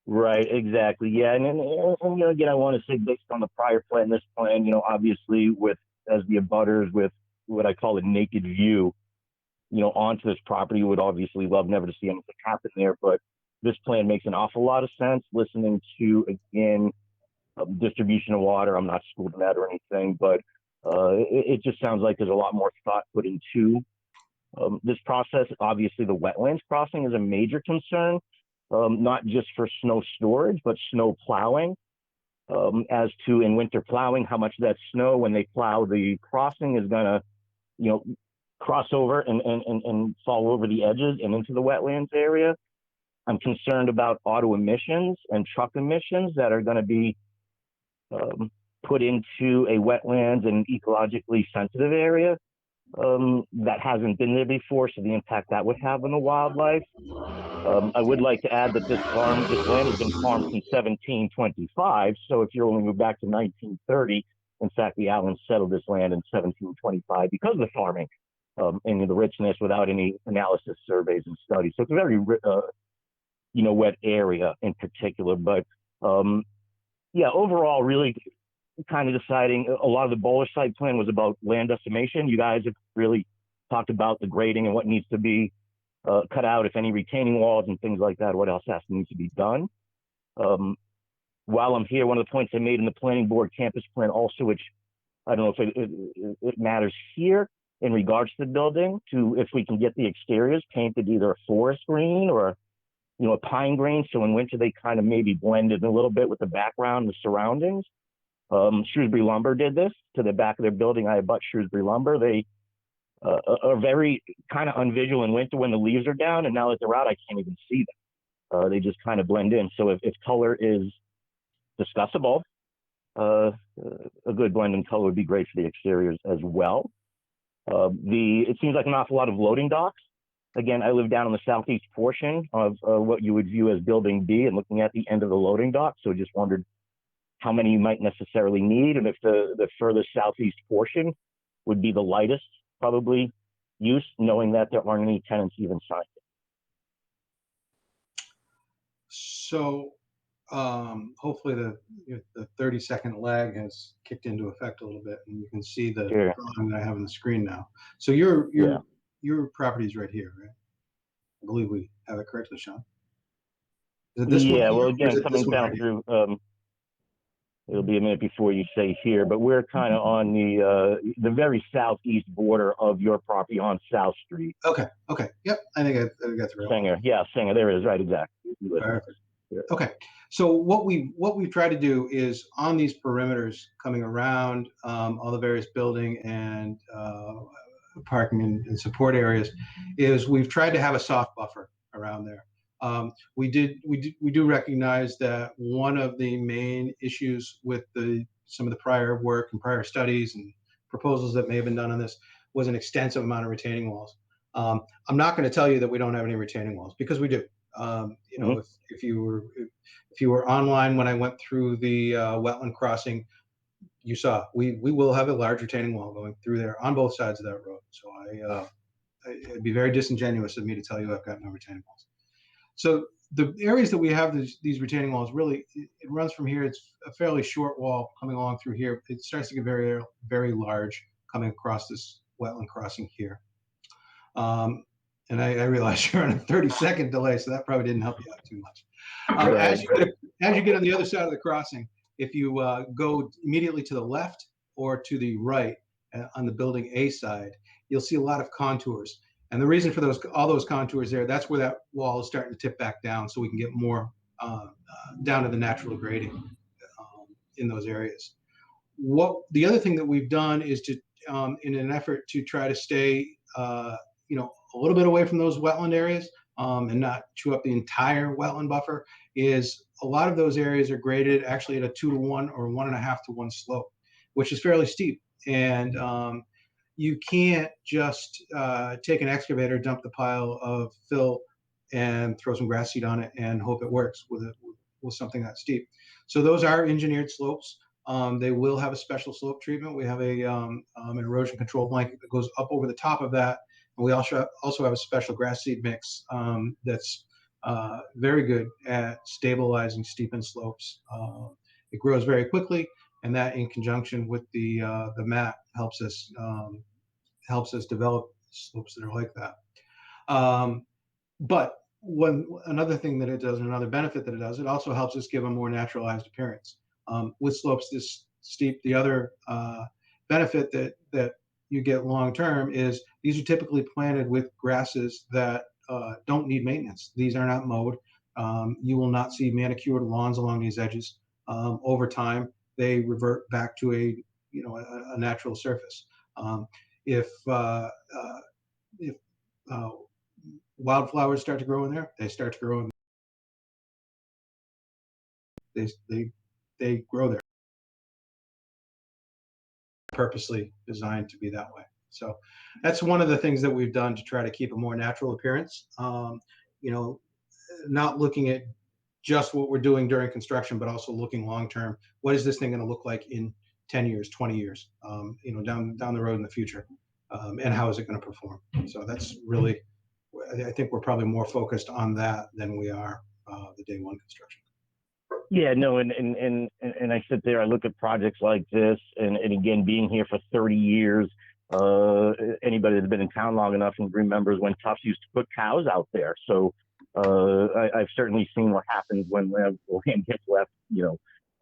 Right, exactly. Yeah, and again, I want to say based on the prior plan, this plan, obviously as the abutters with what I call a naked view, onto this property, would obviously love never to see anything happen there. But this plan makes an awful lot of sense. Listening to, again, distribution of water, I'm not schooled in that or anything, but it just sounds like there's a lot more thought put into this process. Obviously, the wetlands crossing is a major concern, not just for snow storage, but snow plowing. As to in winter plowing, how much of that snow when they plow the crossing is going to, cross over and fall over the edges and into the wetlands area. I'm concerned about auto emissions and truck emissions that are going to be put into a wetlands and ecologically sensitive area that hasn't been there before, so the impact that would have on the wildlife. I would like to add that this land has been farmed since 1725, so if you only move back to 1930, in fact, the Allens settled this land in 1725 because of the farming and the richness without any analysis, surveys, and studies. So it's a very, wet area in particular. But overall, really kind of deciding a lot of the Bowler site plan was about land estimation. You guys have really talked about the grading and what needs to be cut out, if any retaining walls and things like that, what else needs to be done. While I'm here, one of the points I made in the planning board campus plan also, which I don't know if it matters here in regards to the building, if we can get the exteriors painted either a forest green or a pine green, so in winter they kind of maybe blend in a little bit with the background, the surroundings. Shrewsbury Lumber did this to the back of their building. I abut Shrewsbury Lumber. They are very kind of unvisual in winter when the leaves are down, and now that they're out, I can't even see them. They just kind of blend in. So if color is discussable, a good blend in color would be great for the exteriors as well. It seems like an awful lot of loading docks. Again, I live down on the southeast portion of what you would view as Building B, and looking at the end of the loading dock. So just wondered how many you might necessarily need, and if the furthest southeast portion would be the lightest probably use, knowing that there aren't any tenants even signed. So hopefully the 30-second lag has kicked into effect a little bit, and you can see the drawing that I have on the screen now. So your property is right here, right? I believe we have it correctly, Sean. Is it this one here, well, or again, is it coming this one down right here? through, it'll be a minute before you say here, but we're kind of on the very southeast border of your property on South Street. Okay. Yep. I think I got the real Singer. Yeah, Singer. There it is. Right. Exactly. Perfect. Okay. So what we've tried to do is on these perimeters coming around all the various building and parking and support areas, is we've tried to have a soft buffer around there. We do recognize that one of the main issues with some of the prior work and prior studies and proposals that may have been done on this was an extensive amount of retaining walls. I'm not going to tell you that we don't have any retaining walls, because we do. If you were online when I went through the wetland crossing, you saw we will have a large retaining wall going through there on both sides of that road. So it'd be very disingenuous of me to tell you I've got no retaining walls. So the areas that we have these retaining walls, really, it runs from here. It's a fairly short wall coming along through here. It starts to get very, very large coming across this wetland crossing here. And I realize you're on a 30-second delay, so that probably didn't help you out too much. as you get on the other side of the crossing, if you go immediately to the left or to the right on the building A side, you'll see a lot of contours. And the reason for all those contours there, that's where that wall is starting to tip back down, so we can get more down to the natural grading in those areas. The other thing that we've done is to, in an effort to try to stay, a little bit away from those wetland areas and not chew up the entire wetland buffer, is a lot of those areas are graded actually at a 2-to-1 or 1.5-to-1 slope, which is fairly steep. And you can't just take an excavator, dump the pile of fill, and throw some grass seed on it and hope it works with something that steep. So those are engineered slopes. They will have a special slope treatment. We have an erosion control blanket that goes up over the top of that. And we also have a special grass seed mix that's very good at stabilizing steepened slopes. It grows very quickly, and that, in conjunction with the mat, helps us develop slopes that are like that. But another thing that it does, and another benefit that it does, it also helps us give a more naturalized appearance. With slopes this steep, the other benefit that you get long term is these are typically planted with grasses that don't need maintenance. These are not mowed. You will not see manicured lawns along these edges. Over time, they revert back to a natural surface. If wildflowers start to grow in there, they start to grow in. They grow there. Purposely designed to be that way. So that's one of the things that we've done to try to keep a more natural appearance. Not looking at just what we're doing during construction, but also looking long term. What is this thing going to look like in 10 years, 20 years, down the road in the future? And how is it going to perform? So that's really, I think we're probably more focused on that than we are the day one construction. Yeah, no, and I sit there, I look at projects like this, and again, being here for 30 years, anybody that's been in town long enough and remembers when Tufts used to put cows out there. So I've certainly seen what happens when land gets left,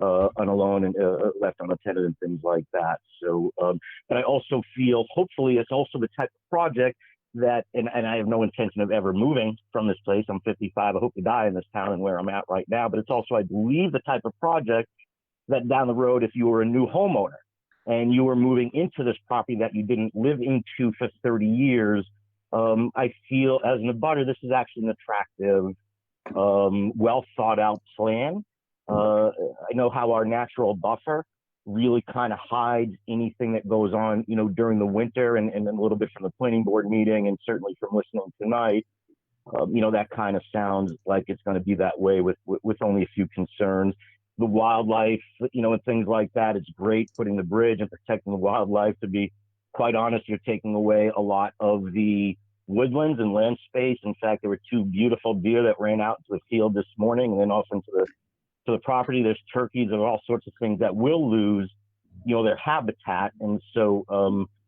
unalone and left unattended and things like that. So, but I also feel, hopefully, it's also the type of project that, and I have no intention of ever moving from this place. I'm 55. I hope to die in this town and where I'm at right now. But it's also, I believe, the type of project that down the road, if you were a new homeowner and you were moving into this property that you didn't live into for 30 years, I feel as an abutter, this is actually an attractive, well thought out plan. I know how our natural buffer really kind of hides anything that goes on, during the winter, and then a little bit from the planning board meeting, and certainly from listening tonight, that kind of sounds like it's going to be that way with only a few concerns. The wildlife, and things like that, it's great putting the bridge and protecting the wildlife. To be quite honest, you're taking away a lot of the woodlands and land space. In fact, there were 2 beautiful deer that ran out into the field this morning, and then also into the property. There's turkeys and all sorts of things that will lose, their habitat. And so,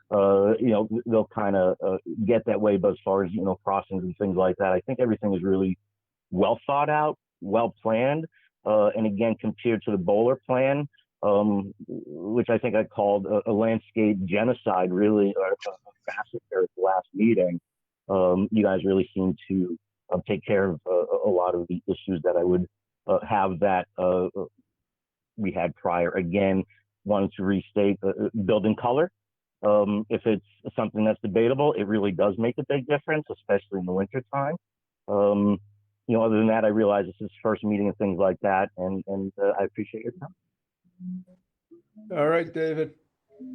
they'll kind of get that way. But as far as, crossings and things like that, I think everything is really well thought out, well planned. And again, compared to the Bowler plan, which I think I called a landscape genocide, really, or a facet there at the last meeting, you guys really seem to take care of a lot of the issues that I would have that we had prior. Again, wanted to restate building color. If it's something that's debatable, it really does make a big difference, especially in the winter time. Other than that, I realize this is first meeting and things like that, and I appreciate your time. All right, David.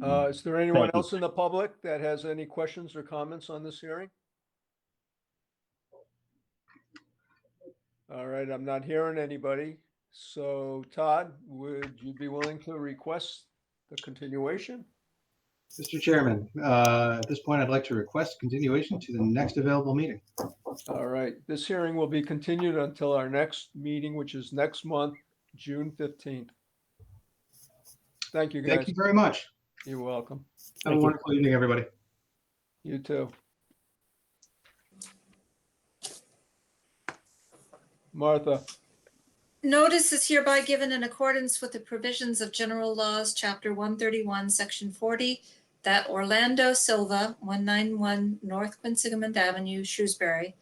Is there anyone Thank you. else in the public that has any questions or comments on this hearing? All right, I'm not hearing anybody. So Todd, would you be willing to request the continuation? Mr. Chairman, at this point, I'd like to request continuation to the next available meeting. All right, this hearing will be continued until our next meeting, which is next month, June 15th. Thank you, guys. Thank you very much. You're welcome. Have a wonderful evening, everybody. You too. Martha. Notice is hereby given in accordance with the provisions of General Laws, Chapter 131, Section 40, that Orlando Silva, 191 North Quinsigamond Avenue, Shrewsbury,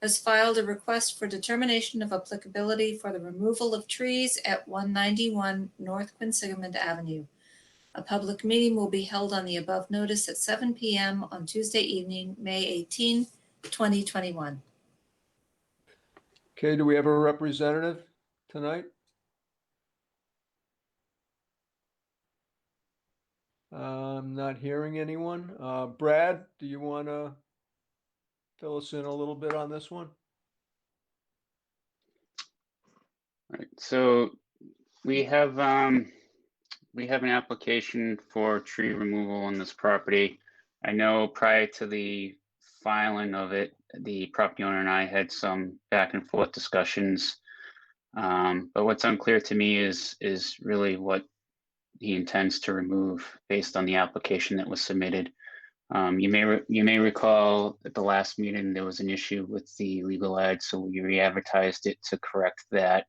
has filed a request for determination of applicability for the removal of trees at 191 North Quinsigamond Avenue. A public meeting will be held on the above notice at 7 p.m. on Tuesday evening, May 18, 2021. Okay, do we have a representative tonight? I'm not hearing anyone. Brad, do you want to fill us in a little bit on this one? Right, so we have an application for tree removal on this property. I know prior to the filing of it, the property owner and I had some back and forth discussions. But what's unclear to me is really what he intends to remove based on the application that was submitted. You may recall at the last meeting there was an issue with the legal ad, so we re-advertised it to correct that.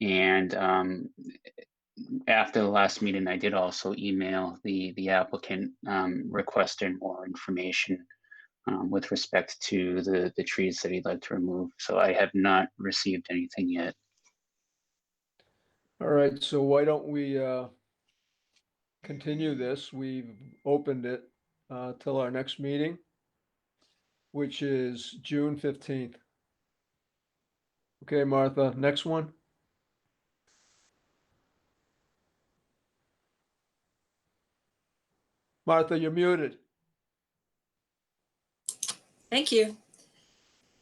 And after the last meeting, I did also email the applicant requesting more information with respect to the trees that he'd like to remove. So I have not received anything yet. All right, so why don't we continue this? We've opened it till our next meeting, which is June 15th. Okay, Martha, next one. Martha, you're muted. Thank you.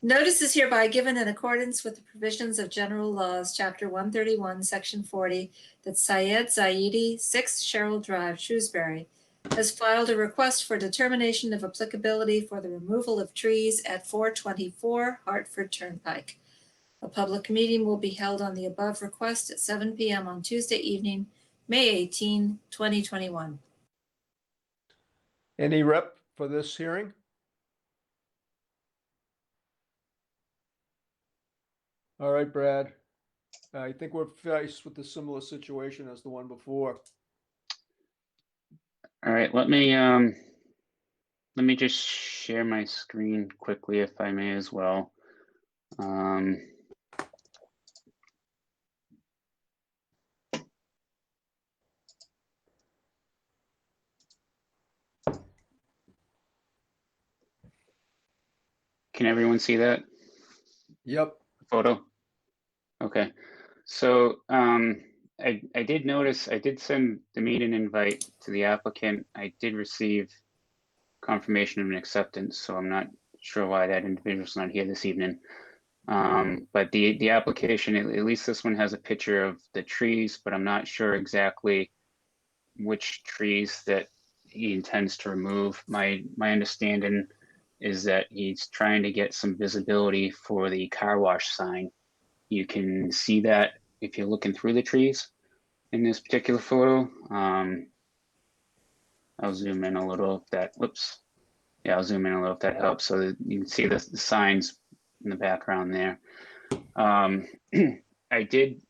Notice is hereby given in accordance with the provisions of General Laws, Chapter 131, Section 40, that Syed Zaidi, 6 Sherrill Drive, Shrewsbury, has filed a request for determination of applicability for the removal of trees at 424 Hartford Turnpike. A public meeting will be held on the above request at 7 p.m. on Tuesday evening, May 18, 2021. Any rep for this hearing? All right, Brad. I think we're faced with a similar situation as the one before. All right, let me just share my screen quickly, if I may, as well. Can everyone see that? Yep. Photo? Okay. So I did notice, I did send the meeting invite to the applicant. I did receive confirmation of an acceptance, so I'm not sure why that individual's not here this evening. But the application, at least this one has a picture of the trees, but I'm not sure exactly which trees that he intends to remove. My understanding is that he's trying to get some visibility for the car wash sign. You can see that if you're looking through the trees in this particular photo. I'll zoom in a little if that, whoops. Yeah, I'll zoom in a little if that helps, so that you can see the signs in the background there. I did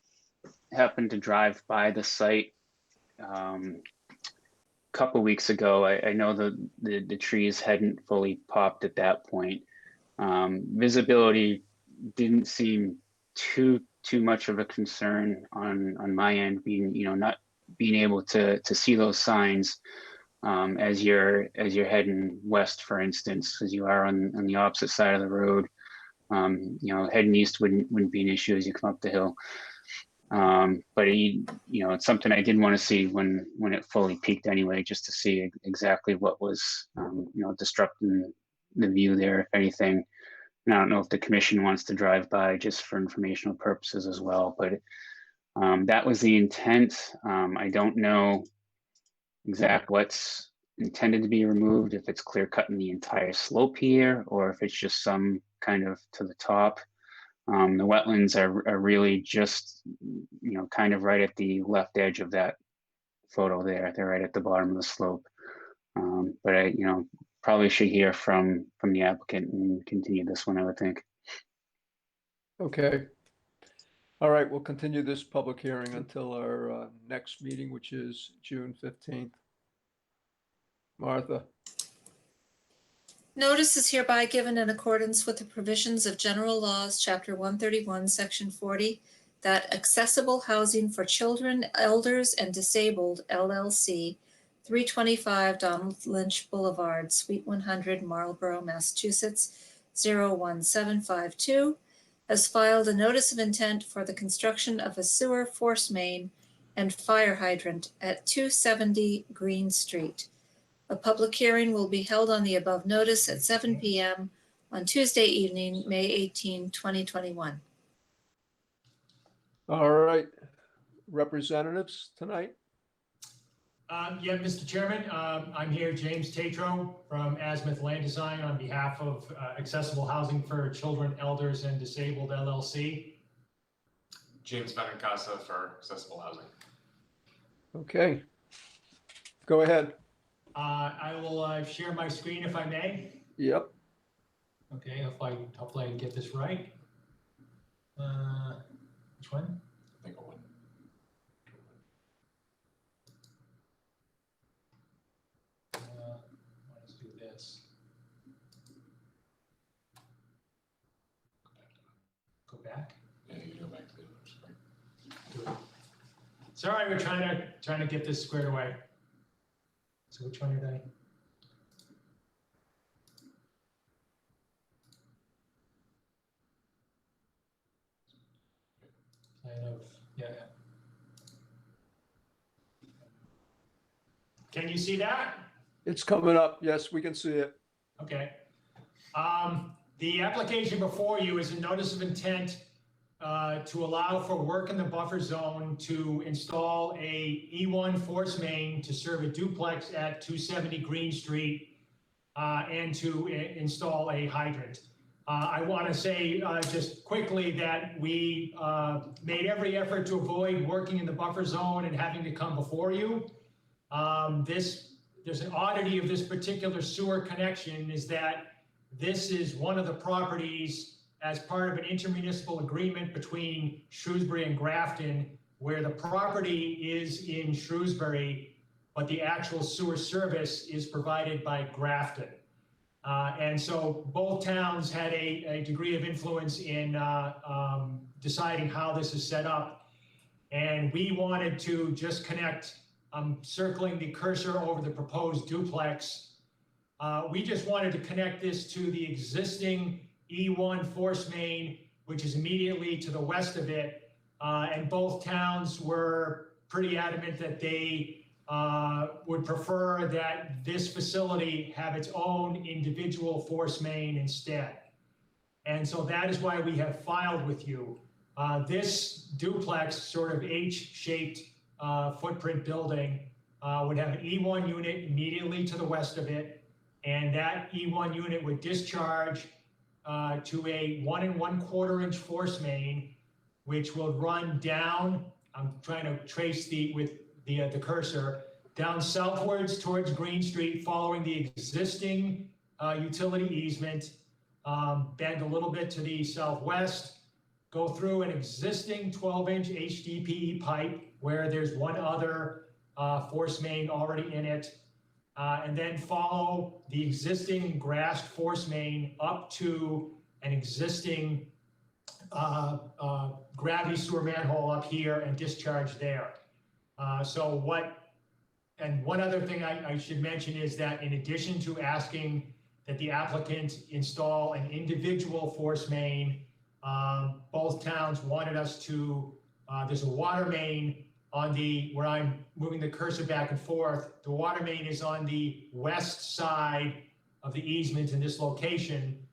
happen to drive by the site a couple weeks ago. I know the trees hadn't fully popped at that point. Visibility didn't seem too much of a concern on my end, being not being able to see those signs as you're heading west, for instance, as you are on the opposite side of the road. Heading east wouldn't be an issue as you come up the hill. But it's something I did want to see when it fully peaked anyway, just to see exactly what was disrupting the view there, if anything. And I don't know if the commission wants to drive by just for informational purposes as well, but that was the intent. I don't know exactly what's intended to be removed, if it's clear cutting the entire slope here, or if it's just some kind of to the top. The wetlands are really just, kind of right at the left edge of that photo there. They're right at the bottom of the slope. But I, probably should hear from the applicant and continue this one, I would think. Okay. All right, we'll continue this public hearing until our next meeting, which is June 15th. Martha, Notice is hereby given in accordance with the provisions of General Laws, Chapter 131, Section 40, that accessible housing for children, elders, and disabled LLC, 325 Donald Lynch Boulevard, Suite 100, Marlborough, Massachusetts, 01752, has filed a notice of intent for the construction of a sewer force main and fire hydrant at 270 Green Street. A public hearing will be held on the above notice at 7 p.m. on Tuesday evening, May 18, 2021. all right, representatives tonight? Yeah, Mr. Chairman, I'm here, James Tatro from Azimuth Land Design on behalf of Accessible Housing for Children, Elders, and Disabled LLC. James Benincasa for Accessible Housing. Okay, go ahead. I will share my screen if I may. Yep. Okay, hopefully I can get this right. Which one? I think I'll win. Let's do this. Go back. Yeah, you go back to the other screen. Do it. Sorry, we're trying to get this squared away. So which one did I? Yeah. Can you see that? It's coming up. Yes, we can see it. Okay. The application before you is a notice of intent to allow for work in the buffer zone to install a E1 force main to serve a duplex at 270 Green Street and to install a hydrant. I want to say just quickly that we made every effort to avoid working in the buffer zone and having to come before you. There's an oddity of this particular sewer connection is that this is one of the properties as part of an intermunicipal agreement between Shrewsbury and Grafton, where the property is in Shrewsbury, but the actual sewer service is provided by Grafton. And so both towns had a degree of influence in deciding how this is set up. And we wanted to just connect, circling the cursor over the proposed duplex. We just wanted to connect this to the existing E1 force main, which is immediately to the west of it. And both towns were pretty adamant that they would prefer that this facility have its own individual force main instead. And so that is why we have filed with you. This duplex, sort of H-shaped footprint building, would have an E1 unit immediately to the west of it. And that E1 unit would discharge to a 1 1/4 inch force main, which will run down. I'm trying to trace with the cursor down southwards towards Green Street, following the existing utility easement, bend a little bit to the southwest, go through an existing 12-inch HDPE pipe where there's one other force main already in it, and then follow the existing grassed force main up to an existing gravity sewer manhole up here and discharge there. And one other thing I should mention is that in addition to asking that the applicant install an individual force main, both towns wanted us to, there's a water main on where I'm moving the cursor back and forth. The water main is on the west side of the easement in this location.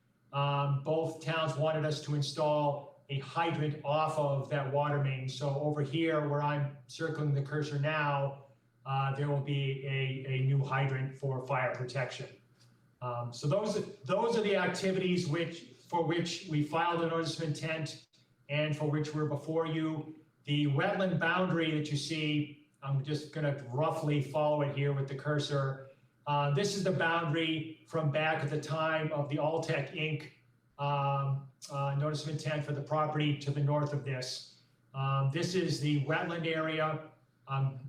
Both towns wanted us to install a hydrant off of that water main. So over here where I'm circling the cursor now, there will be a new hydrant for fire protection. So those are the activities for which we filed a notice of intent and for which we're before you. The wetland boundary that you see, I'm just going to roughly follow it here with the cursor. This is the boundary from back at the time of the Alltech Inc. Notice of intent for the property to the north of this. This is the wetland area. I'm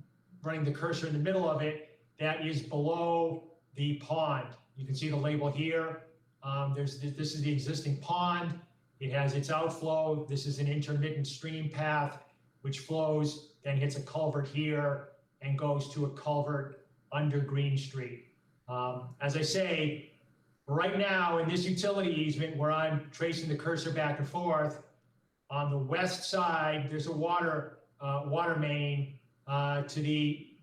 running the cursor in the middle of it. That is below the pond. You can see the label here. This is the existing pond. It has its outflow. This is an intermittent stream path which flows, then hits a culvert here and goes to a culvert under Green Street. As I say, right now in this utility easement where I'm tracing the cursor back and forth, on the west side, there's a water main.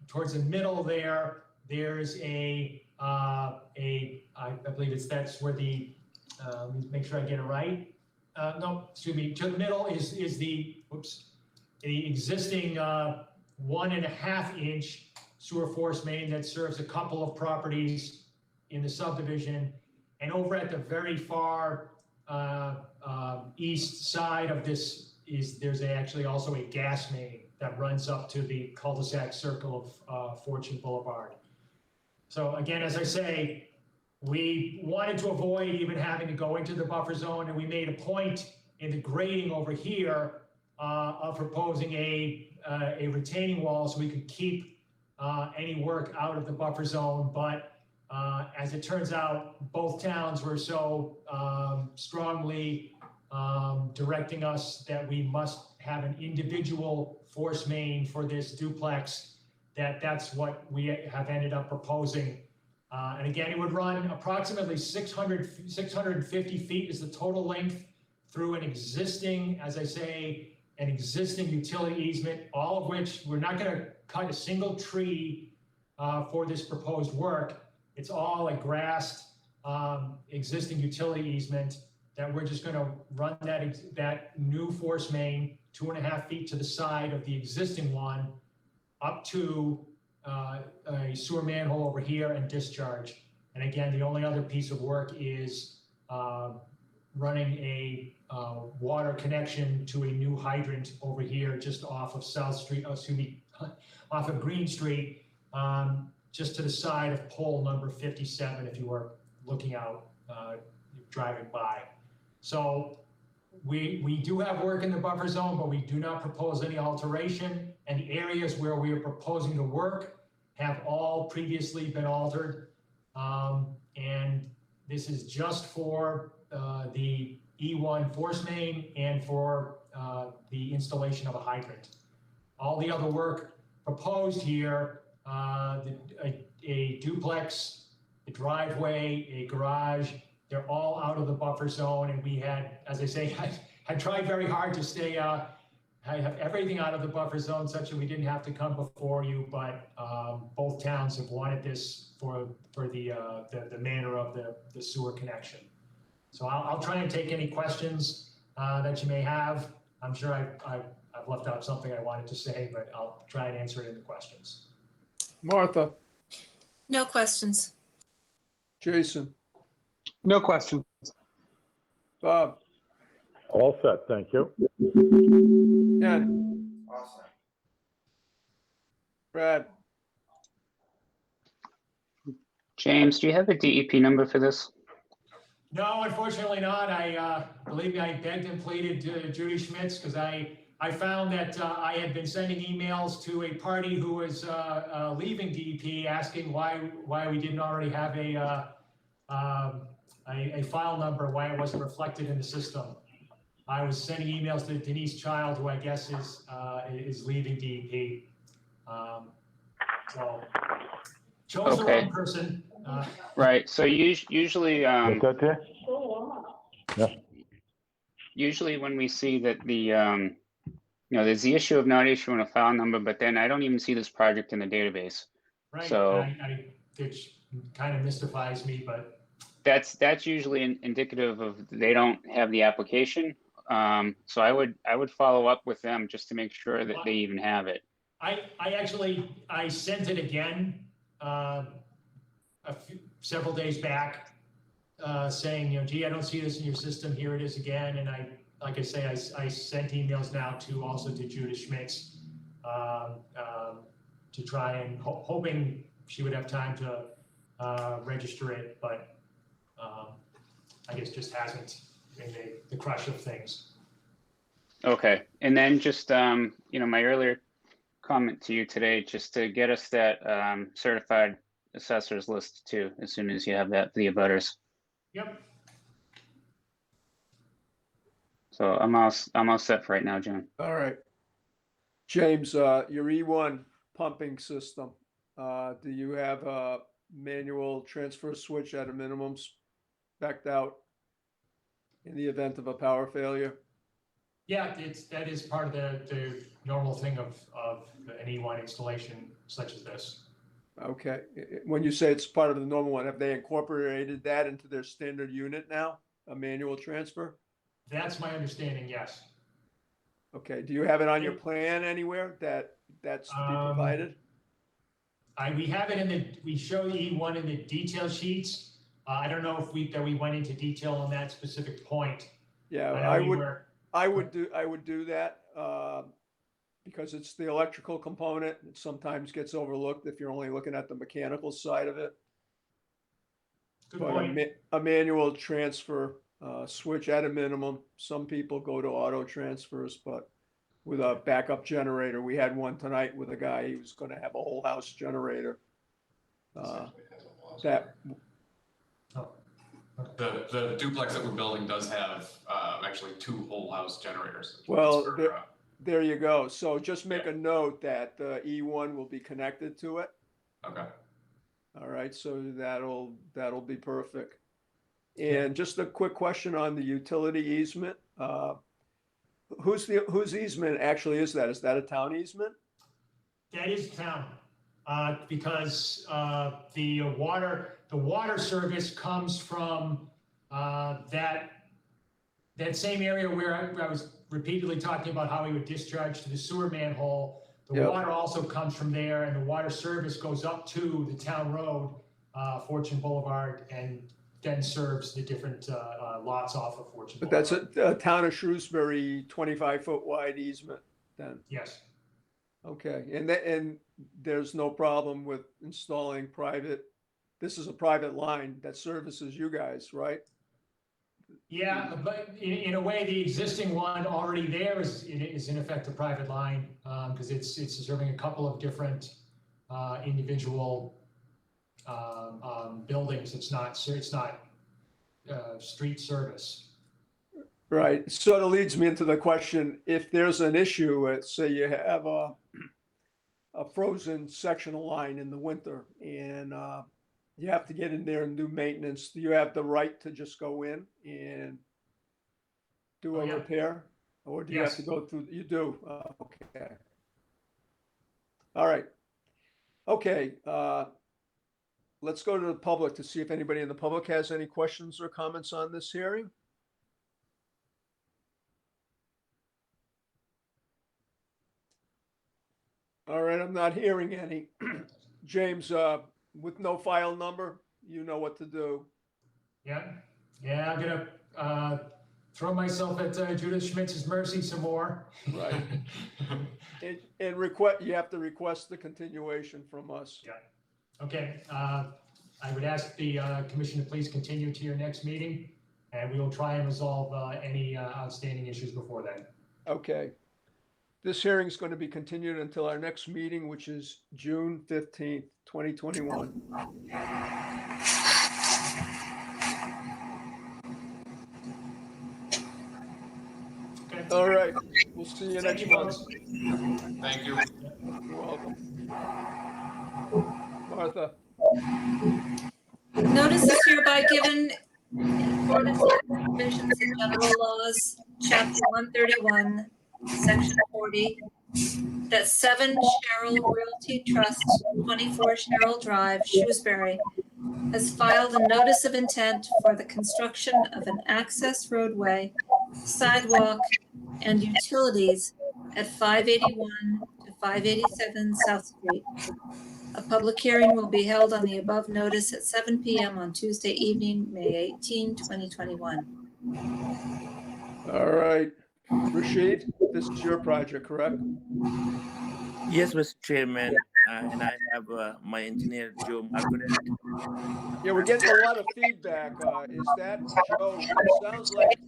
Towards the middle there, there's I believe that's where the, let me make sure I get it right. No, excuse me, to the middle is the existing 1.5 inch sewer force main that serves a couple of properties in the subdivision. And over at the very far east side of this there's actually also a gas main that runs up to the cul-de-sac circle of Fortune Boulevard. So again, as I say, we wanted to avoid even having to go into the buffer zone, and we made a point in the grading over here of proposing a retaining wall so we could keep any work out of the buffer zone. But as it turns out, both towns were so strongly directing us that we must have an individual force main for this duplex, that's what we have ended up proposing. And again, it would run approximately 650 feet is the total length through an existing, as I say, an existing utility easement, all of which we're not going to cut a single tree for this proposed work. It's all a grassed existing utility easement that we're just going to run that new force main 2.5 feet to the side of the existing one up to a sewer manhole over here and discharge. And again, the only other piece of work is running a water connection to a new hydrant over here just off of off of Green Street, just to the side of pole number 57 if you were looking out, driving by. So we do have work in the buffer zone, but we do not propose any alteration. And the areas where we are proposing to work have all previously been altered. And this is just for the E1 force main and for the installation of a hydrant. All the other work proposed here, a duplex, a driveway, a garage, they're all out of the buffer zone. And we had, as I say, had tried very hard to stay, have everything out of the buffer zone such that we didn't have to come before you, but both towns have wanted this for the manner of the sewer connection. So I'll try and take any questions that you may have. I'm sure I've left out something I wanted to say, but I'll try and answer it in the questions. Martha, No questions. Jason, No question. Bob, All set, thank you. Ken, Awesome. Brad, James, do you have a DEP number for this? No, unfortunately not. Believe me, I begged and pleaded Judy Schmitz because I found that I had been sending emails to a party who was leaving DEP asking why we didn't already have a file number, why it wasn't reflected in the system. I was sending emails to Denise Child, who I guess is leaving DEP. So chose the wrong person. Right. So usually, Is that there? Yeah. usually when we see that there's the issue of not issuing a file number, but then I don't even see this project in the database. Right. So Which kind of mystifies me, but that's usually indicative of they don't have the application. So I would follow up with them just to make sure that they even have it. I sent it again several days back, saying, gee, I don't see this in your system. Here it is again. And like I say, I sent emails now also to Judith Schmitz to try and hoping she would have time to register it, but I guess just hasn't in the crush of things. Okay, and then just, my earlier comment to you today, just to get us that certified assessors list too, as soon as you have that for the abutters. Yep. So I'm all set for right now, John. All right. James, your E1 pumping system, do you have a manual transfer switch at a minimum spec'd out in the event of a power failure? Yeah, that is part of the normal thing of an E1 installation such as this. Okay, when you say it's part of the normal one, have they incorporated that into their standard unit now, a manual transfer? That's my understanding, yes. Okay, do you have it on your plan anywhere that's to be provided? We have it we show the E1 in the detail sheets. I don't know if we went into detail on that specific point. Yeah, I would do that, because it's the electrical component. It sometimes gets overlooked if you're only looking at the mechanical side of it. Good But point. a manual transfer switch at a minimum. Some people go to auto transfers, but with a backup generator, we had one tonight with a guy, he was gonna have a whole house generator. That, The duplex that we're building does have actually 2 whole house generators. well, there you go. So just make a note that the E1 will be connected to it. Okay. All right, so that'll be perfect. And just a quick question on the utility easement. Whose easement actually is that? Is that a town easement? That is town, because the water service comes from that same area where I was repeatedly talking about how we would discharge to the sewer manhole. The Yep. water also comes from there, and the water service goes up to the town road, Fortune Boulevard, and then serves the different lots off of Fortune But Boulevard. that's a town of Shrewsbury 25-foot wide easement then? Yes. Okay, and there's no problem with installing this is a private line that services you guys, right? Yeah, but in a way, the existing one already there is in effect a private line, because it's serving a couple of different individual buildings. It's not street service. Right, sort of leads me into the question, if there's an issue, say you have a frozen sectional line in the winter and you have to get in there and do maintenance, do you have the right to just go in and do a repair? Or do you have to go through, you do, okay. All right, okay, let's go to the public to see if anybody in the public has any questions or comments on this hearing. All right, I'm not hearing any. James, with no file number, you know what to do. Yeah, I'm gonna throw myself at Judith Schmitz's mercy some more. Right. And you have to request the continuation from us. Yeah. Okay, I would ask the commission to please continue to your next meeting, and we will try and resolve any outstanding issues before then. Okay. This hearing is going to be continued until our next meeting, which is June 15th, 2021. Okay. All right, we'll see you next month. Thank you. You're welcome. Martha? Notice is hereby given in accordance with the provisions of general laws, chapter 131, section 40, that 7 Cheryl Realty Trust, 24 Cheryl Drive, Shrewsbury, has filed a notice of intent for the construction of an access roadway, sidewalk, and utilities at 581 to 587 South Street. A public hearing will be held on the above notice at 7 p.m. on Tuesday evening, May 18, 2021. All right. Rashid, this is your project, correct? Yes, Mr. Chairman. and I have my engineer Joe Margaret. Yeah, we're getting a lot of feedback. Is that Joe? It sounds like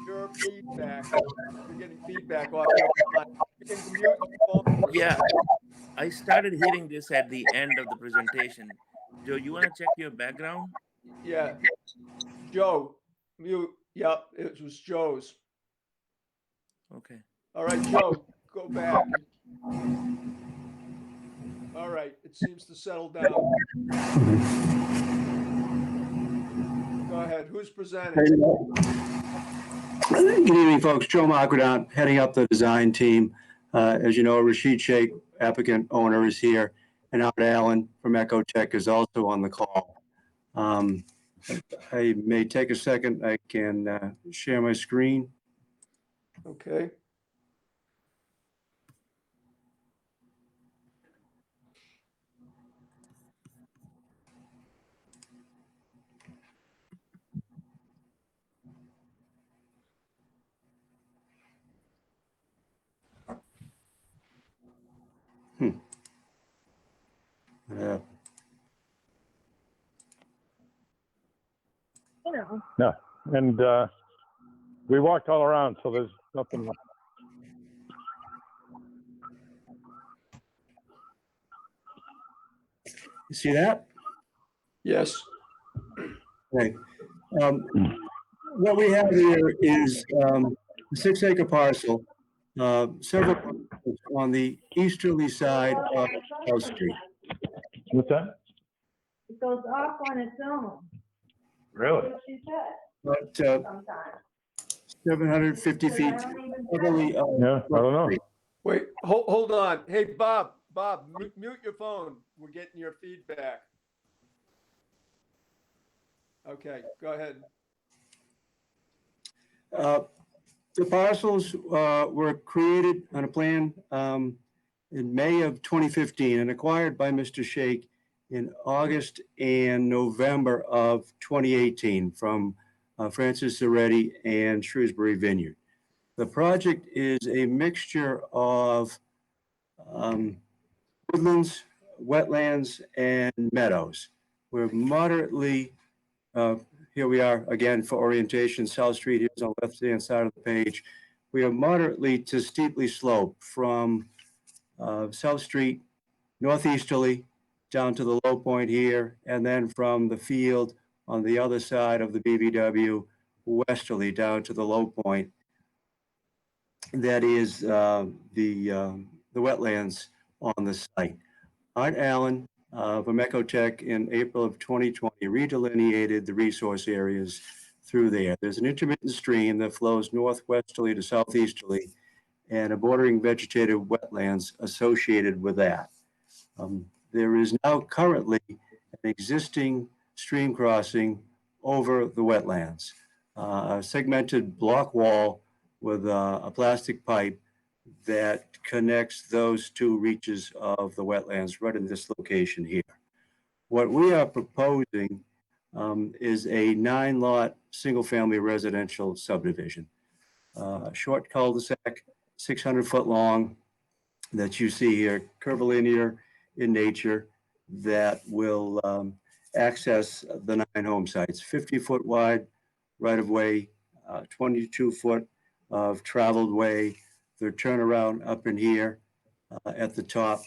your feedback. You're getting feedback off your line. You can mute your phone. Yeah, I started hearing this at the end of the presentation. Joe, you want to check your background? Yeah, Joe, mute. Yep, it was Joe's. Okay. All right, Joe, go back. All right, it seems to settle down. Go ahead. Who's presenting? Good evening, folks. Joe Macrodon, heading up the design team. As you know, Rashid Sheikh, applicant owner, is here, and Art Allen from Ecotech is also on the call. I may take a second. I can share my screen. Okay. Yeah. No, and we walked all around, so there's nothing. You see that? Yes. Okay. What we have here is a 6-acre parcel, several on the easterly side of South Street. What's that? It goes off on its own. Really? That's what she said. But Sometimes. 750 feet. I don't even Heavily, Yeah, I don't know. Wait, hold on. Hey, Bob, mute your phone. We're getting your feedback. Okay, go ahead. The parcels were created on a plan in May of 2015 and acquired by Mr. Sheikh in August and November of 2018 from Francis Zaretti and Shrewsbury Vineyard. The project is a mixture of woodlands, wetlands, and meadows. We're moderately, here we are again for orientation, South Street is on the left-hand side of the page. We are moderately to steeply sloped from South Street northeasterly down to the low point here, and then from the field on the other side of the BVW westerly down to the low point. That is the wetlands on the site. Art Allen from Ecotech in April of 2020 redelineated the resource areas through there. There's an intermittent stream that flows northwesterly to southeasterly and a bordering vegetative wetlands associated with that. There is now currently an existing stream crossing over the wetlands, a segmented block wall with a plastic pipe that connects those two reaches of the wetlands right in this location here. What we are proposing is a 9-lot single-family residential subdivision. A short cul-de-sac, 600-foot long, that you see here, curvilinear in nature, that will access the 9 home sites. 50-foot wide right-of-way, 22-foot of traveled way. Their turnaround up in here at the top,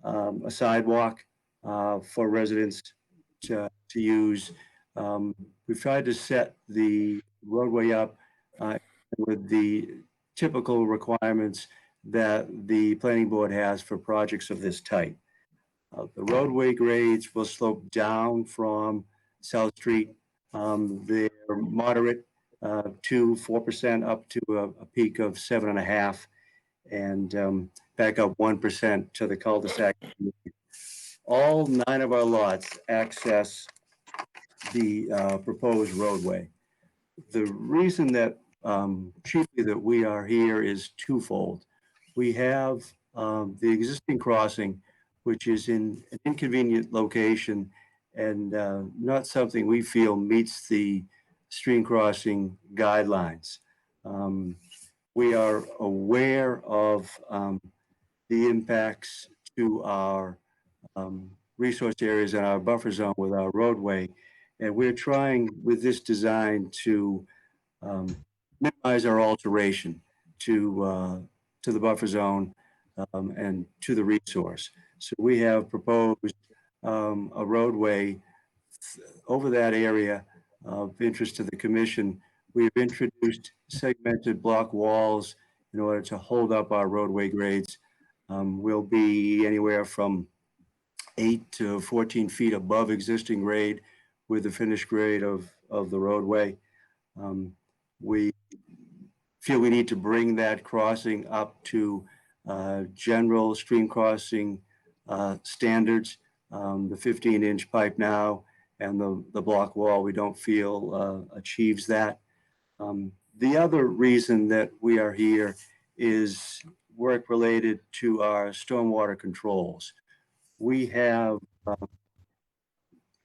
a sidewalk for residents to use. We've tried to set the roadway up with the typical requirements that the planning board has for projects of this type. The roadway grades will slope down from South Street. They're moderate to 4% up to a peak of 7.5%, and back up 1% to the cul-de-sac. All 9 of our lots access the proposed roadway. The reason that chiefly that we are here is twofold. We have the existing crossing, which is in an inconvenient location and not something we feel meets the stream crossing guidelines. We are aware of the impacts to our resource areas in our buffer zone with our roadway. And we're trying with this design to minimize our alteration to the buffer zone and to the resource. So we have proposed a roadway over that area of interest to the commission. We've introduced segmented block walls in order to hold up our roadway grades. We'll be anywhere from 8 to 14 feet above existing grade with the finished grade of the roadway. We feel we need to bring that crossing up to general stream crossing standards. The 15-inch pipe now and the block wall, we don't feel achieves that. The other reason that we are here is work related to our stormwater controls. We have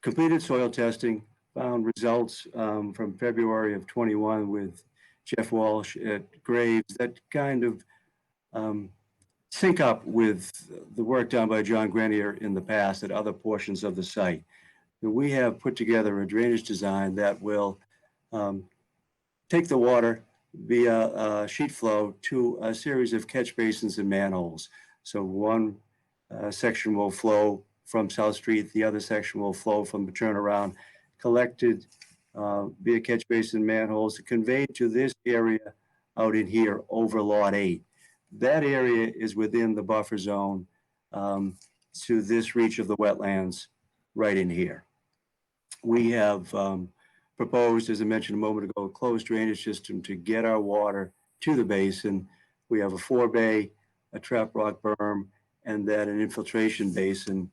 completed soil testing, found results from February of 21 with Jeff Walsh at Graves that kind of sync up with the work done by John Grenier in the past at other portions of the site. And we have put together a drainage design that will take the water via sheet flow to a series of catch basins and manholes. So one section will flow from South Street, the other section will flow from the turnaround, collected via catch basin manholes, conveyed to this area out in here over Lot 8. That area is within the buffer zone to this reach of the wetlands right in here. We have proposed, as I mentioned a moment ago, a closed drainage system to get our water to the basin. We have a 4-bay, a trap rock berm, and then an infiltration basin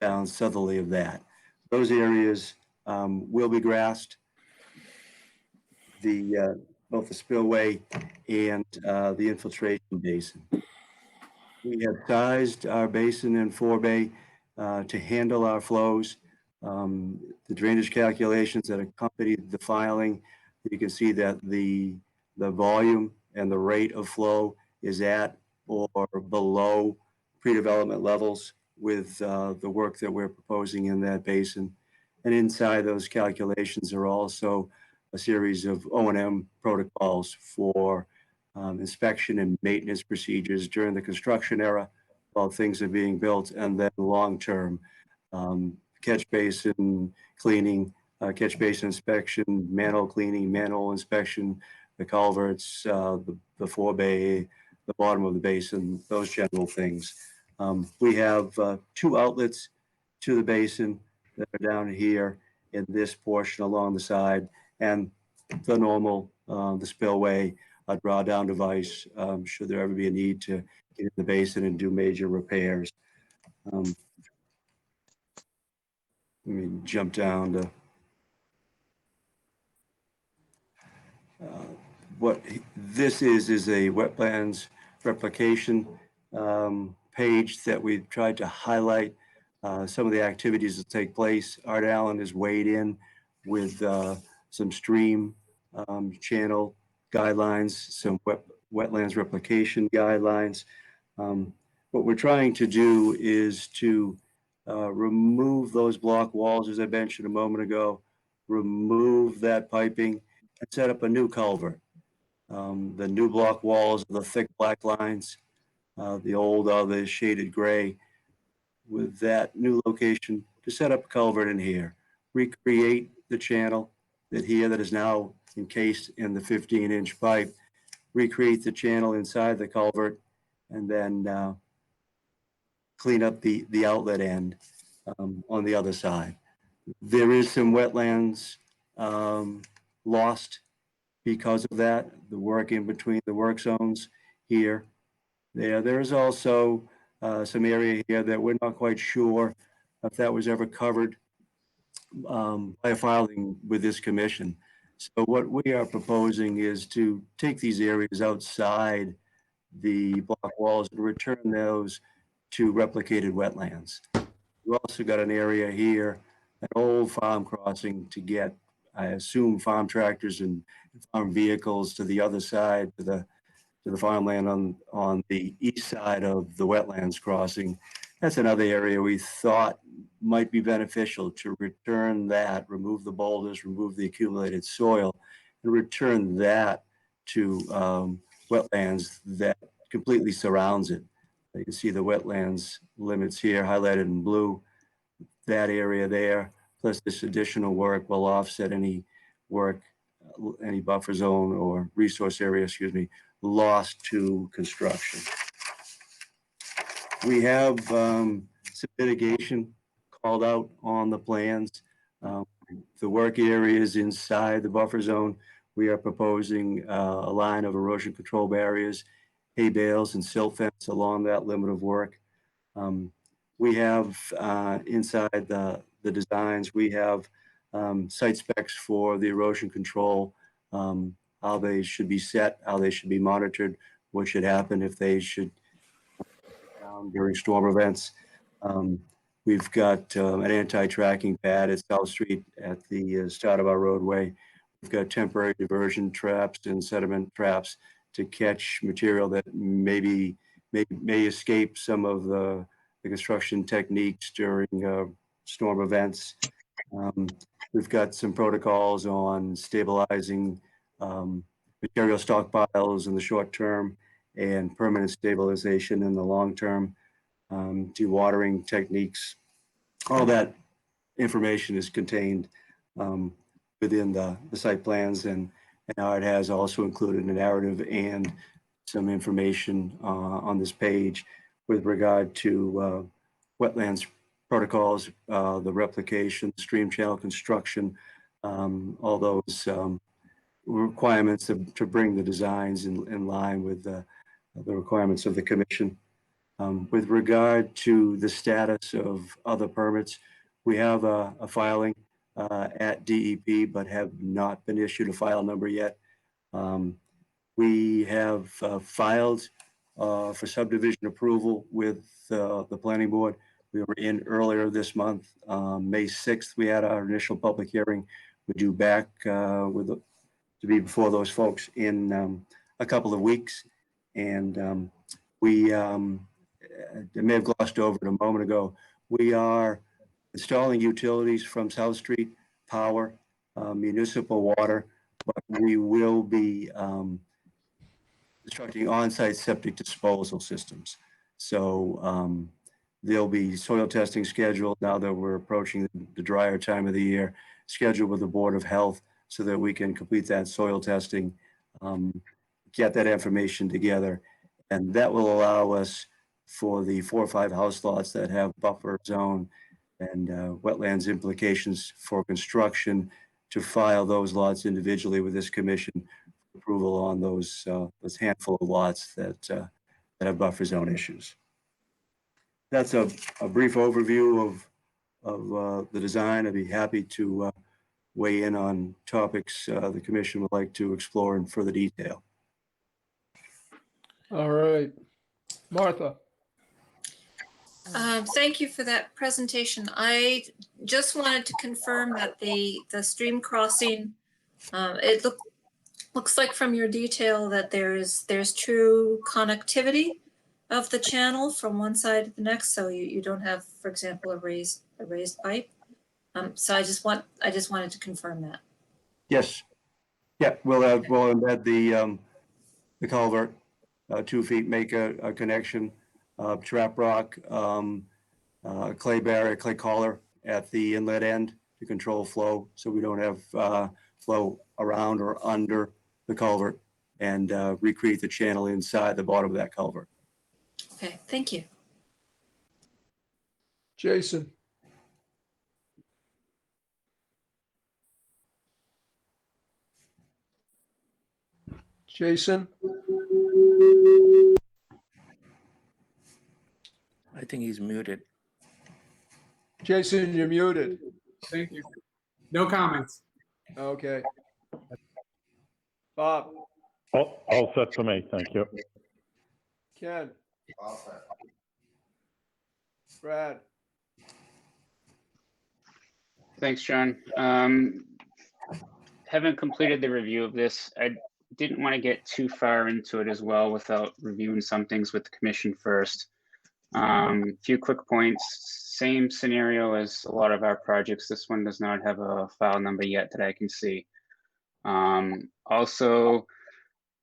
down southerly of that. Those areas will be grassed. Both the spillway and the infiltration basin. We have sized our basin and 4-bay to handle our flows. The drainage calculations that accompanied the filing, you can see that the volume and the rate of flow is at or below pre-development levels with the work that we're proposing in that basin. And inside those calculations are also a series of O&M protocols for inspection and maintenance procedures during the construction era while things are being built, and then long-term catch basin cleaning, catch basin inspection, manhole cleaning, manhole inspection, the culverts, the 4-bay, the bottom of the basin, those general things. We have 2 outlets to the basin that are down here in this portion along the side, and the normal, the spillway, a drawdown device, should there ever be a need to get in the basin and do major repairs. Let me jump down to what this is a wetlands replication page that we've tried to highlight some of the activities that take place. Art Allen has weighed in with some stream channel guidelines, some wetlands replication guidelines. What we're trying to do is to remove those block walls, as I mentioned a moment ago, remove that piping and set up a new culvert. The new block walls are the thick black lines, the old are the shaded gray. With that new location, to set up a culvert in here, recreate the channel that is now encased in the 15-inch pipe, recreate the channel inside the culvert, and then clean up the outlet end on the other side. There is some wetlands lost because of that, the work in between the work zones here. There's also some area here that we're not quite sure if that was ever covered by filing with this commission. So what we are proposing is to take these areas outside the block walls and return those to replicated wetlands. We've also got an area here, an old farm crossing to get, I assume, farm tractors and farm vehicles to the other side, to the farmland on the east side of the wetlands crossing. that's another area we thought might be beneficial to return that, remove the boulders, remove the accumulated soil, and return that to wetlands that completely surrounds it. You can see the wetlands limits here highlighted in blue. That area there, plus this additional work will offset any work, any buffer zone or resource area, excuse me, lost to construction. We have some mitigation called out on the plans. The work areas inside the buffer zone, we are proposing a line of erosion control barriers, hay bales and silt fence along that limit of work. We have inside the designs, we have site specs for the erosion control, how they should be set, how they should be monitored, what should happen if they should during storm events. We've got an anti-tracking pad at South Street at the start of our roadway. We've got temporary diversion traps and sediment traps to catch material that may escape some of the construction techniques during storm events. We've got some protocols on stabilizing material stockpiles in the short term and permanent stabilization in the long term, dewatering techniques. All that information is contained within the site plans, and it has also included a narrative and some information on this page with regard to wetlands protocols, the replication, stream channel construction, all those requirements to bring the designs in line with the requirements of the commission. With regard to the status of other permits, we have a filing at DEP, but have not been issued a file number yet. We have filed for subdivision approval with the planning board. We were in earlier this month. May 6th, we had our initial public hearing. We're due back to be before those folks in a couple of weeks. And we I may have glossed over it a moment ago. We are installing utilities from South Street, power, municipal water, but we will be constructing on-site septic disposal systems. So there'll be soil testing scheduled now that we're approaching the drier time of the year, scheduled with the Board of Health so that we can complete that soil testing, get that information together, and that will allow us for the 4 or 5 house lots that have buffer zone and wetlands implications for construction to file those lots individually with this commission for approval on those handful of lots that have buffer zone issues. That's a brief overview of the design. I'd be happy to weigh in on topics the commission would like to explore in further detail. All right. Martha. Thank you for that presentation. I just wanted to confirm that the stream crossing, it looks like from your detail that there's true connectivity of the channel from one side to the next. So you don't have, for example, a raised pipe. So I just wanted to confirm that. Yes. Yeah, we'll embed the culvert 2 feet, make a connection, trap rock, clay barrier, clay collar at the inlet end to control flow, so we don't have flow around or under the culvert, and recreate the channel inside the bottom of that culvert. Okay, thank you. Jason. Jason. I think he's muted. Jason, you're muted. Thank you. No comments. Okay. Bob. All set for me, thank you. Ken. All set. Brad. Thanks, John. Haven't completed the review of this. I didn't want to get too far into it as well without reviewing some things with the commission first. Few quick points. Same scenario as a lot of our projects. This one does not have a file number yet that I can see. Also,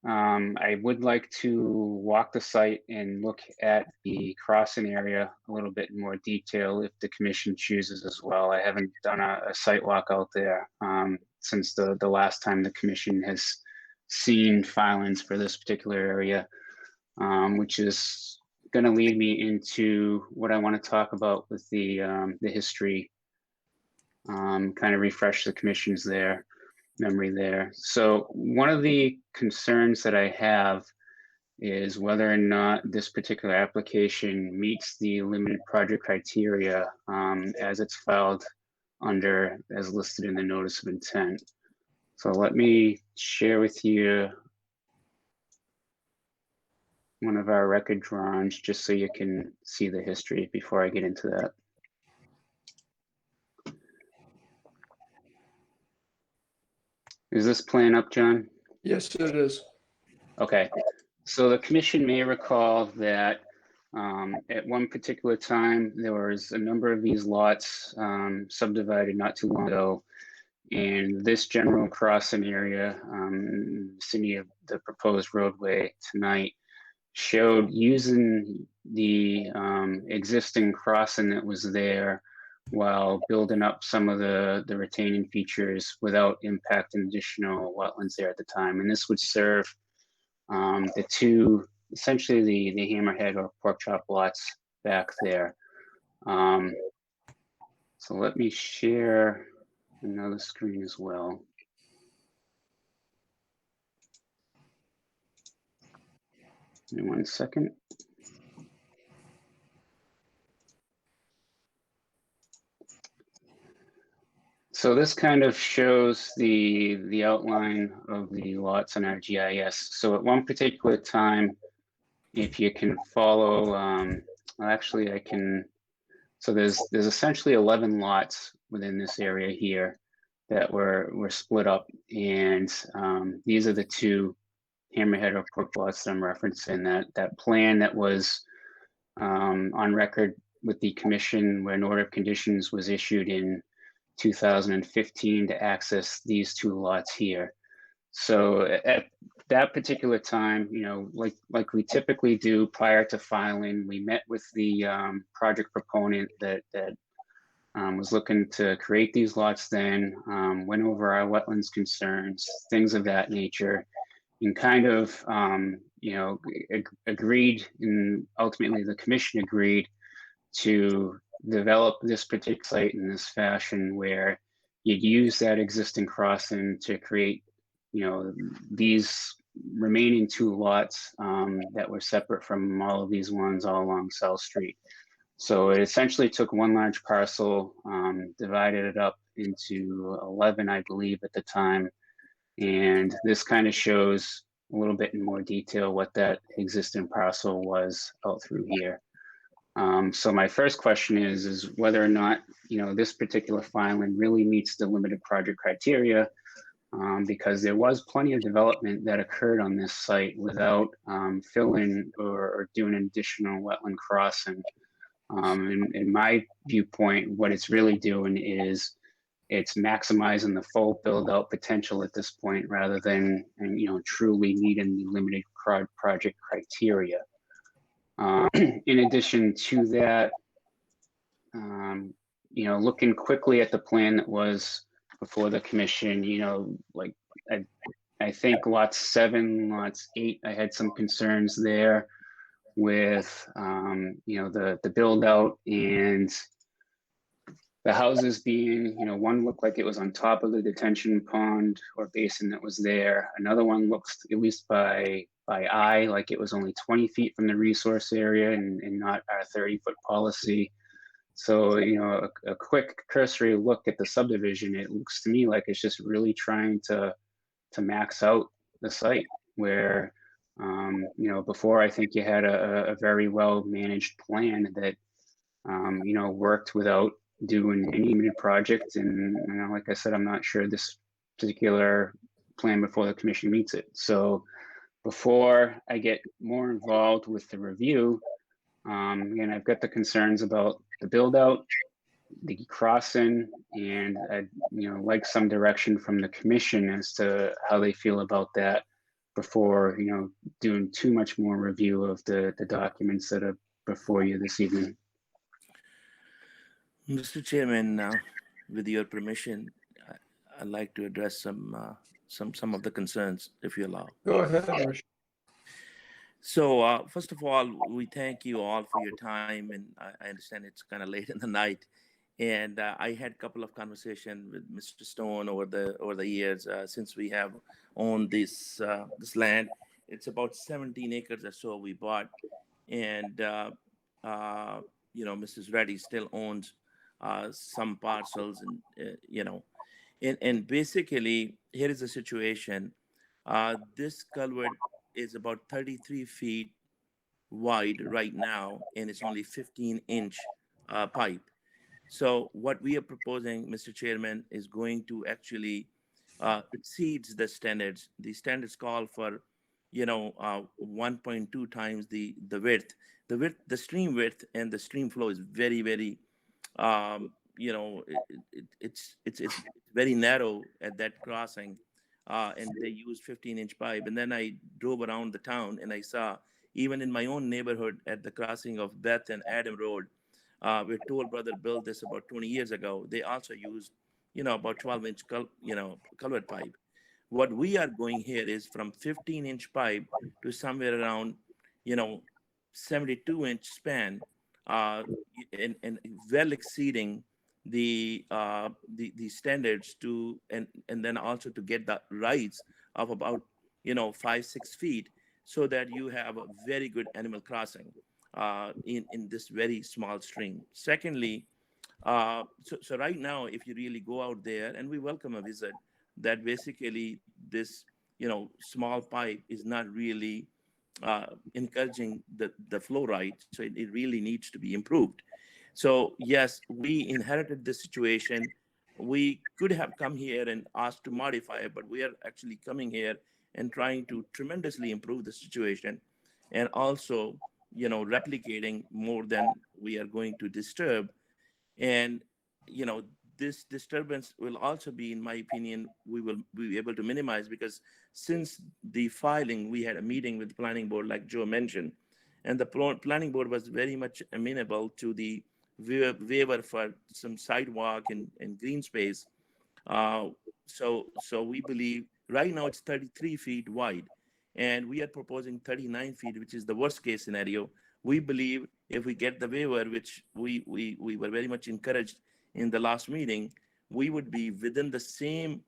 I would like to walk the site and look at the crossing area a little bit in more detail if the commission chooses as well. I haven't done a site walk out there since the last time the commission has seen filings for this particular area, which is going to lead me into what I want to talk about with the history, kind of refresh the commission's memory there. So one of the concerns that I have is whether or not this particular application meets the limited project criteria as it's filed under, as listed in the notice of intent. So let me share with you one of our record drawings just so you can see the history before I get into that. Is this plan up, John? Yes, it is. Okay, so the commission may recall that at one particular time, there was a number of these lots subdivided not too long ago. And this general crossing area, vicinity of the proposed roadway tonight, showed using the existing crossing that was there while building up some of the retaining features without impacting additional wetlands there at the time. And this would serve the two, essentially the hammerhead or pork chop lots back there. So let me share another screen as well. Give me 1 second. So this kind of shows the outline of the lots on our GIS. So at one particular time, if you can follow, actually I can, so there's essentially 11 lots within this area here that were split up, and these are the two hammerhead or pork lots that I'm referencing. That plan that was on record with the commission when order of conditions was issued in 2015 to access these two lots here. So at that particular time, you know, like we typically do prior to filing, we met with the project proponent that was looking to create these lots then, went over our wetlands concerns, things of that nature, and kind of, you know, agreed, and ultimately the commission agreed to develop this particular site in this fashion where you'd use that existing crossing to create, you know, these remaining two lots that were separate from all of these ones all along South Street. So it essentially took one large parcel, divided it up into 11, I believe, at the time. And this kind of shows a little bit in more detail what that existing parcel was out through here. So my first question is whether or not, you know, this particular filing really meets the limited project criteria, because there was plenty of development that occurred on this site without filling or doing an additional wetland crossing. In my viewpoint, what it's really doing is it's maximizing the full build out potential at this point rather than, you know, truly meeting the limited project criteria. In addition to that, you know, looking quickly at the plan that was before the commission, you know, like I think lots 7, lots 8, I had some concerns there with, you know, the build out and the houses being, you know, one looked like it was on top of the detention pond or basin that was there. Another one looks, at least by eye, like it was only 20 feet from the resource area and not our 30-foot policy. So, you know, a quick cursory look at the subdivision, it looks to me like it's just really trying to max out the site where, you know, before I think you had a very well managed plan that, you know, worked without doing any new project. And, you know, like I said, I'm not sure this particular plan before the commission meets it. So before I get more involved with the review, Again, I've got the concerns about the build out, the crossing, and I'd, like some direction from the commission as to how they feel about that before, doing too much more review of the documents that are before you this evening. Mr. Chairman, with your permission, I'd like to address some of the concerns, if you allow. Go ahead, Rashid. So first of all, we thank you all for your time, and I understand it's kind of late in the night. And I had a couple of conversations with Mr. Stone over the years since we have owned this land. It's about 17 acres or so we bought, and Mrs. Reddy still owns some parcels, and basically here is the situation. This culvert is about 33 feet wide right now, and it's only 15-inch pipe. So what we are proposing, Mr. Chairman, is going to actually exceeds the standards. The standards call for, 1.2 times the width. The stream width and the stream flow is very, very, it's very narrow at that crossing, and they use 15-inch pipe. And then I drove around the town and I saw, even in my own neighborhood at the crossing of Beth and Adam Road, where Toll Brother built this about 20 years ago, they also used, about 12-inch, culvert pipe. What we are going here is from 15-inch pipe to somewhere around, 72-inch span, and well exceeding the standards to, and then also to get the rights of about, 5-6 feet, so that you have a very good animal crossing in this very small stream. Secondly, so right now, if you really go out there, and we welcome a visit, that basically this, small pipe is not really encouraging the flow right. So it really needs to be improved. So yes, we inherited this situation. We could have come here and asked to modify it, but we are actually coming here and trying to tremendously improve the situation, and also, replicating more than we are going to disturb. And, this disturbance will also be, in my opinion, we will be able to minimize, because since the filing, we had a meeting with the planning board, like Joe mentioned, and the planning board was very much amenable to the waiver for some sidewalk and green space. So we believe right now it's 33 feet wide, and we are proposing 39 feet, which is the worst case scenario. We believe if we get the waiver, which we were very much encouraged in the last meeting, we would be within the same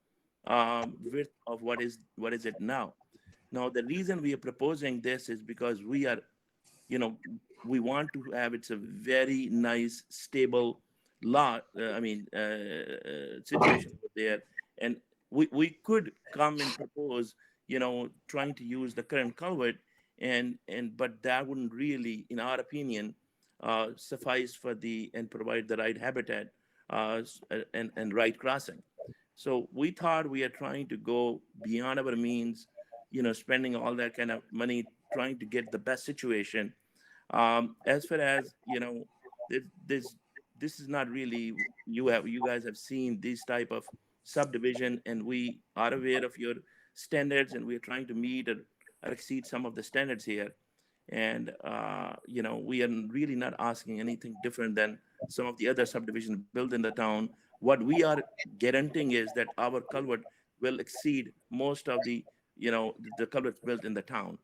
width of what is it now. Now, the reason we are proposing this is because we are, we want to have, it's a very nice, stable lot, situation there. And we could come and propose, trying to use the current culvert, but that wouldn't really, in our opinion, suffice for and provide the right habitat and right crossing. So we thought we are trying to go beyond our means, spending all that kind of money, trying to get the best situation. As far as, this is not really, you guys have seen this type of subdivision, and we are aware of your standards, and we're trying to meet or exceed some of the standards here. And, we are really not asking anything different than some of the other subdivisions built in the town. What we are guaranteeing is that our culvert will exceed most of the culverts built in the town.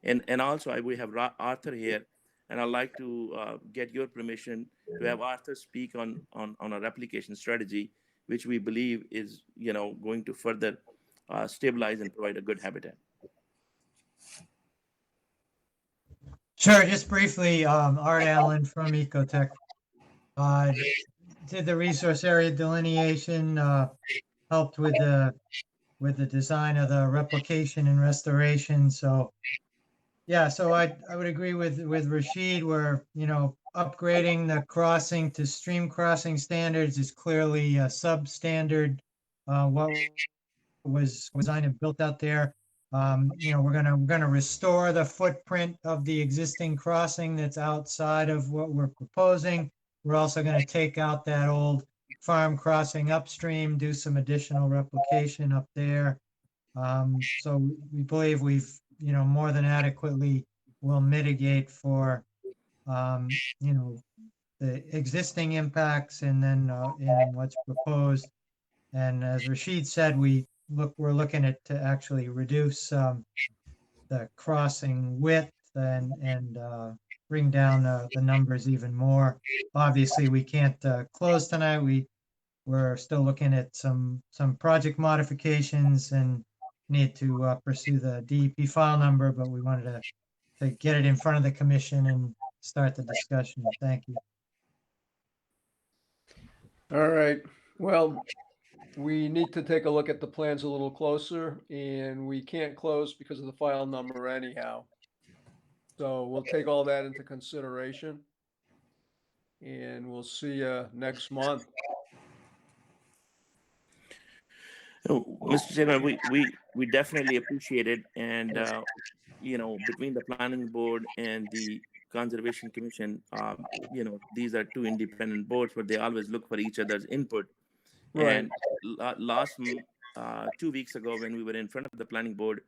And also we have Arthur here, and I'd like to get your permission to have Arthur speak on our application strategy, which we believe is, going to further stabilize and provide a good habitat. Sure, just briefly, Art Allen from Ecotech. Did the resource area delineation, helped with the design of the replication and restoration. So yeah, so I would agree with Rashid, where, upgrading the crossing to stream crossing standards is clearly a substandard. What was designed and built out there. We're gonna restore the footprint of the existing crossing that's outside of what we're proposing. We're also gonna take out that old farm crossing upstream, do some additional replication up there. So we believe we've, more than adequately will mitigate for, the existing impacts and then, what's proposed. And as Rashid said, we're looking at to actually reduce, the crossing width and bring down the numbers even more. Obviously, we can't close tonight. We're still looking at some project modifications and need to pursue the DEP file number, but we wanted to get it in front of the commission and start the discussion. Thank you. All right, well, we need to take a look at the plans a little closer, and we can't close because of the file number anyhow. So we'll take all that into consideration. And we'll see you next month. Mr. Chairman, we definitely appreciate it. And, between the planning board and the conservation commission, these are two independent boards, but they always look for each other's input. Right. And last 2 weeks ago, when we were in front of the planning board,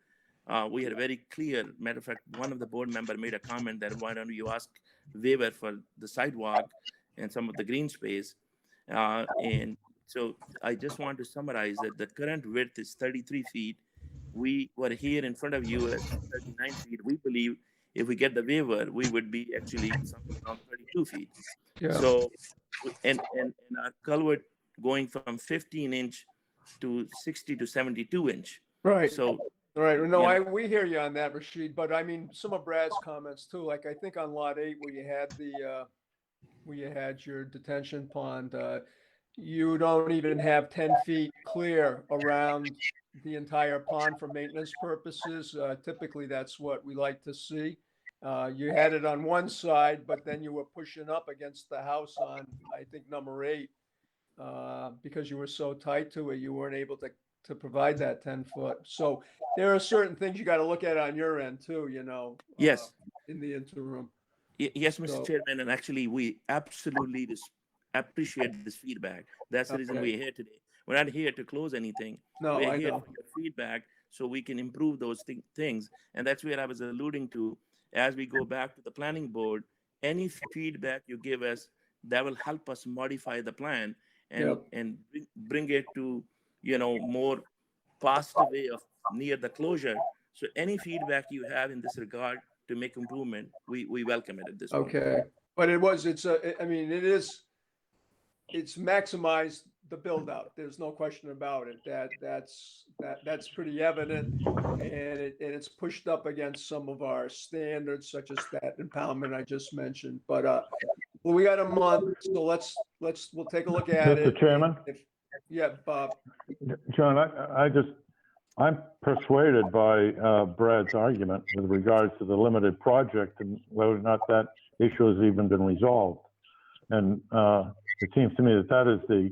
we had a very clear, matter of fact, one of the board member made a comment that why don't you ask waiver for the sidewalk and some of the green space. And so I just want to summarize that the current width is 33 feet. We were here in front of you at 39 feet. We believe if we get the waiver, we would be actually somewhere around 32 feet. Yeah. So, and our culvert going from 15-inch to 60 to 72-inch. Right. So, all right. No, yeah. we hear you on that, Rashid, but I mean, some of Brad's comments too, like I think on lot 8 where you had your detention pond, you don't even have 10 feet clear around the entire pond for maintenance purposes. Typically, that's what we like to see. You had it on one side, but then you were pushing up against the house on, I think, number 8, because you were so tight to it, you weren't able to provide that 10 foot. So there are certain things you got to look at on your end too, Yes. in the interim. Yes, Mr. So- Chairman, and actually, we absolutely appreciate this feedback. That's the reason Okay. we're here today. We're not here to close anything. No, We're I here know. for your feedback so we can improve those things. And that's where I was alluding to. As we go back to the planning board, any feedback you give us, that will help us modify the plan and Yep. and bring it to more positive way of near the closure. So any feedback you have in this regard to make improvement, we welcome it at this point. Okay, but it's maximized the build out. There's no question about it. That's pretty evident. And it's pushed up against some of our standards, such as that impoundment I just mentioned. But well, we got a month, so we'll take a look at it. Mr. Chairman? Yeah, Bob. John, I'm persuaded by Brad's argument with regards to the limited project and whether or not that issue has even been resolved. And it seems to me that is the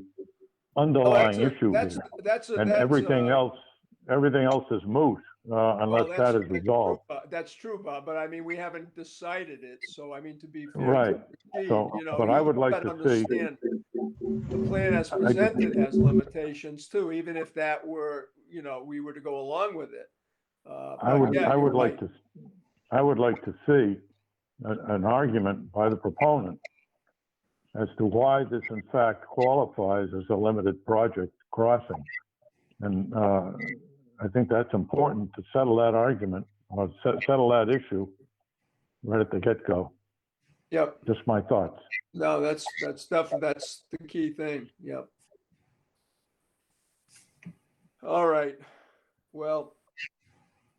underlying issue here. And everything else is moot unless that is resolved. That's true, Bob, but I mean, we haven't decided it, so I mean, to be fair. Right. Steve, So, but I would like gotta to see. understand The plan as presented has limitations too, even if that were, we were to go along with it. I would like to see an argument by the proponent as to why this in fact qualifies as a limited project crossing. And I think that's important to settle that argument or settle that issue right at the get-go. Yep. Just my thoughts. No, that's the key thing. Yep. All right. Well,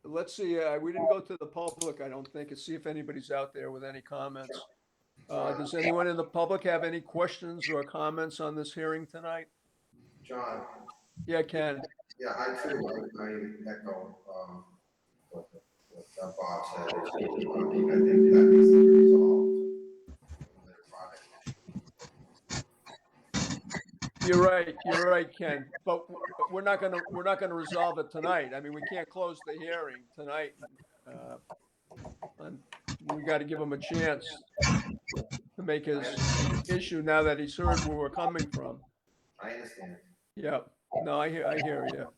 let's see. We didn't go to the public, I don't think, and see if anybody's out there with any comments. Does anyone in the public have any questions or comments on this hearing tonight? John? Yeah, Ken. Yeah, I too, I echo what Bob said. I think that needs to be resolved. You're right, Ken, but we're not gonna resolve it tonight. I mean, we can't close the hearing tonight. And we gotta give him a chance to make his issue now that he's heard where we're coming from. I understand. Yep, no, I hear you.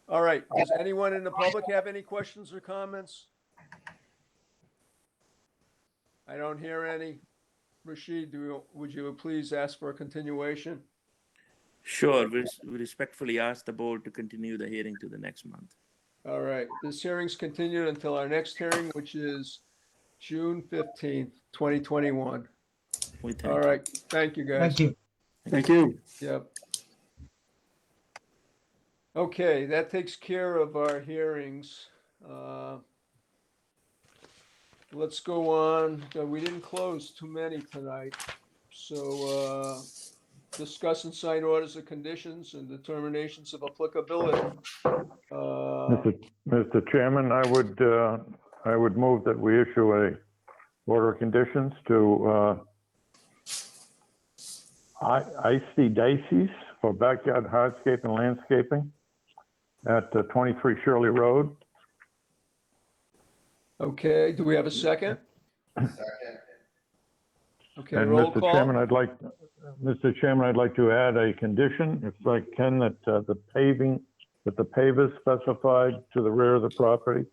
All right, does anyone in the public have any questions or comments? I don't hear any. Rashid, would you please ask for a continuation? Sure, we respectfully ask the board to continue the hearing to the next month. All right, this hearing's continued until our next hearing, which is June 15th, 2021. We thank All you. right, thank you, guys. Thank you. Thank you. Yep. Okay, that takes care of our hearings. Let's go on. We didn't close too many tonight. So discuss and sign orders of conditions and determinations of applicability. Mr. Chairman, I would move that we issue a order of conditions to Icy Dicey's for backyard hardscape and landscaping at 23 Shirley Road. Okay, do we have a second? Second. Okay, And roll Mr. call. Chairman, Mr. Chairman, I'd like to add a condition, if I can, that the pavers specified to the rear of the property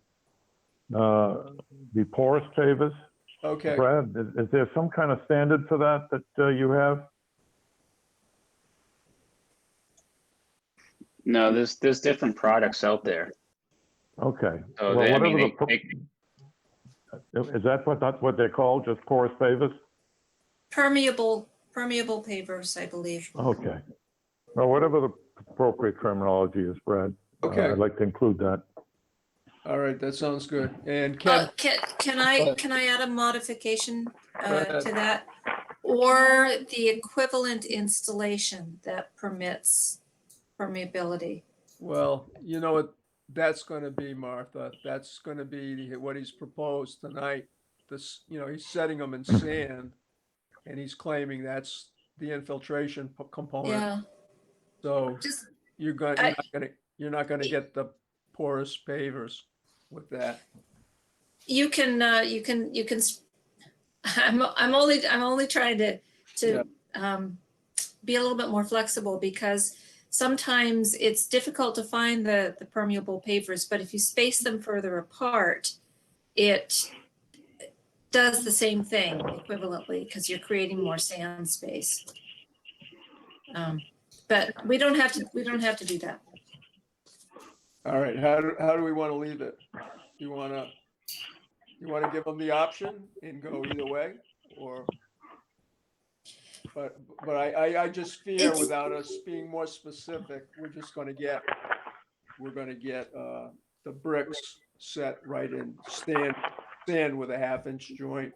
be porous pavers. Okay, Brad, is there some kind of standard for that you have? No, there's different products out there. Okay. So Well, they, I whatever mean, is that what they're called, just porous pavers? Permeable pavers, I believe. Okay. Well, whatever the appropriate terminology is, Brad. Okay. I'd like to include that. all right, that sounds good. And Ken, Can I add a modification ahead. to that? Or the equivalent installation that permits permeability? well, you know what, that's gonna be, Martha, that's gonna be what he's proposed tonight. This, he's setting them in sand, and he's claiming that's the infiltration component. Yeah, So just, you're not gonna get the porous pavers with that. you can, I'm only trying to be a little bit more flexible, because sometimes it's difficult to find the permeable pavers, but if you space them further apart, it does the same thing equivalently, because you're creating more sand space. But we don't have to do that. All right, how do we want to leave it? You want to give them the option and go either way, or? But I just fear without us being more specific, we're gonna get the bricks set right in stand with a 1/2-inch joint,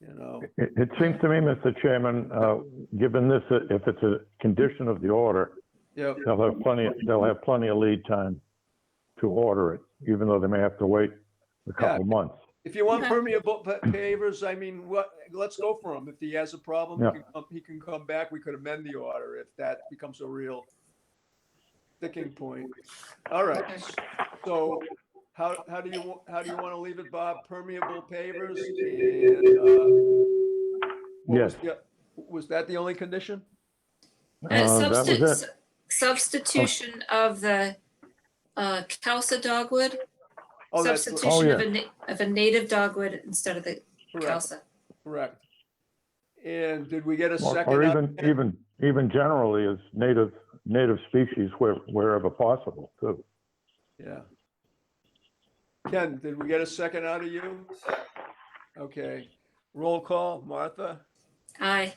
It seems to me, Mr. Chairman, given this, if it's a condition of the order, Yep. they'll have plenty of lead time to order it, even though they may have to wait a couple months. If you want Okay. permeable pavers, I mean, let's go for him. If he has a problem, he can come back. We could amend the order if that becomes a real sticking point. All right. So how do you want to leave it, Bob? Permeable pavers? And, Yes. was that the only condition? That was it. Substitution of the Causa dogwood. Oh, that's Substitution of a native dogwood instead of the Causa. Correct. And did we get a Or second? even generally as native species wherever possible too. Yeah. Ken, did we get a second out of you? Okay. Roll call. Martha? Aye.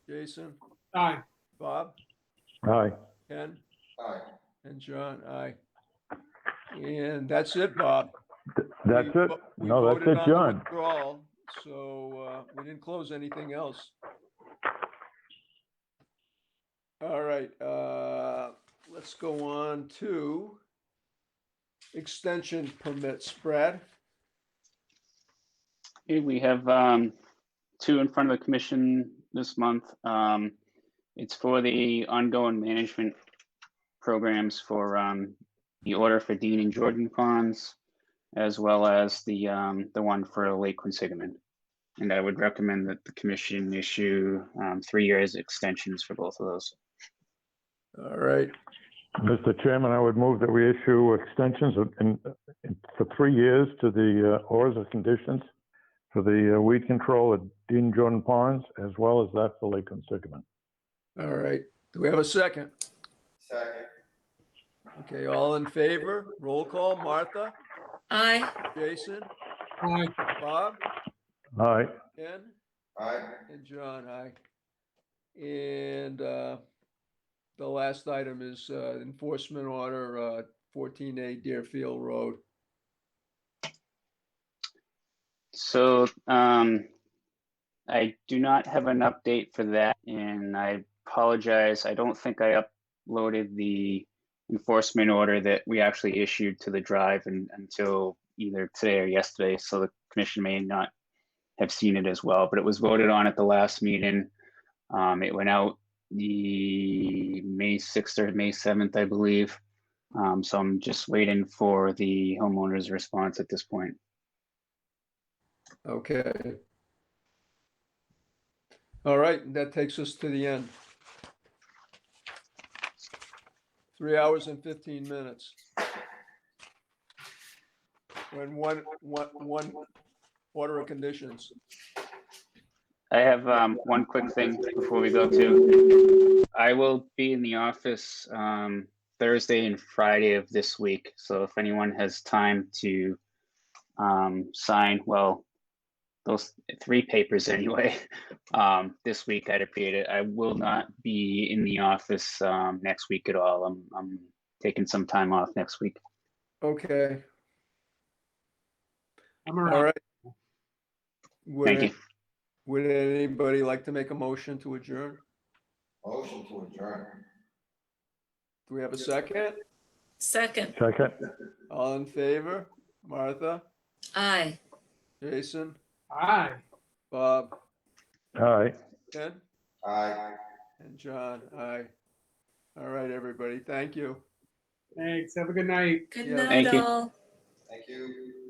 Jason? Aye. Bob? Aye. Ken? Aye. And John? Aye. And that's it, Bob. That's it. We No, that's voted it, on the John. withdrawal, so we didn't close anything else. All right, let's go on to extension permits. Brad? Okay, we have 2 in front of the commission this month. It's for the ongoing management programs for the order for Dean and Jordan ponds, as well as the one for Lake Quinsigamond. And I would recommend that the commission issue 3 years extensions for both of those. All right, Mr. Chairman, I would move that we issue extensions for 3 years to the orders of conditions for the weed control at Dean Jordan Ponds, as well as that for Lake Quinsigamond. all right. Do we have a second? Second. Okay, all in favor? Roll call. Martha? Aye. Jason? Aye. Bob? Aye. Ken? Aye. And John, aye. And the last item is enforcement order 14A Deerfield Road. So I do not have an update for that, and I apologize. I don't think I uploaded the enforcement order that we actually issued to the drive until either today or yesterday, so the commission may not have seen it as well, but it was voted on at the last meeting. It went out the May 6th or May 7th, I believe. So I'm just waiting for the homeowner's response at this point. Okay. All right, that takes us to the end. 3 hours and 15 minutes. When one order of conditions. I have one quick thing before we go to. I will be in the office Thursday and Friday of this week. So if anyone has time to sign, well, those 3 papers anyway, this week, I'd appreciate it. I will not be in the office next week at all. I'm taking some time off next week. Okay, I'm all around. right. Thank you. Would anybody like to make a motion to adjourn? Motion to adjourn. Do we have a second? Second. Second. All in favor? Martha? Aye. Jason? Aye. Bob? Aye. Ken? Aye. And John? Aye. All right, everybody. Thank you. Thanks. Have a good night. Good Yeah. night, Thank you. all. Thank you.